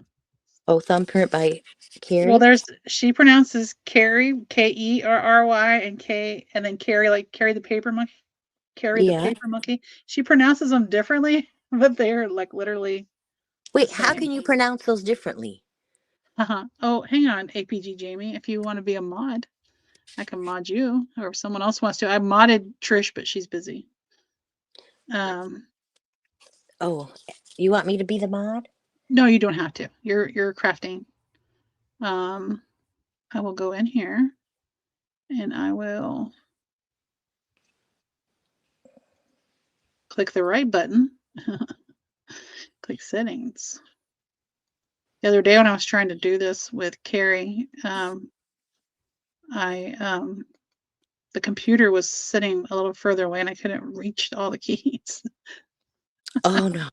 Oh, Thumbprint by Well, Carrie? she pronounces Carrie, Kerry, and then Carrie, like Carrie the paper monkey. Carrie the Yeah. paper monkey. She pronounces them differently, but they're like literally the Wait, how same. can you pronounce those differently? Oh, hang on, APG Jamie. If you want to be a mod, I can mod you, or if someone else wants to. I modded Trish, but she's busy. Oh, you want me to be the mod? No, you don't have to. You're crafting. I will go in here and I will click the right button. Click settings. The other day when I was trying to do this with Carrie, the computer was sitting a little further away and I couldn't reach all the keys. Oh no.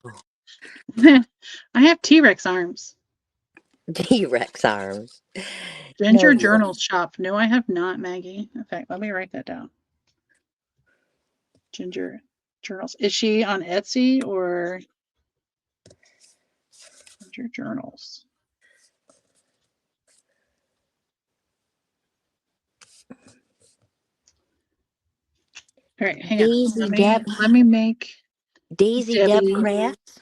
I have T-Rex arms. T-Rex arms. No, Ginger you don't. Journal Shop. No, I have not, Maggie. In fact, let me write that down. Ginger Journals. Is she on Etsy or Ginger Journals? All right, hang on. Daisy Deb Let me make Daisy Deb Debbie. Crafts.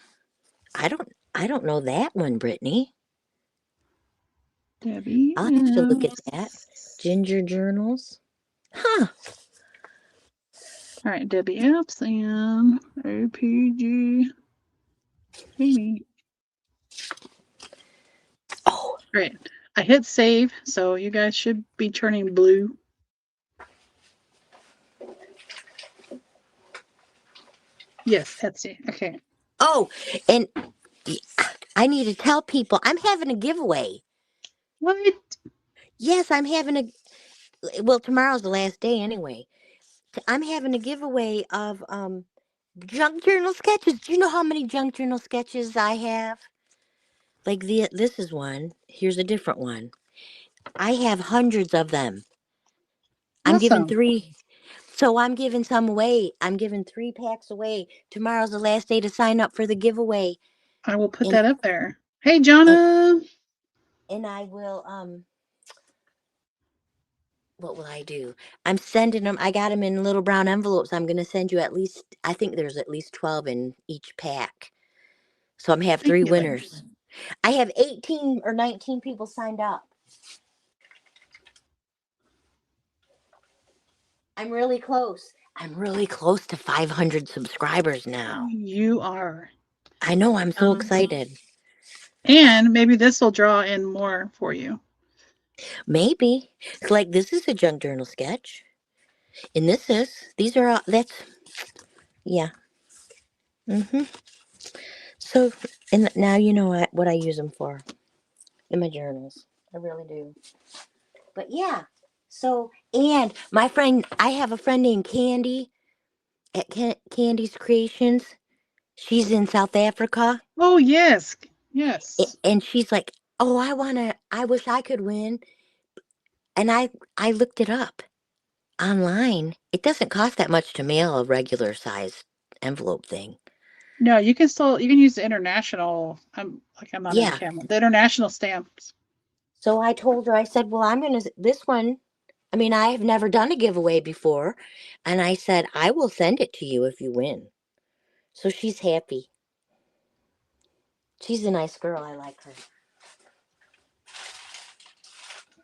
I don't know that one, Brittany. Debbie. I'll have to look at that. Ginger journals. Huh. All right, Debbie Epps and APG Jamie. Oh. All right, I hit save, so you guys should be turning blue. Yes, Etsy. Okay. Oh, and I need to tell people I'm having a giveaway. What? Yes, I'm having a. Well, tomorrow's the last day anyway. I'm having a giveaway of junk journal sketches. Do you know how many junk journal sketches I have? Like this is one. Here's a different one. I have hundreds of them. I'm giving Awesome. 3. So I'm giving some away. I'm giving 3 packs away. Tomorrow's the last day to sign up for the giveaway. I will put And that up there. Hey, and, Jonna. and I will what will I do? I'm sending them. I got them in little brown envelopes. I'm going to send you at least, I think there's at least 12 in each pack. So I'm have Thank 3 you. winners. I have 18 or 19 people signed up. I'm really close. I'm really close to 500 subscribers now. You are. I know. I'm so excited. And maybe this will draw in more for you. Maybe. It's like this is a junk journal sketch. And these are all, that's, yeah. So, and now you know what I use them for in my journals. I really do. But yeah. So, and my friend, I have a friend named Candy at Candy's Creations. She's in South Africa. Oh, yes. Yes. And she's like, oh, I wish I could win. And I looked it up online. It doesn't cost that much to mail a regular size envelope thing. No, you can use the international. I'm not in the Yeah. camera. The international stamps. So I told her, I said, well, this one, I mean, I have never done a giveaway before. And I said, I will send it to you if you win. So she's happy. She's a nice girl. I like her.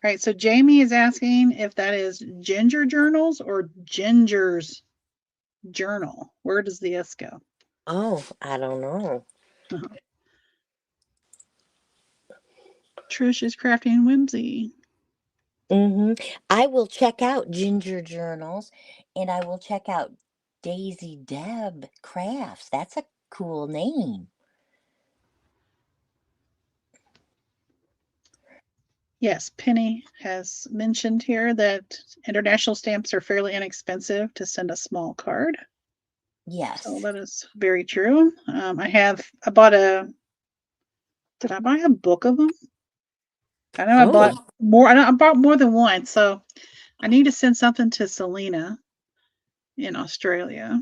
right, so Jamie is asking if that is Ginger Journals or Ginger's Journal. Where does the S go? Oh, I don't know. Trish is crafting whimsy. I will check out Ginger Journals, and I will check out Daisy Deb Crafts. That's a cool name. Yes, Penny has mentioned here that international stamps are fairly inexpensive to send a small card. So Yes. that is very true. I bought did I buy a book of them? I know I bought Oh, more. I bought more than one. So I need to send something to Selena in Australia.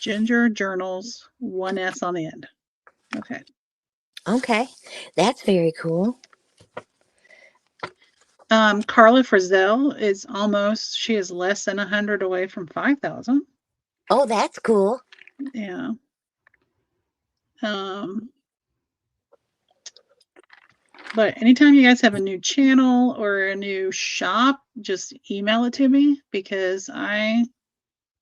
Ginger Journals, one S on the end. Okay. okay. That's very cool. Carla Frizzell she is less than 100 away from 5,000. Oh, that's cool. Yeah. Um, but anytime you guys have a new channel or a new shop, just email it to me because I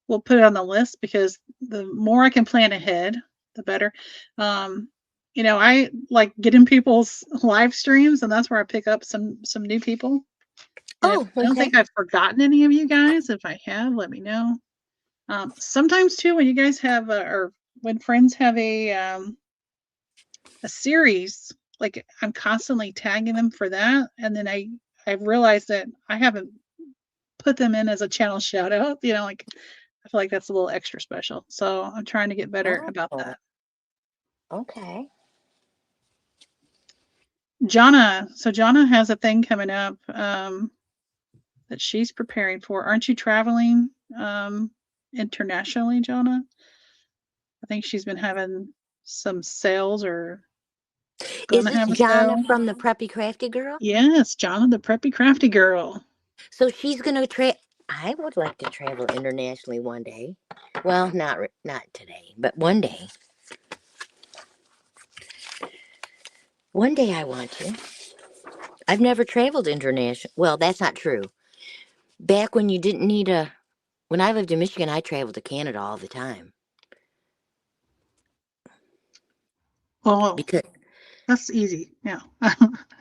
will put it on the list because the more I can plan ahead, the better. Um, I like getting people's live streams, and that's where I pick up some new people. And if Oh, I don't okay. think I've forgotten any of you guys, if I have, let me know. Sometimes too, when you guys have or when friends have a series, like I'm constantly tagging them for that, and then I've realized that I haven't put them in as a channel shout out. Like I feel like that's a little extra special. So I'm trying to get better about Oh, that. okay. Jonna has a thing coming up that she's preparing for. Aren't you traveling internationally, Jonna? I think she's been having some sales or Is gonna this have a Jonna sale. from the Preppy Crafty Girl? Yes, Jonna, the preppy crafty girl. So she's gonna I would like to travel internationally one day. Well, not today, but one day. One day I want to. I've never traveled international. Well, that's not true. Back when you didn't need a. When I lived in Michigan, I traveled to Canada all the time Well, because. that's easy. Yeah.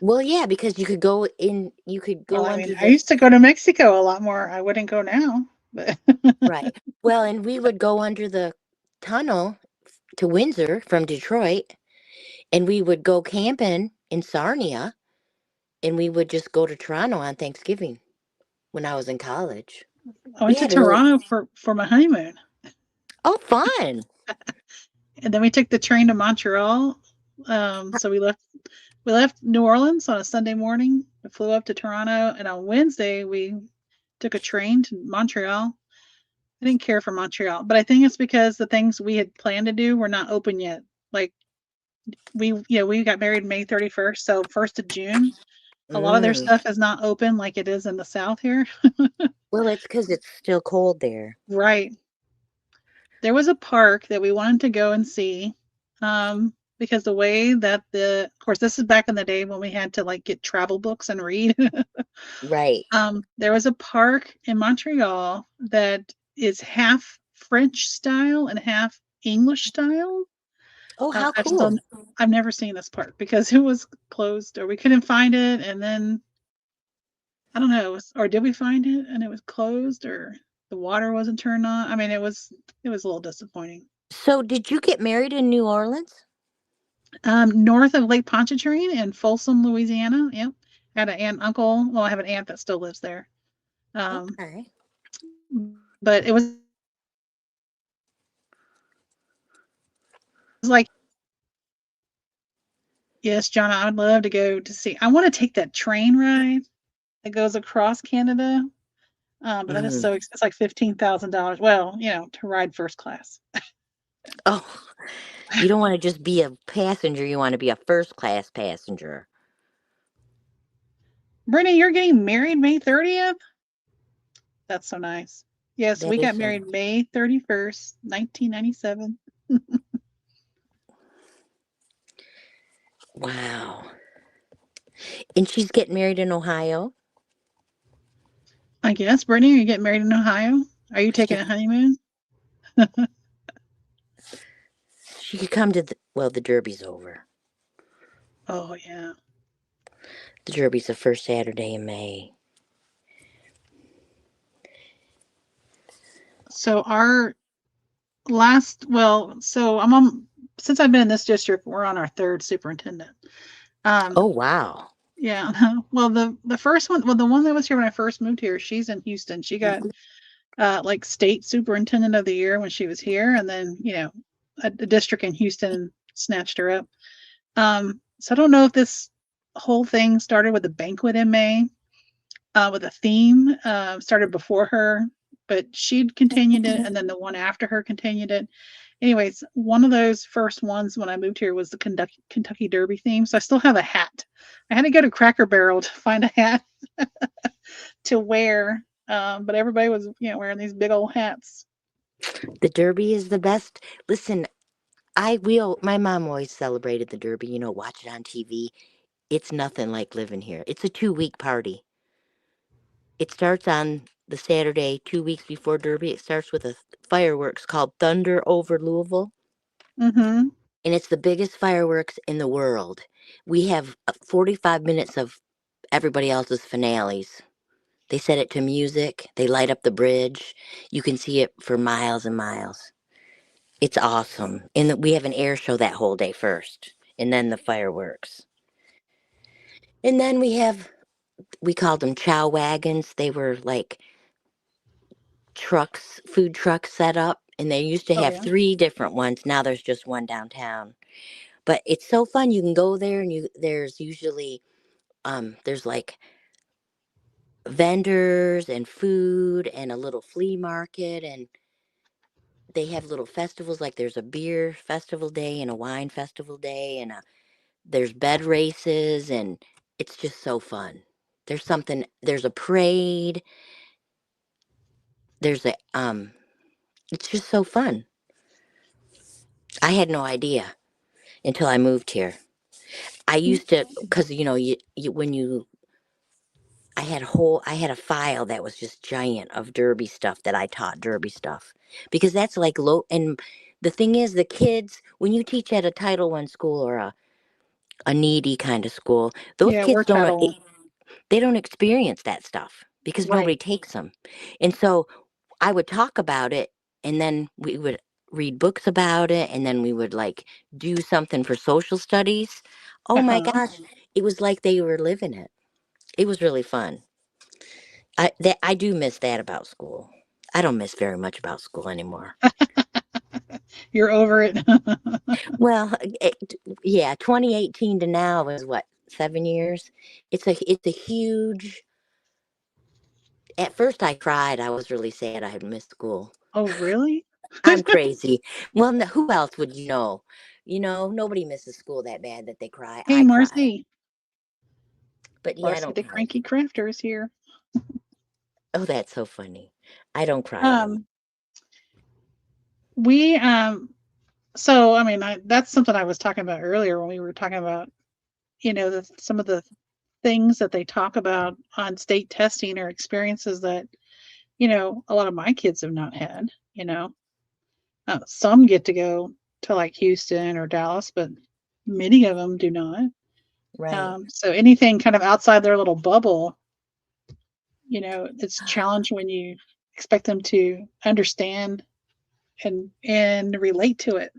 Well, yeah, because you could go in. You could Well, go I mean, under I the. used to go to Mexico a lot more. I wouldn't go now, but Right. Well, and we would go under the tunnel to Windsor from Detroit, and we would go camping in Sarnia, and we would just go to Toronto on Thanksgiving when I was in college. I We went to had a little. Toronto for my honeymoon, Oh, fun. and then we took the train to Montreal. So we left New Orleans on a Sunday morning. We flew up to Toronto, and on Wednesday we took a train to Montreal. I didn't care for Montreal, but I think it's because the things we had planned to do were not open yet. Like we got married May 31st, so 1st of June. A lot of their Mm. stuff is not open like it is in the South here. Well, it's because it's still cold there. Right. There was a park that we wanted to go and see. Because the way that of course, this is back in the day when we had to like get travel books and read. Right. There was a park in Montreal that is half French style and half English style. Oh, how I've still cool. I've never seen this park because it was closed or we couldn't find it, and then I don't know, or did we find it and it was closed or the water wasn't turned on? I mean, it was a little disappointing. So, did you get married in New Orleans? North of Lake Pontchartrain in Folsom, Louisiana. Yep. Had an aunt, uncle. Well, I have an aunt that still lives there. Um, Okay. but it was like, yes, John, I would love to go to see. I want to take that train ride that goes across Canada. But that is Mm. it's like $15,000. Well, to ride first class. Oh, you don't want to just be a passenger. You want to be a first class passenger. Brittany, you're getting married May 30th. That's so nice. Yes, That we is got so. married May 31st, 1997. Wow. And she's getting married in Ohio. I guess. Brittany, are you getting married in Ohio? Are you taking She a honeymoon? she could come to the Derby's over. Oh, yeah. The Derby's the first Saturday in May. So our so I'm on, since I've been in this district, we're on our third superintendent. Oh Um, wow. yeah. Well, the first one, well, the one that was here when I first moved here, she's in Houston. She got like state superintendent of the year when she was here, and then a district in Houston snatched her up. So I don't know if this whole thing started with a banquet in May, with a theme, started before her, but she'd continued it, and then the one after her continued it. Anyways, one of those first ones when I moved here was the Kentucky Derby theme. So I still have a hat. I had to go to Cracker Barrel to find a hat to wear. But everybody was, wearing these big old hats. The Derby is the best. Listen, my mom always celebrated the Derby, watch it on TV. It's nothing like living here. It's a 2-week party. It starts on the Saturday, 2 weeks before Derby. It starts with a fireworks called Thunder over Louisville, Mm-hmm. and it's the biggest fireworks in the world. We have 45 minutes of everybody else's finales. They set it to music. They light up the bridge. You can see it for miles and miles. It's awesome. And we have an air show that whole day first, and then the fireworks. And then we called them chow wagons. They were like trucks, food trucks set up, and they used to Oh have yeah. 3 different ones. Now there's just one downtown. But it's so fun. You can go there, and there's usually there's like vendors and food and a little flea market, and they have little festivals, like there's a beer festival day and a wine festival day, and there's bed races, and it's just so fun. There's a parade. There's a it's just so fun. I had no idea until I moved here. I used to, because when you I had a file that was just giant of Derby stuff that I taught Derby stuff, because that's like low. And the thing is, the kids, when you teach at a Title I school or a needy kind of school, those Yeah, we're kids don't Title One. they don't experience that stuff because Right. nobody takes them. And so I would talk about it, and then we would read books about it, and then we would like do something for social studies. Oh my Uh-huh. gosh, it was like they were living it. It was really fun. I do miss that about school. I don't miss very much about school anymore. You're over it. Well, yeah, 2018 to now is what, 7 years. It's a huge. At first, I cried. I was really sad I had missed school. Oh, really? I'm crazy. Well, who else would you know? Nobody misses school that bad that they cry. Hey, I cry. Marcy. But yeah, I Marcy don't the cry. Cranky Crafter is here. Oh, that's so funny. I don't cry anymore. Um, we so I mean, that's something I was talking about earlier when we were talking about, some of the things that they talk about on state testing or experiences that, a lot of my kids have not had, some get to go to like Houston or Dallas, but many of them do not. Right. So anything kind of outside their little bubble, it's a challenge when you expect them to understand and relate to it.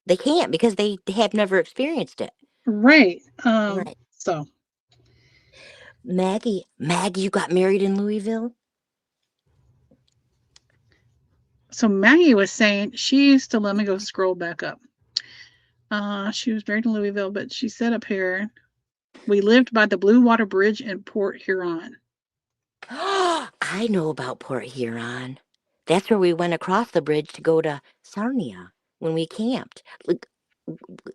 They can't because they have never experienced it. Right. Right. So Maggie, you got married in Louisville? so Maggie was saying she used to, let me go scroll back up. She was married in Louisville, but she said up here, we lived by the Blue Water Bridge in Port Huron. I know about Port Huron. That's where we went across the bridge to go to Sarnia when we camped. Like,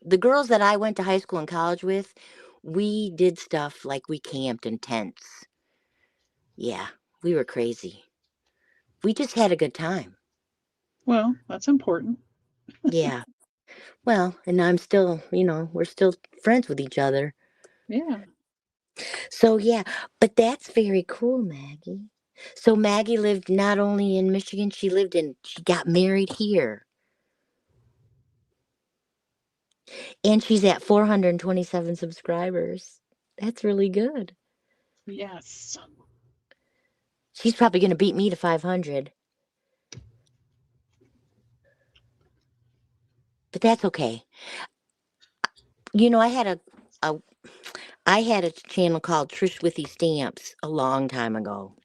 the girls that I went to high school and college with, we did stuff like we camped in tents. Yeah, we were crazy. We just had a good time. Well, that's important. Yeah. Well, and I'm still, we're still friends with each other. Yeah. So yeah, but that's very cool, Maggie. So Maggie lived not only in Michigan, she got married here. And she's at 427 subscribers. That's really good. Yes. She's probably going to beat me to 500. But that's okay. You know, a I had a channel called Trish Withy Stamps a long time ago.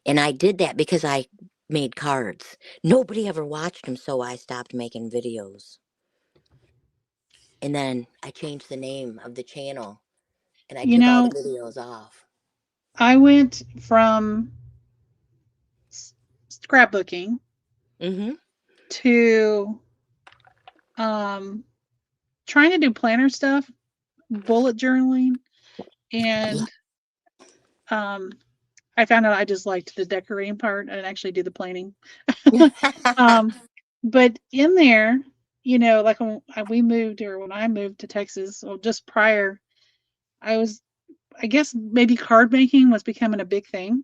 And I did that because I made cards. Nobody ever watched them, so I stopped making videos. And then I changed the name of the channel and I You took all the know, videos off. I went from scrapbooking Mm-hmm. to um, trying to do planner stuff, bullet journaling, Yeah. and um, I found out I just liked the decorating part and actually do the planning. um, but in there, like when we moved or when I moved to Texas, or just prior, I was, I guess maybe card making was becoming a big thing.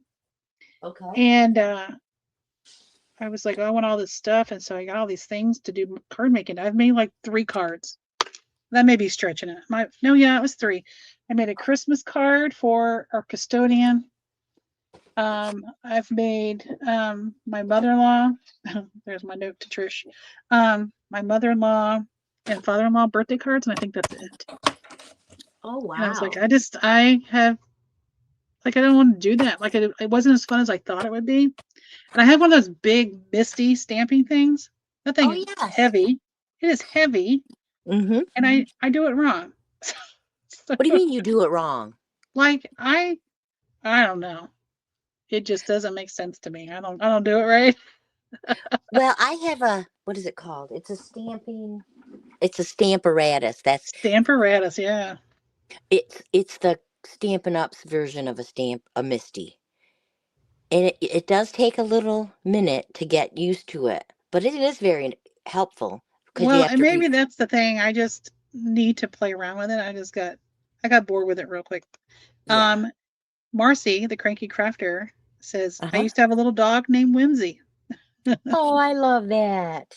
Okay. And I was like, oh, I want all this stuff. And so I got all these things to do card making. I've made like 3 cards. That may be stretching it. No, yeah, it was 3. I made a Christmas card for our custodian. I've made my mother-in-law. There's my note to Trish. My mother-in-law and father-in-law birthday cards, and I think that's it. Oh, And I was like, wow. I have like I don't want to do that. Like it wasn't as fun as I thought it would be. And I have one of those big misty stamping things. That thing Oh, is yes. heavy. It is heavy, Mm-hmm. and I do it wrong. So, What do you mean you do it wrong? like I don't know. It just doesn't make sense to me. I don't do it right. Well, I have what is it called? It's a stamparatus. Stamparatus, yeah. It's the Stampin' Up's version of a Misty. And it does take a little minute to get used to it, but it is very helpful because you Well, have and to maybe that's the thing. I just need to play around with it. I got bored with it real quick. yeah. Um, Marcy, the cranky crafter, says I Uh-huh. used to have a little dog named Whimsy. Oh, I love that.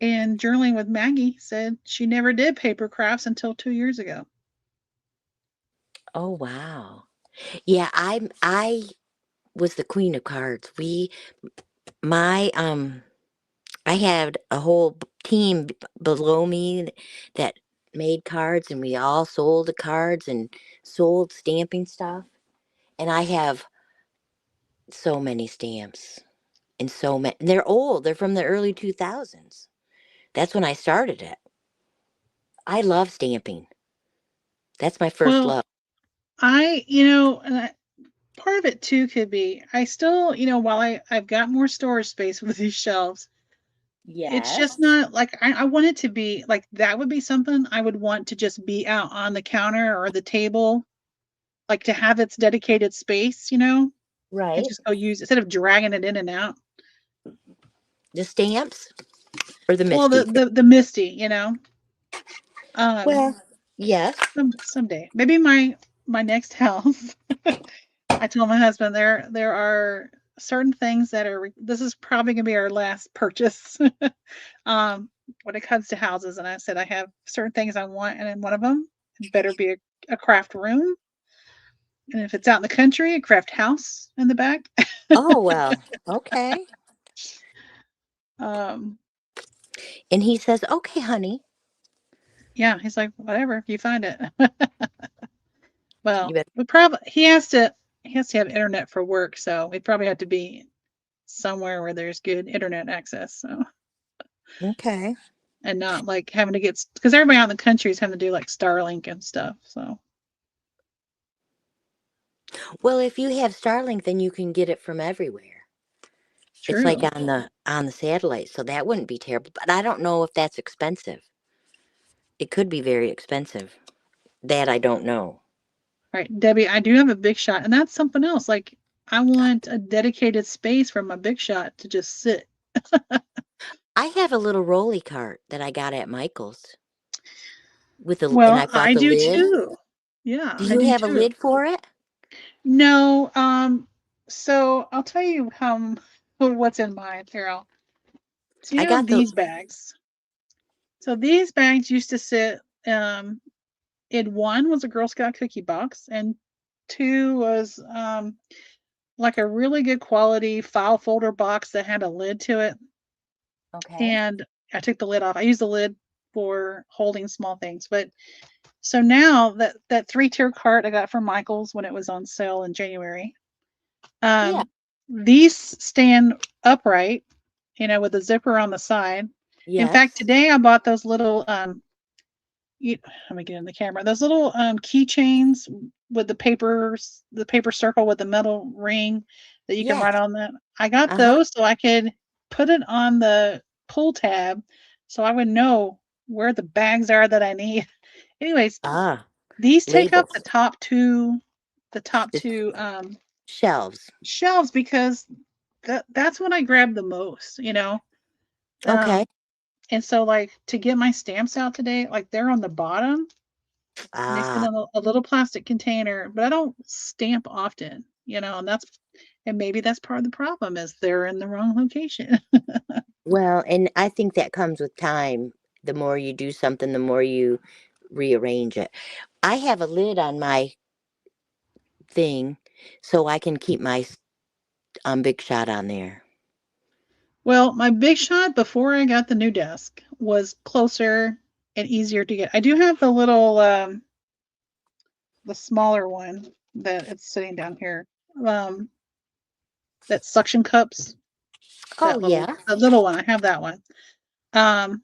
And journaling with Maggie said she never did paper crafts until 2 years ago. Oh, wow. Yeah, I was the queen of cards. My I had a whole team below me that made cards, and we all sold the cards and sold stamping stuff. And I have so many stamps and so many. They're old. They're from the early 2000s. That's when I started it. I love stamping. That's my first Well, love. and part of it too could be I still, while I've got more storage space with these shelves, it's just Yes. not like I want it to be like that would be something I would want to just be out on the counter or the table, like to have its dedicated space, and Right. just go use instead of dragging it in and out. The stamps or the Well, Misty? the Misty, um, Well, yes. someday maybe my next house. I told my husband there are certain things that are this is probably gonna be our last purchase. um, when it comes to houses, and I said I have certain things I want, and then one of them better be a craft room, and if it's out in the country, a craft house in the back. Oh, well. Okay. um, And he says, okay, honey. yeah, he's like, whatever, you find it. You Well, better. we probably he has to have internet for work, so we probably have to be somewhere where there's good internet access. So Okay. and not like having to get because everybody out in the country is having to do like Starlink and stuff. So Well, if you have Starlink, then you can get it from everywhere. It's like true. on the satellite, so that wouldn't be terrible. But I don't know if that's expensive. It could be very expensive. That I don't know. Right, Debbie, I do have a big shot, and that's something else. Like I want a dedicated space for my big shot to just sit. I have a little rolly cart that I got at Michael's and Well, I bought I the do lid. too. Yeah, Do I you do have a too. lid for it? No, so I'll tell you how what's in mine, Carol. So I you know got the these bags. So these bags used to sit in one was a Girl Scout cookie box, and two was like a really good quality file folder box that had a lid to it. Okay. And I took the lid off. I use the lid for holding small things. But so now that three-tier cart I got from Michael's when it was on sale in January, Yeah. um, these stand upright, with a zipper on the side. In fact, Yes. today I bought those little let me get in the camera. Those little keychains with the paper circle with the metal ring that you can Yes. write on that. I got Uh-huh. those so I could put it on the pull tab so I would know where the bags are that I need. Anyways, Ah, these take up labels. the top The two shelves. shelves because that's what I grab the most. Okay. Um and so like to get my stamps out today, like they're on the bottom and they sit Ah, in a little plastic container, but I don't stamp often, and maybe that's part of the problem is they're in the wrong location. well, and I think that comes with time. The more you do something, the more you rearrange it. I have a lid on my thing so I can keep my Big Shot on there. Well, my big shot before I got the new desk was closer and easier to get. I do have the smaller one that it's sitting down here. Um, that suction cups, Oh, yeah. the little one. I have that one. Um,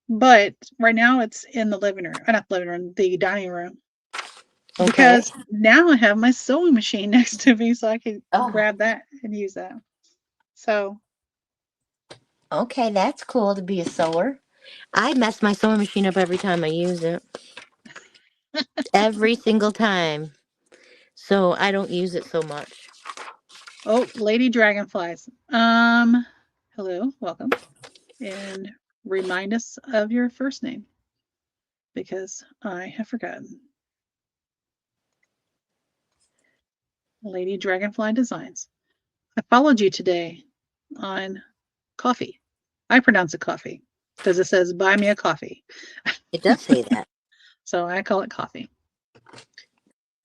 but right now it's in the living room, not the living room, the dining room. Okay. Because now I have my sewing machine next to me, so I can Oh, grab that and use that. So, okay. That's cool to be a sewer. I mess my sewing machine up every time I use it. Every single time. So I don't use it so much. oh, Lady Dragonflies. Hello, welcome, and remind us of your first name because I have forgotten. Lady Dragonfly Designs. I followed you today on coffee. I pronounce it coffee because it says buy me a coffee. It does say that. So I call it coffee.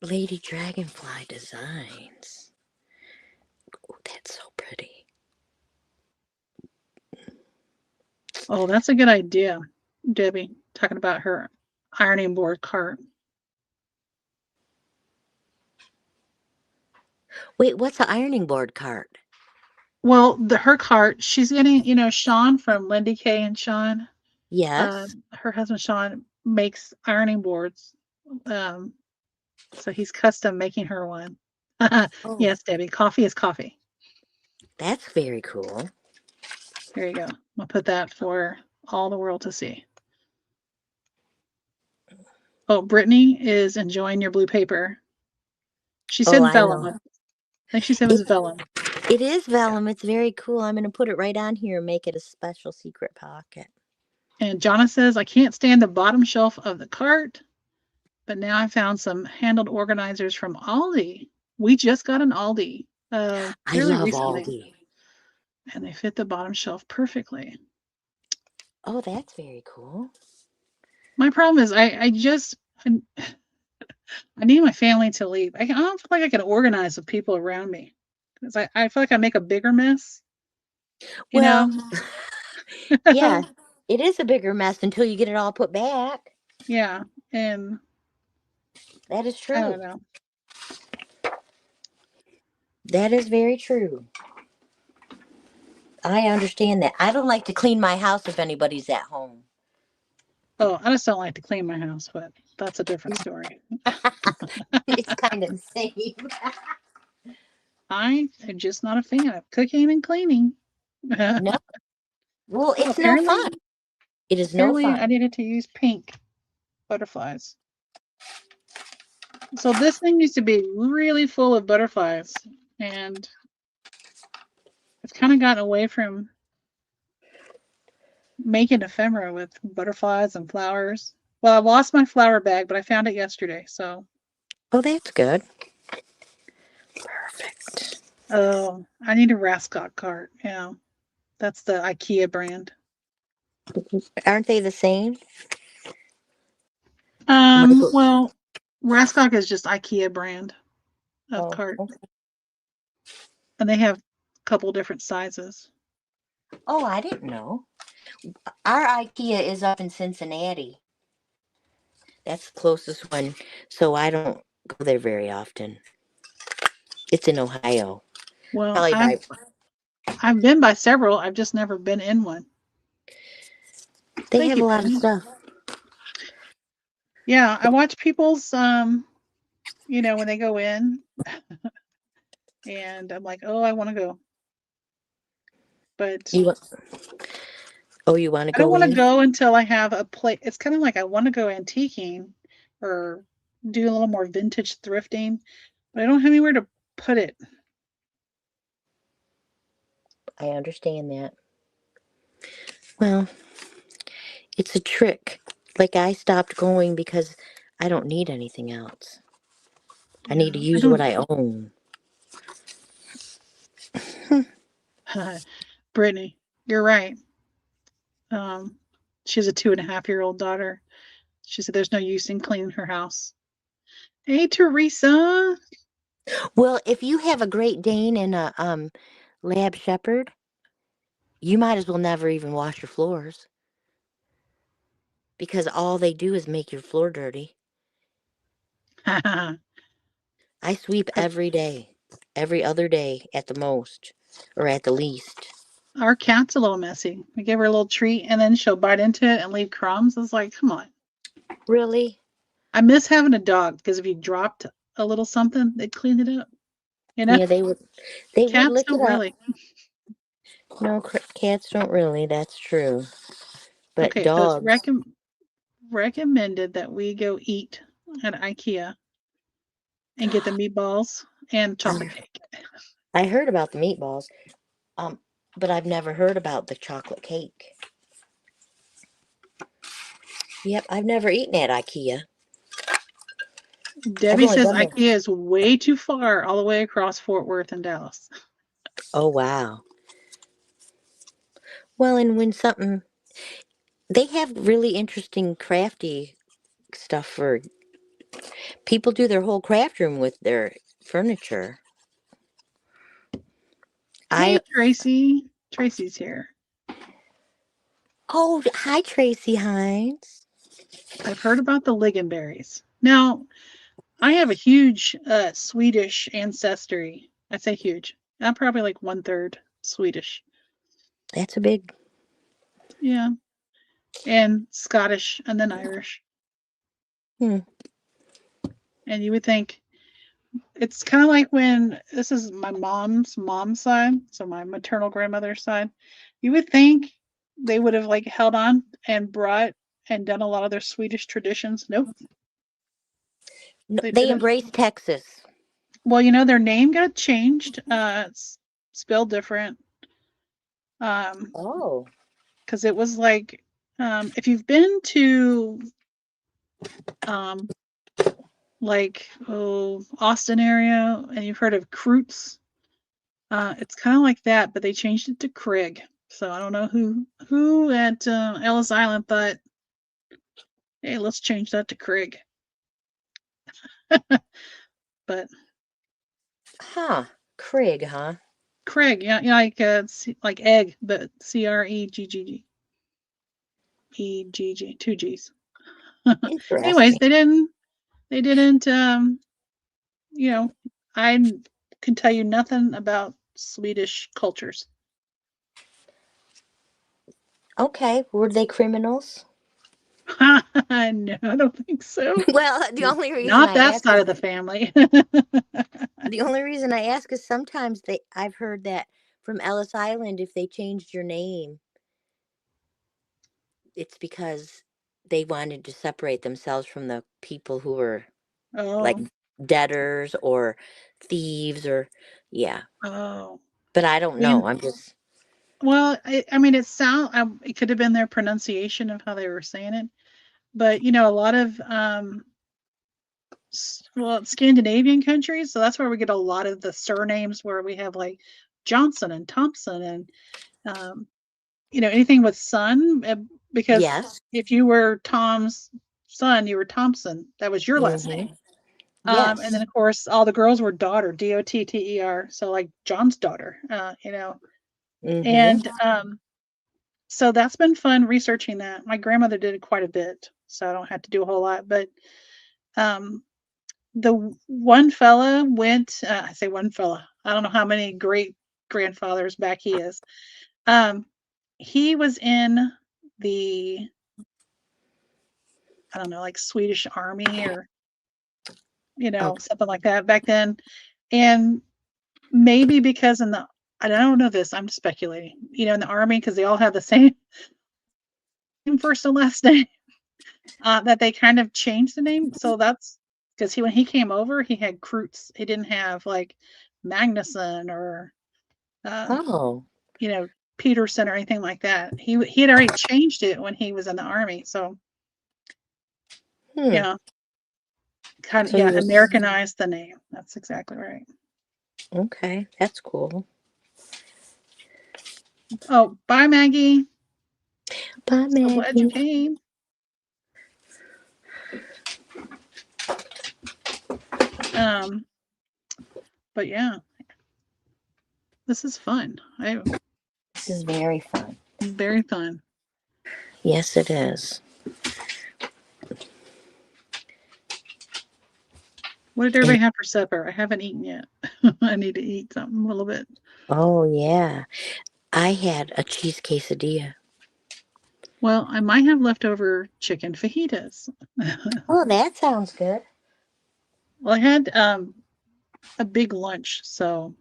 Lady Dragonfly Designs. Oh, that's so pretty. Oh, that's a good idea, Debbie, talking about her ironing board cart. Wait, what's an ironing board cart? Well, her cart, she's getting, Sean from Lindy Kay and Sean. Yes. Her husband Sean makes ironing boards. Um, so he's custom making her one. Oh, Yes, Debbie, coffee is coffee. that's very cool. Here you go. I'll put that for all the world to see. Oh, Brittany is enjoying your blue paper. She Oh, said I vellum. know. I think she said it It was vellum. it is vellum. It's very cool. I'm gonna put it right on here and make it a special secret pocket. And Jonna says, I can't stand the bottom shelf of the cart, but now I found some handled organizers from Aldi. We just got an Aldi I fairly love recently, Aldi. and they fit the bottom shelf perfectly. Oh, that's very cool. My problem is I need my family to leave. I don't feel like I can organize with people around me because I feel like I make a bigger mess, you Well, know? yeah, it is a bigger mess until you get it all put back. Yeah, and That is I don't true. know. That is very true. I understand that. I don't like to clean my house if anybody's at home. Oh, I just don't like to clean my house, but that's a different story. It's kind of the same. I am just not a fan of cooking and cleaning. Oh, No. Well, it's no apparently, fun. It is no apparently I fun. needed to use pink butterflies. So this thing used to be really full of butterflies, and I've kind of gotten away from making ephemera with butterflies and flowers. Well, I lost my flower bag, but I found it yesterday, so Oh, that's good. Perfect. Oh, I need a Rascot cart. Yeah, that's the IKEA brand. Aren't they the same? Michael. Well, Rascot is just IKEA brand of Oh, cart, okay. and they have a couple different sizes. Oh, I didn't know. Our IKEA is up in Cincinnati. That's the closest one, so I don't go there very often. It's in Ohio. Well, Probably by. I've been by several. I've just never been in one. They Thank have a you, lot of Brittany. stuff. Yeah, I watch people's when they go in, and I'm like, oh, I want to go, but You wa- oh, you want to I don't go want to in? go until I have a place. It's kind of like I want to go antiquing or do a little more vintage thrifting, but I don't have anywhere to put it. I understand that. Well, it's a trick. Like I stopped going because I don't need anything else. I need to Yeah, I use what don't. I own. Brittany, you're right. Um, she has a 2.5-year-old daughter. She said there's no use in cleaning her house. Hey, Teresa. Well, if you have a Great Dane and a Lab Shepherd, you might as well never even wash your floors because all they do is make your floor dirty. I sweep every day, every other day at the most, or at the least. Our cat's a little messy. We give her a little treat and then she'll bite into it and leave crumbs. It's like, come on. Really? I miss having a dog because if you dropped a little something, they'd clean it up. You know, Yeah, they would. They would cats lick it don't up. really. No, cats don't really. That's true. But Okay, so it's dogs. recommended that we go eat at IKEA and get the meatballs and chocolate I, cake. I heard about the meatballs, um, but I've never heard about the chocolate cake. Yep, I've never eaten at IKEA. I've Debbie only says been there. IKEA is way too far all the way across Fort Worth and Dallas. Oh wow. Well, and when something they have really interesting crafty stuff for people do their whole craft room with their furniture. Hey, I Tracy. Tracy's here. Oh, hi Tracy Hines. I've heard about the Ligonberries. Now, I have a huge Swedish ancestry. I say huge. I'm probably like 1/3 Swedish. That's a big. Yeah. And Scottish and then Irish. Hmm. And you would think it's kind of like when this is my mom's side, so my maternal grandmother's side. You would think they would have like held on and brought and done a lot of their Swedish traditions. Nope, No, they they didn't. embrace Texas. Well, their name got changed. It's spelled different. Oh. Because it was like, if you've been to, um, like, Austin area and you've heard of Kreutz, it's kind of like that, but they changed it to Craig. So I don't know who at Ellis Island thought, hey, let's change that to Craig. But Huh. Craig, huh? Craig, yeah, yeah, like egg, but Cregegg, two G's. Anyways, Interesting. they didn't you know, I can tell you nothing about Swedish cultures. Okay. Were they criminals? No, I don't think so. Well, the only reason Not I that ask side is of the family. sometimes they I've heard that from Ellis Island if they changed your name, it's because they wanted to separate themselves from the people who were like Oh, debtors or thieves or yeah. oh. But I don't You, know. I'm just well, I mean, it could have been their pronunciation of how they were saying it, but a lot of Scandinavian countries. So that's where we get a lot of the surnames where we have like Johnson and Thompson and um, anything with son, because Yes. if you were Tom's son, you were Thompson. That was your last Mm-hmm. name. And then Yes. of course all the girls were daughter, Dotter. So like John's daughter, Mm-hmm. and so that's been fun researching that. My grandmother did it quite a bit, so I don't have to do a whole lot. But um, the one fella went. I say one fella. I don't know how many great grandfathers back he is. Um, he was in the I don't know, like Swedish army or Okay. something like that back then, and maybe because in the I don't know this. I'm speculating. In the army because they all have the same first and last name. That they kind of changed the name. So that's because when he came over, he had Krutz. He didn't have like Magnuson or uh, Oh. you know Peterson or anything like that. He had already changed it when he was in the army. So Hmm. yeah, kind of So he yeah, was Americanized the name. That's exactly right. okay. That's cool. Oh, bye Maggie. Bye, So glad you Maggie. came. Um, but yeah, this is fun. This is very fun. Very fun. Yes, it is. What did And everybody have for supper? I haven't eaten yet. I need to eat something a little bit. oh yeah, I had a cheese quesadilla. Well, I might have leftover chicken fajitas. Oh, that sounds good. Well, I had a big lunch, so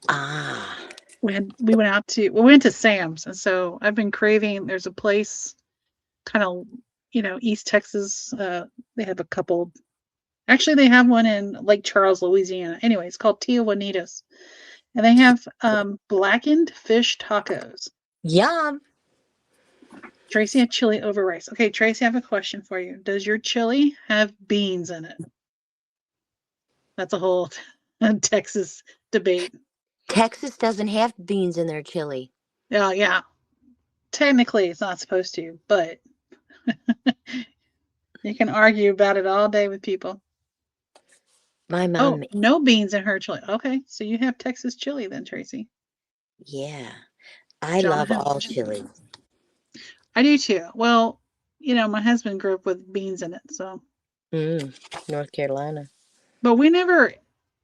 Ah. we went to Sam's, and so I've been craving. There's a place kind of East Texas. They have a couple. Actually, they have one in Lake Charles, Louisiana. Anyway, it's called Tia Juanitas, and they have blackened fish tacos. Yum. Tracy had chili over rice. Okay, Tracy, I have a question for you. Does your chili have beans in it? That's a whole Texas debate. Texas doesn't have beans in their chili. Yeah, yeah. Technically, it's not supposed to, but you can argue about it all day with people. My Oh, mom, no beans in her chili. Okay, so you have Texas chili then, Tracy. yeah. I John love has all chili. chili. I do too. Well, my husband grew up with beans in it, so. Mm, North Carolina. But we never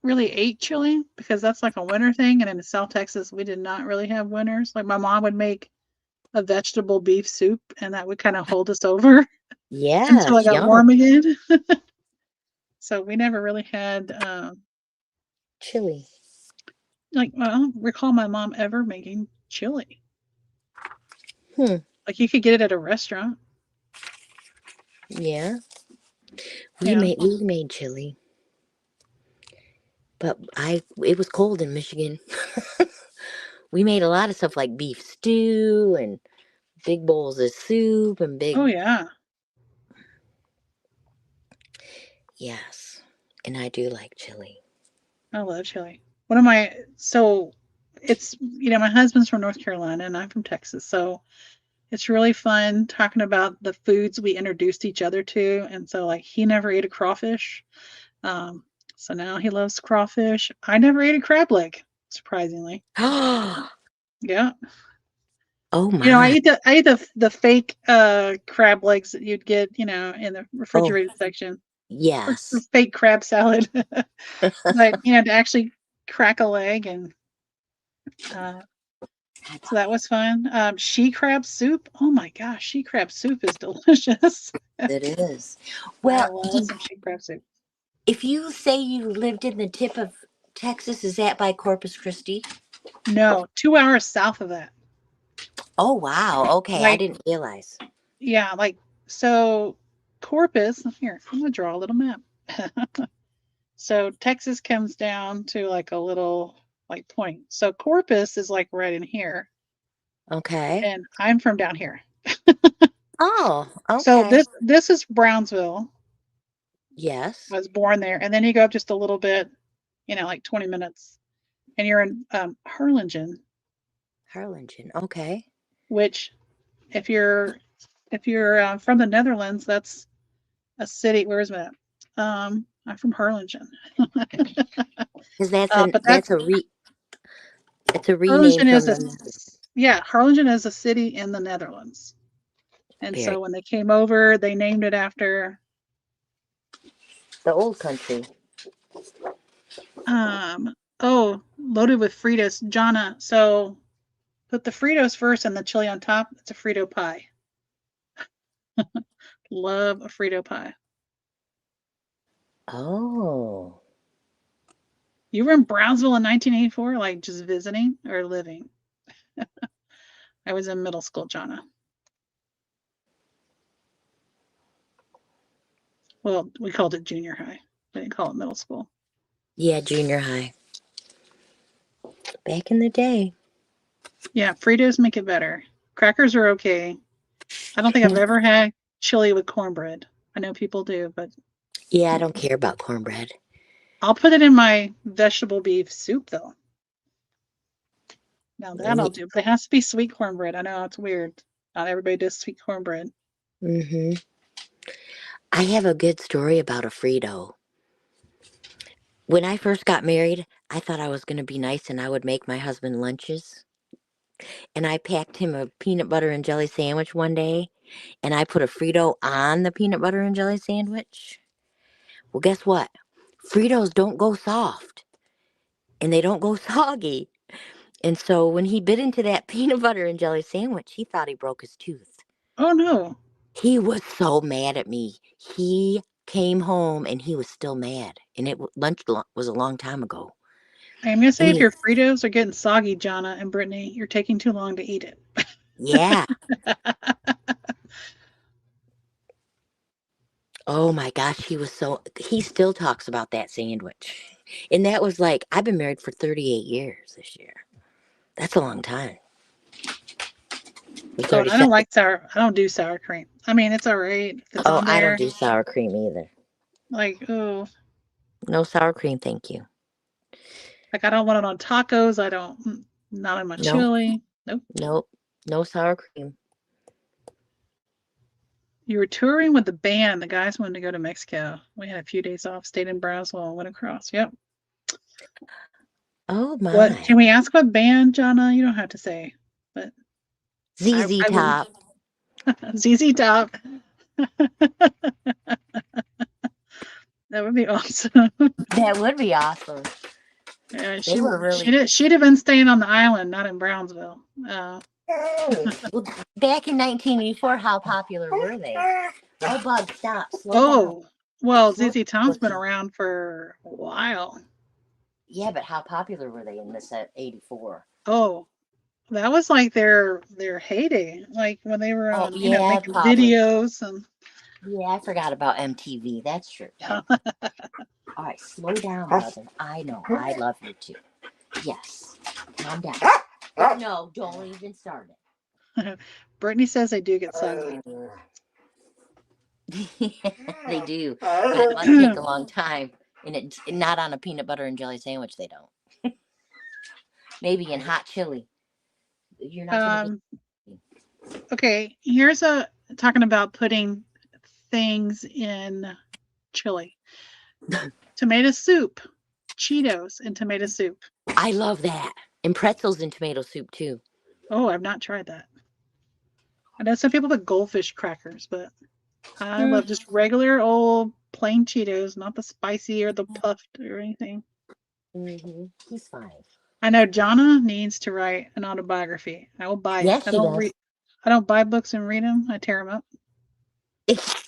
really ate chili because that's like a winter thing, and in South Texas, we did not really have winters. Like my mom would make a vegetable beef soup, and that would kind of hold us over until it Yes, got yum. warm again. So we never really had Chili. like I don't recall my mom ever making chili. Hmm. Like you could get it at a restaurant. Yeah. Yeah. We made chili, but I it was cold in Michigan. We made a lot of stuff like beef stew and big bowls of soup and Oh big yeah. yes. And I do like chili. I love chili. One of my so it's my husband's from North Carolina and I'm from Texas, so it's really fun talking about the foods we introduced each other to. And so like he never ate a crawfish. Um, so now he loves crawfish. I never ate a crab leg, surprisingly. Oh Yeah. I my. eat the fake crab legs that you'd get, in the Oh refrigerated section. Or yes. fake crab salad. But to actually crack a leg and uh so that was fun. She crab soup. Oh my gosh, she crab soup is delicious. It is. I Well, love some she crab soup. if you say you lived in the tip of Texas, is that by Corpus Christi? No, 2 hours south of that. Oh wow. Okay, I Like, didn't realize. yeah, like so Corpus, here, I'm gonna draw a little map. So Texas comes down to like a little like point. So Corpus is like right in here, Okay. and I'm from down here. Oh, So okay. this is Brownsville. Yes. I was born there, and then you go up just a little bit, like 20 minutes, and you're in Harlingen, Harlingen. Okay. which if you're from the Netherlands, that's a city. Where is that? I'm from Harlingen, Because that's an but that's a re it's a rename Harlingen from is the Harlingen is a city in the Netherlands, and very so when they came over, they named it after the old country. loaded with Fritos, Jana. So put the Fritos first and the chili on top. It's a Frito pie. Love a Frito pie. Oh. You were in Brownsville in 1984, like just visiting or living? I was in middle school, Jana. Well, we called it junior high. We didn't call it middle school. Yeah, junior high. Back in the day. Yeah, Fritos make it better. Crackers are okay. I don't think I've ever had chili with cornbread. I know people do, but Yeah, I don't care about cornbread. I'll put it in my vegetable beef soup though. Now that I'll do. But it has to be sweet cornbread. I know it's weird. Not everybody does sweet cornbread. Mm-hmm. I have a good story about a Frito. When I first got married, I thought I was going to be nice and I would make my husband lunches. And I packed him a peanut butter and jelly sandwich one day, and I put a Frito on the peanut butter and jelly sandwich. Well, guess what? Fritos don't go soft and they don't go soggy. And so when he bit into that peanut butter and jelly sandwich, he thought he broke his tooth. Oh no. He was so mad at me. He came home and he was still mad. And was a long time ago. I'm gonna I say if mean, your Fritos are getting soggy, Jana and Brittany, you're taking too long to eat it. yeah. Oh my gosh, he still talks about that sandwich. And that was like, I've been married for 38 years this year. That's a long time. We Oh, and started I don't seven. like sour. I don't do sour cream. I mean, it's all right if it's Oh, on I don't there. do sour cream either. Like, oh, No sour cream, thank you. like I don't want it on tacos. I don't. Not in my No, chili. Nope. nope, no sour cream. You were touring with the band. The guys wanted to go to Mexico. We had a few days off. Stayed in Brownsville and went across. Yep. Oh What my. can we ask what band, Jana? You don't have to say, but ZZ I would. Top. ZZ Top. That would be awesome. That would be awesome. Yeah, They were really. she'd have been staying on the island, not in Brownsville. Well, back in 1984, how popular were they? Oh, Bud, stop. Slow down. Oh, well, Slow ZZ Top's been down. around for a while. Yeah, but how popular were they in this at 84? Oh, that was like their heyday, like when they were Oh, on, yeah, making probably. videos and Yeah, I forgot about MTV. That's true. All right, slow down, brother. I know. I love you too. Yes. Calm down. No, don't even start Brittany says they do get soggy. it. They do. But it must take a long time. And not on a peanut butter and jelly sandwich, they don't. Maybe in hot chili. You're not going to um, be. okay, here's a talking about putting things in chili. Tomato soup, Cheetos and tomato soup. I love that. And pretzels and tomato soup too. Oh, I've not tried that. I know some people put goldfish crackers, but I Mm. love just regular old plain Cheetos, not the spicy or the puffed or anything. Mm-hmm. He's fine. I know Jonna needs to write an autobiography. I will buy it. Yes, she does. I don't buy books and read them. I tear them up.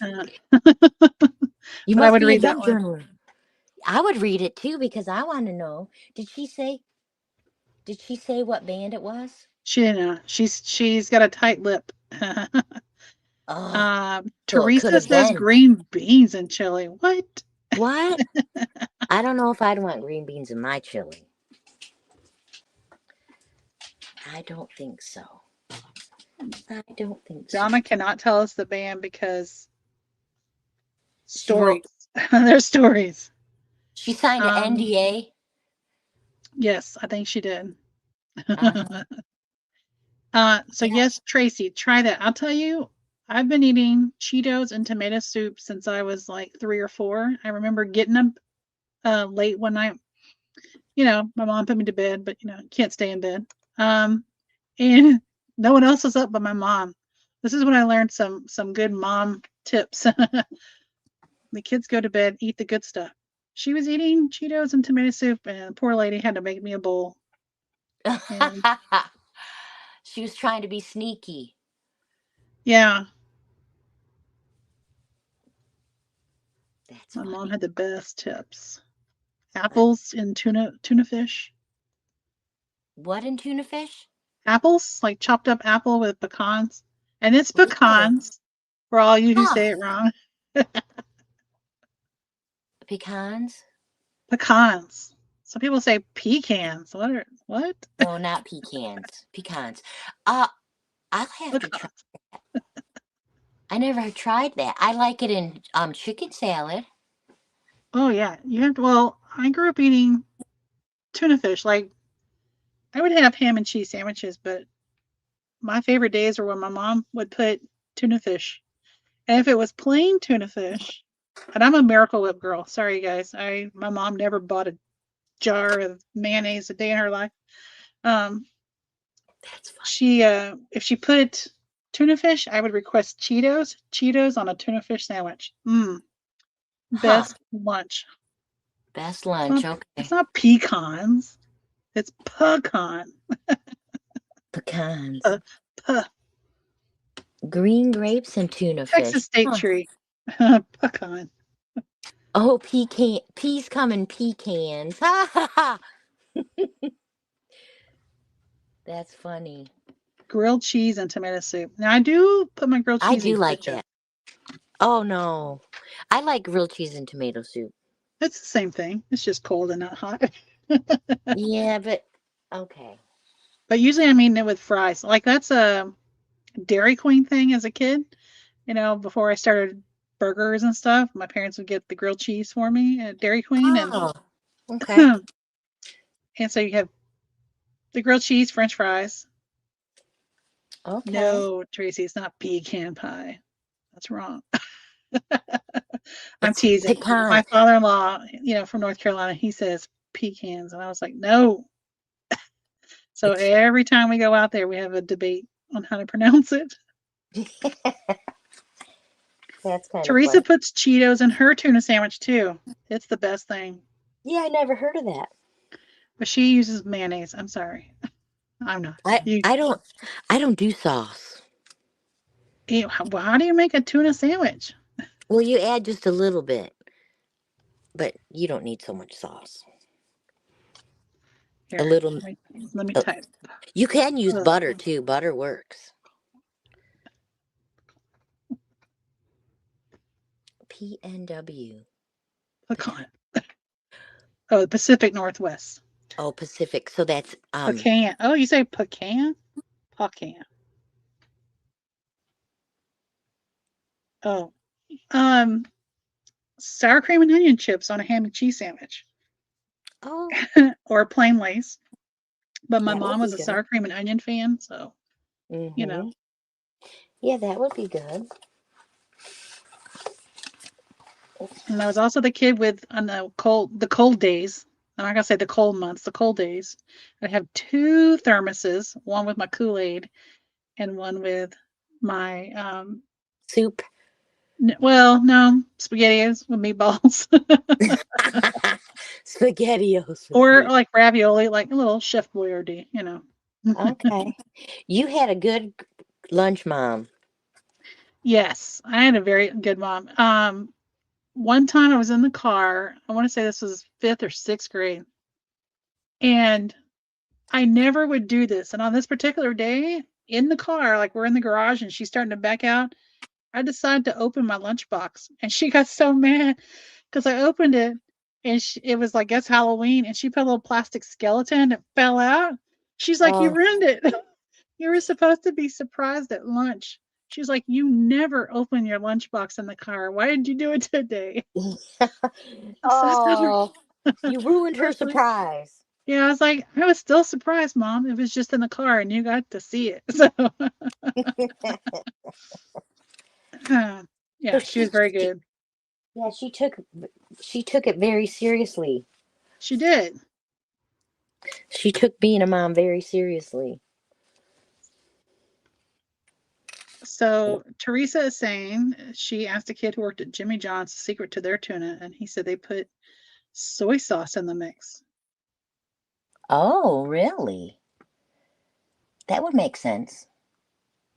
Uh, You but I must would be a read that good one. journaler. I would read it too because I want to know. Did she say what band it was? She didn't know. She's got a tight lip. Oh, so it could Teresa have says been. green beans and chili. What? What? I don't know if I'd want green beans in my chili. I don't think so. I don't think so. Donna cannot tell us the band because She won't. stories. There's stories. She signed an Um, NDA. yes, I think she did. Uh-huh. So Yeah. yes, Tracy, try that. I'll tell you, I've been eating Cheetos and tomato soup since I was like 3 or 4. I remember getting up late one night. My mom put me to bed, but can't stay in bed. And no one else was up but my mom. This is when I learned some good mom tips. The kids go to bed, eat the good stuff. She was eating Cheetos and tomato soup, and the poor lady had to make me a bowl. And She was trying to be sneaky. yeah, That's my mom funny. had the best tips. Apples and tuna fish. What in tuna fish? Apples, like chopped up apple with pecans. And it's Really? pecans for all you who Huh. say it wrong. Pecans? Pecans. Some people say pecans. What? No, not pecans. Pecans. Uh, I'll have to try. Pecans. I never tried that. I like it in chicken salad. Oh yeah. Well, I grew up eating tuna fish. Like I would have ham and cheese sandwiches, but my favorite days were when my mom would put tuna fish. And if it was plain tuna fish, and I'm a Miracle Whip girl. Sorry guys. My mom never bought a jar of mayonnaise a day in her life. Um, That's funny. she if she put tuna fish, I would request Cheetos on a tuna fish sandwich. Huh. Best lunch. Best It's lunch. not it's Okay. not pecans. It's pecan. Pecans. Pe- Green grapes and tuna fish. Texas state Huh. tree. Pecan. Oh, pecan. Peas come in pecans. Ha ha ha. That's funny. Grilled cheese and tomato soup. Now I do put my grilled I cheese do in like ketchup. that. Oh no. I like grilled cheese and tomato soup. It's the same thing. It's just cold and not hot. Yeah, but okay. But usually I'm eating it with fries. Like that's a Dairy Queen thing as a kid. Before I started burgers and stuff, my parents would get the grilled cheese for me at Dairy Queen, and Oh, okay. and so you have the grilled cheese, French fries. Okay. No, Tracy, it's not pecan pie. That's wrong. I'm It's teasing. pecan. My father-in-law, from North Carolina, he says pecans, and I was like, no. So It's every time we go out there, we have a debate on how to pronounce it. That's kind of Teresa funny. puts Cheetos in her tuna sandwich too. It's the best thing. Yeah, I never heard of that. But she uses mayonnaise. I'm sorry. I'm not. I You, I don't I don't do sauce. how do you make a tuna sandwich? Well, you add just a little bit, but you don't need so much sauce. A Here, little. let me Uh, type. you can use Uh, butter too. Butter works. PNW. Pecan. Oh, the Pacific Northwest. Oh, Pacific. So that's Pecan. Oh, you say pecan? Pecan. Oh, um, sour cream and onion chips on a ham and cheese sandwich, oh, or plain Lace. But my that would mom be was a good. sour cream and onion fan, so you know. Mm-hmm. Yeah, that would be good. And I was also the kid with on the cold days. I'm not gonna say the cold months, the cold days. I'd have two thermoses, one with my Kool-Aid and one with my Soup. well, no, spaghettios with meatballs. Spaghettios with Or meat. like ravioli, like a little Chef Boyardee. Okay. You had a good lunch, Mom. Yes, I had a very good mom. One time I was in the car, I want to say this was 5th or 6th grade, and I never would do this. And on this particular day, in the car, like we're in the garage and she's starting to back out, I decided to open my lunchbox. And she got so mad because I opened it and it was like, it's Halloween. And she put a little plastic skeleton and it fell out. She's like, you Oh, ruined it. You were supposed to be surprised at lunch. She's like, you never open your lunchbox in the car. Why did you do it today? So I told her, Oh, you ruined I her was like, surprise. yeah, I was like, I was still surprised, Mom. It was just in the car and you got to see it. So, So yeah, she was very good. yeah, she took it very seriously. She did. She took being a mom very seriously. So Teresa is saying she asked a kid who worked at Jimmy John's the secret to their tuna, and he said they put soy sauce in the mix. Oh, really? That would make sense.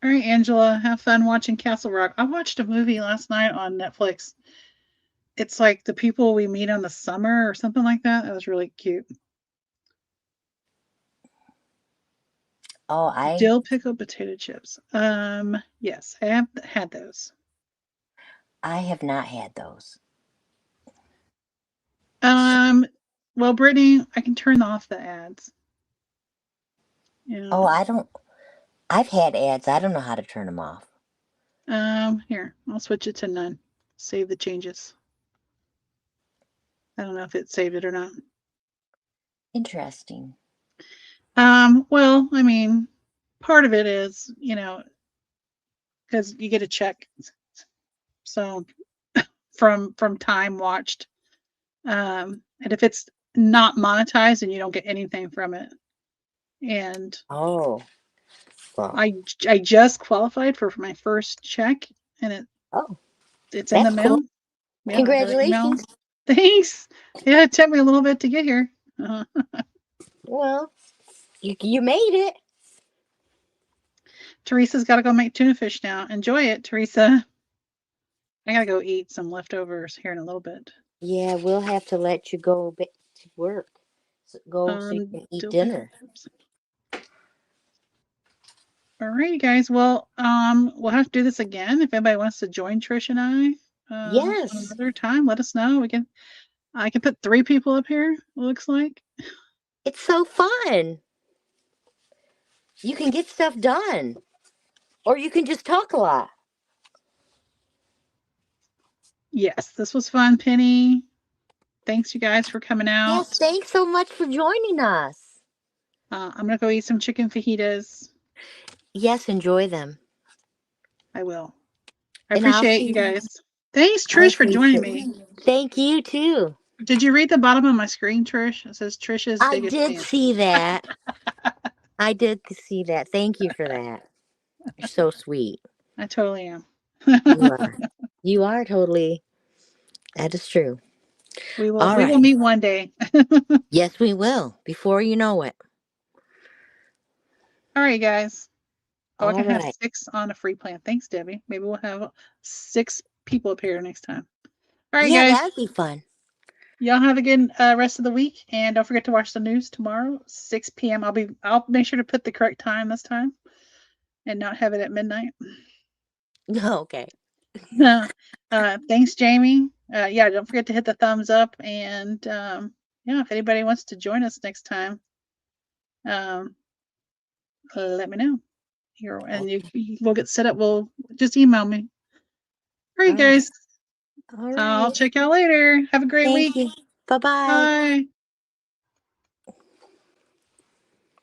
All right, Angela, have fun watching Castle Rock. I watched a movie last night on Netflix. It's like the people we meet on the summer or something like that. That was really cute. Oh, I Dill pickle potato chips. Yes, I have had those. I have not had those. So, Um, well, Brittany, I can turn off the ads. Yeah. oh, I don't. I've had ads. I don't know how to turn them off. Here, I'll switch it to none. Save the changes. I don't know if it saved it or not. Interesting. Well, I mean, part of it is, because you get a check. So from time watched. And if it's not monetized, then you don't get anything from it. And Oh, well. I just qualified for my first check, and Oh, it's in the that's cool. mail. Yeah, I got an email. Congratulations. Thanks. Yeah, it took me a little bit to get here. Uh, Well, you made it. Teresa's got to go make tuna fish now. Enjoy it, Teresa. I gotta go eat some leftovers here in a little bit. Yeah, we'll have to let you go back to work. Go so you can eat Dill pickle dinner. chips. All right, guys. Well, we'll have to do this again. If anybody wants to join Trish and I, Yes, another time, let us know. I can put 3 people up here. It looks like. it's so fun. You can get stuff done, or you can just talk a lot. Yes, this was fun, Penny. Thanks, you guys, for coming Yes, out. thanks so much for joining us. I'm gonna go eat some chicken fajitas. Yes, enjoy them. I will. I And I'll appreciate see you you. guys. Thanks, I Trish, for joining appreciate me. it. Thank you too. Did you read the bottom of my screen, Trish? It says Trish's I biggest did fan. see that. I did see that. Thank you for that. You're so sweet. I totally am. You are. You are totally. That is true. we will All we will right. meet one day. Yes, we will. Before you know it. All right, guys. Oh, I All can have right. 6 on a free plan. Thanks, Debbie. Maybe we'll have 6 people up here next time. All right, Yeah, guys. that'd be fun. Y'all have a good rest of the week, and don't forget to watch the news tomorrow, 6 p.m. I'll make sure to put the correct time this time, and not have it at midnight. Okay. Thanks, Jamie. Yeah, don't forget to hit the thumbs up, and yeah, if anybody wants to join us next time, um, let me know. Here, and Okay. we'll get set up. We'll just email me. All right, All right. guys. All I'll right. check y'all later. Have a great Thank week. you. Bye bye. Bye.